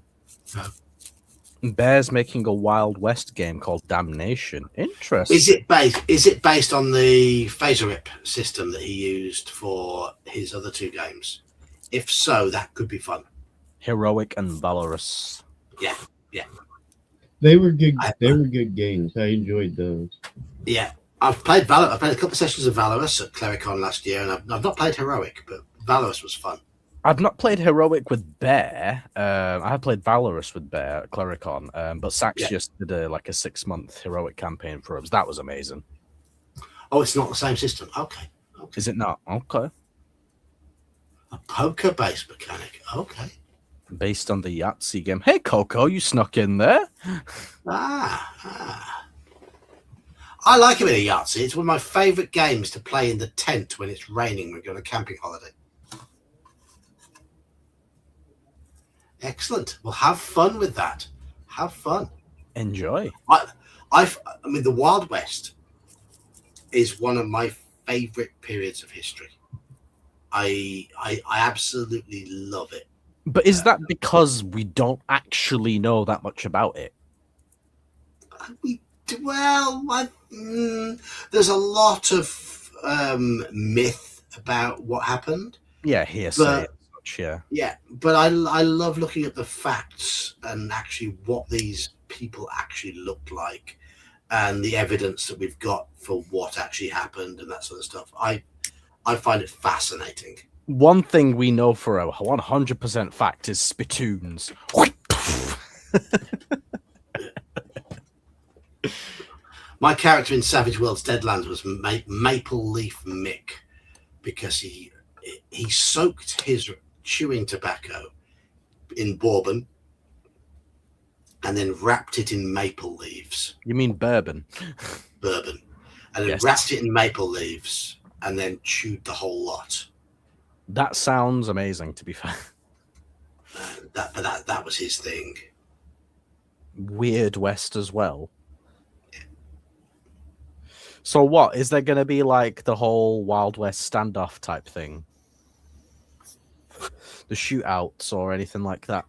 Bear's making a Wild West game called Damnation. Interesting. Is it based on the Phaser Rip system that he used for his other two games? If so, that could be fun. Heroic and Valorous. Yeah. They were good. They were good games. I enjoyed those. Yeah, I've played a couple of sessions of Valorous at Clericon last year, and I've not played Heroic, but Valorous was fun. I've not played Heroic with Bear. I have played Valorous with Bear at Clericon, but Sax just did a 6-month Heroic campaign for us. That was amazing. Oh, it's not the same system. Okay. Is it not? Okay. A poker-based mechanic. Okay. Based on the Yahtzee game. Hey, Coco, you snuck in there. I like a bit of Yahtzee. It's one of my favourite games to play in the tent when it's raining when you're on a camping holiday. Excellent. Well, have fun with that. Have fun. Enjoy. I mean, the Wild West is one of my favourite periods of history. I absolutely love it. But is that because we don't actually know that much about it? There's a lot of myth about what happened. Yeah, hearsay. Yeah, but I love looking at the facts and actually what these people actually looked like and the evidence that we've got for what actually happened and that sort of stuff. I find it fascinating. One thing we know for a 100% fact is spittoons. My character in Savage Worlds Deadlands was Maple Leaf Mick because he soaked his chewing tobacco in bourbon and then wrapped it in maple leaves. You mean bourbon? Bourbon. And then wrapped it in maple leaves and then chewed the whole lot. That sounds amazing, to be fair. That was his thing. Weird West as well. Yeah. So what? Is there going to be like the whole Wild West standoff type thing? The shootouts or anything like that?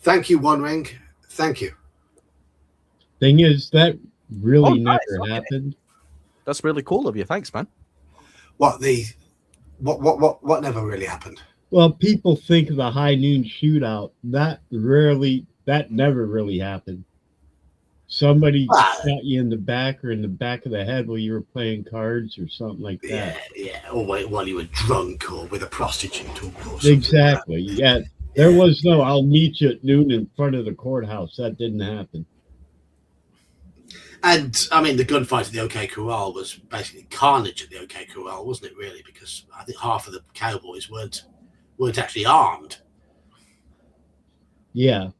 Thank you, One Ring. Thank you. Thing is, that really never happened. That's really cool of you. Thanks, man. What never really happened? Well, people think of the high noon shootout. That never really happened. Somebody shot you in the back or in the back of the head while you were playing cards or something like that. Yeah. Or while you were drunk or with a prostitute or something. Exactly. Like that. Yeah. There was no, I'll meet you at noon in front of the courthouse. That didn't happen. And I mean, the gunfight at the OK Corral was basically carnage at the OK Corral, wasn't it? Really, because I think half of the cowboys weren't actually armed. Yeah.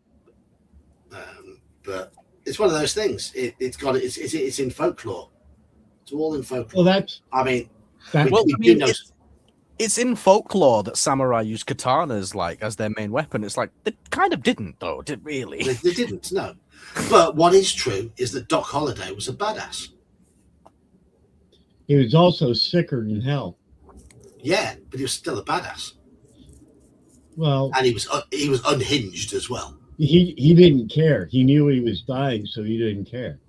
But it's one of those things. It's in folklore. It's all in folklore. Well, I mean, it's in folklore that samurai use katanas like as their main weapon. It's like they kind of didn't, though, did really? They didn't, no. But what is true is that Doc Holliday was a badass. He was also sicker than hell. Yeah, but he was still a badass. Well, and he was unhinged as well. He didn't care. He knew he was dying, so he didn't care.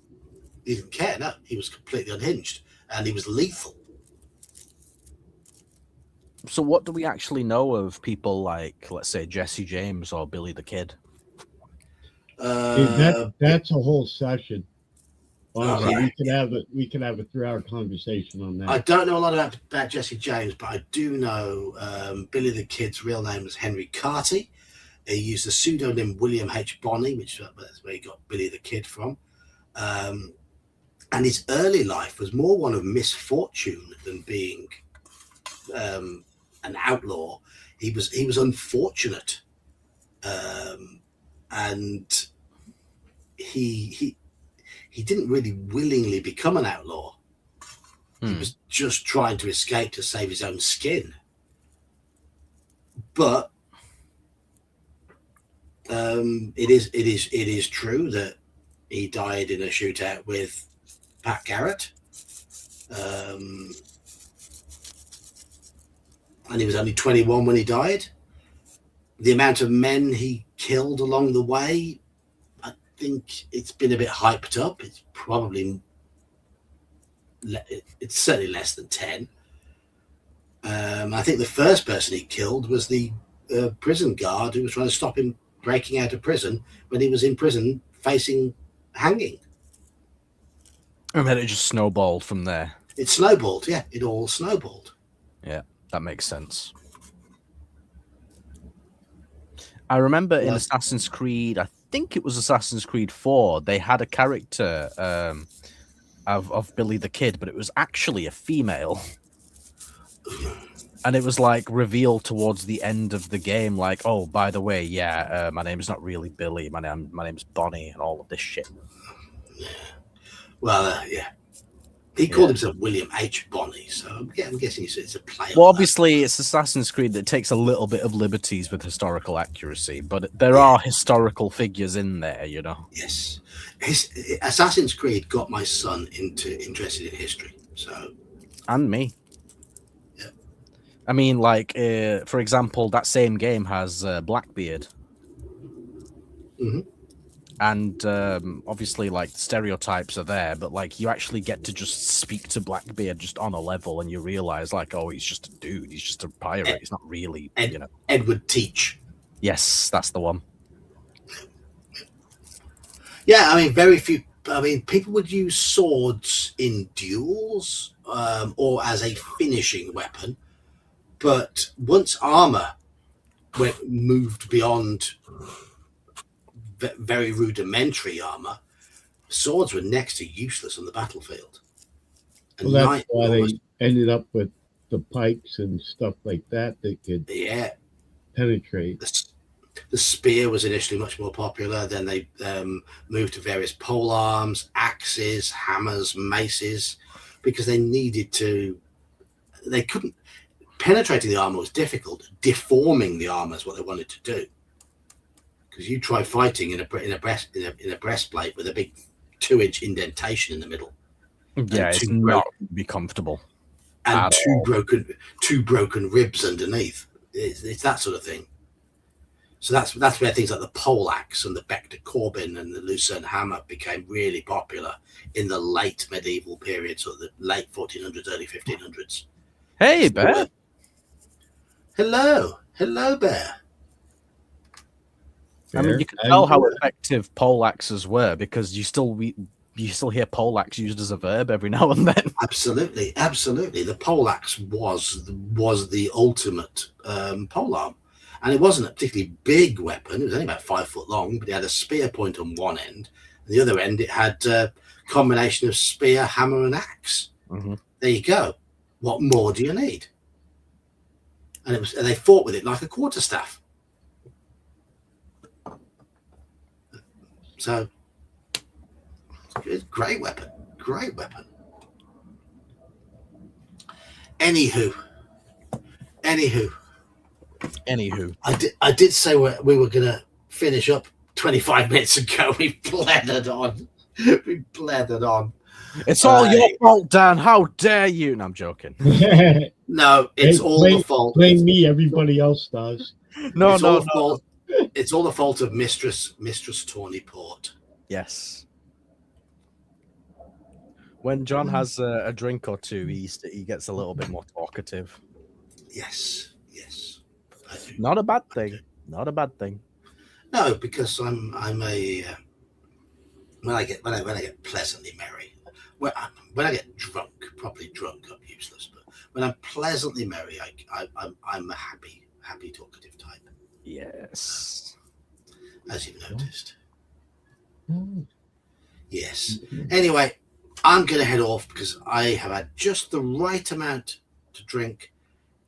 He didn't care. No, he was completely unhinged, and he was lethal. So, what do we actually know of people like, let's say, Jesse James or Billy the Kid? That's a whole session. Honestly, right. we could have a 3-hour conversation on that. I don't know a lot about Jesse James, but I do know Billy the Kid's real name was Henry Carty. He used the pseudonym William H. Bonney, which is where he got Billy the Kid from. And his early life was more one of misfortune than being an outlaw. He was unfortunate, and he didn't really willingly become an outlaw. He was just trying to escape to save his own skin. But it is true that he died in a shootout with Pat Garrett, and he was only 21 when he died. The amount of men he killed along the way, I think it's been a bit hyped up. It's probably, it's certainly less than 10. I think the first person he killed was the prison guard who was trying to stop him breaking out of prison when he was in prison facing hanging. And then it just snowballed from there. It snowballed, yeah. It all snowballed. Yeah, that makes sense. I remember in Assassin's Creed, I think it was Assassin's Creed 4, they had a character of Billy the Kid, but it was actually a female. And it was like revealed towards the end of the game, like, oh, by the way, yeah, my name is not really Billy, my name's Bonnie, and all of this shit. Yeah. Well, yeah. He called himself William H. Bonney, so I'm guessing it's a play. Well, obviously, it's Assassin's Creed that takes a little bit of liberties with historical accuracy, but there are historical figures in there, you know. Yes. Assassin's Creed got my son interested in history, so. And me. Yeah. I mean, like, for example, that same game has Blackbeard. Mm-hmm. And obviously, like, stereotypes are there, but, like, you actually get to just speak to Blackbeard just on a level, and you realize, like, oh, he's just a dude. He's just a pirate. He's not really, you know. Edward Teach. Yes, that's the one. Yeah, I mean, very few. I mean, people would use swords in duels or as a finishing weapon, but once armor moved beyond very rudimentary armor, swords were next to useless on the battlefield. And well, that's why they ended up with the pikes and stuff like that could penetrate. The spear was initially much more popular. Then they moved to various pole arms, axes, hammers, maces, because they needed to. They couldn't. Penetrating the armor was difficult. Deforming the armor is what they wanted to do. Because you try fighting in a breastplate with a big 2-inch indentation in the middle. Yeah, it's not be comfortable. And two broken ribs underneath. It's that sort of thing. So that's where things like the pole axe and the Bector Corbin and the Lucerne hammer became really popular in the late medieval period, sort of the late 1400s, early 1500s. Hey, Bear. Hello, Bear. I mean, you can tell how effective pole axes were because you still hear pole axe used as a verb every now and then. Absolutely. The pole axe was the ultimate pole arm, and it wasn't a particularly big weapon. It was only about 5 foot long, but it had a spear point on one end, and the other end it had combination of spear, hammer, and axe. Mm-hmm. There you go. What more do you need? And they fought with it like a quarterstaff. So, great weapon. Great weapon. Anywho, I did say we were going to finish up 25 minutes ago. We blathered on. It's all your fault, Dan. How dare you? No, I'm joking. No, it's all the fault. Blame me. Everybody else does. No. It's all the fault of Mistress Tawny Port. Yes. When John has a drink or two, he gets a little bit more talkative. Yes. Not a bad thing. Not a bad thing. No, because I'm a when I get pleasantly merry. When I get drunk, properly drunk, I'm useless. But when I'm pleasantly merry, I'm a happy talkative type. Yes. As you've noticed. Yes. Anyway, I'm going to head off because I have had just the right amount to drink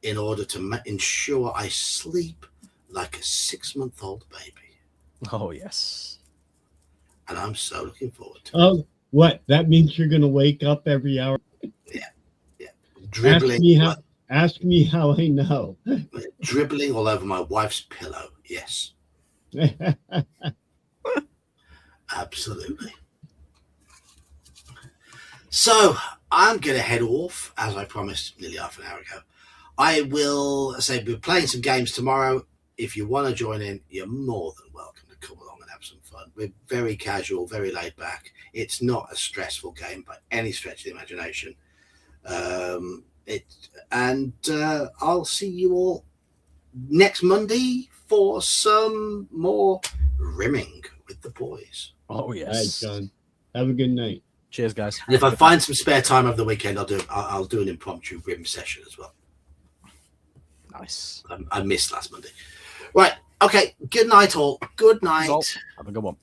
in order to ensure I sleep like a 6-month-old baby. Oh, yes. And I'm so looking forward to it. Oh, what? That means you're going to wake up every hour? Yeah. Dribbling. Ask me how I know. Dribbling all over my wife's pillow. Yes. Absolutely. So I'm going to head off, as I promised nearly half an hour ago. I will say we're playing some games tomorrow. If you want to join in, you're more than welcome to come along and have some fun. We're very casual, very laid back. It's not a stressful game by any stretch of the imagination. I'll see you all next Monday for some more rimming with the boys. Oh, yes. All right, John. Have a good night. Cheers, guys. And if I find some spare time over the weekend, I'll do an impromptu rim session as well. Nice. I missed last Monday. Right. Okay. Good night, all. Good night. Have a good one.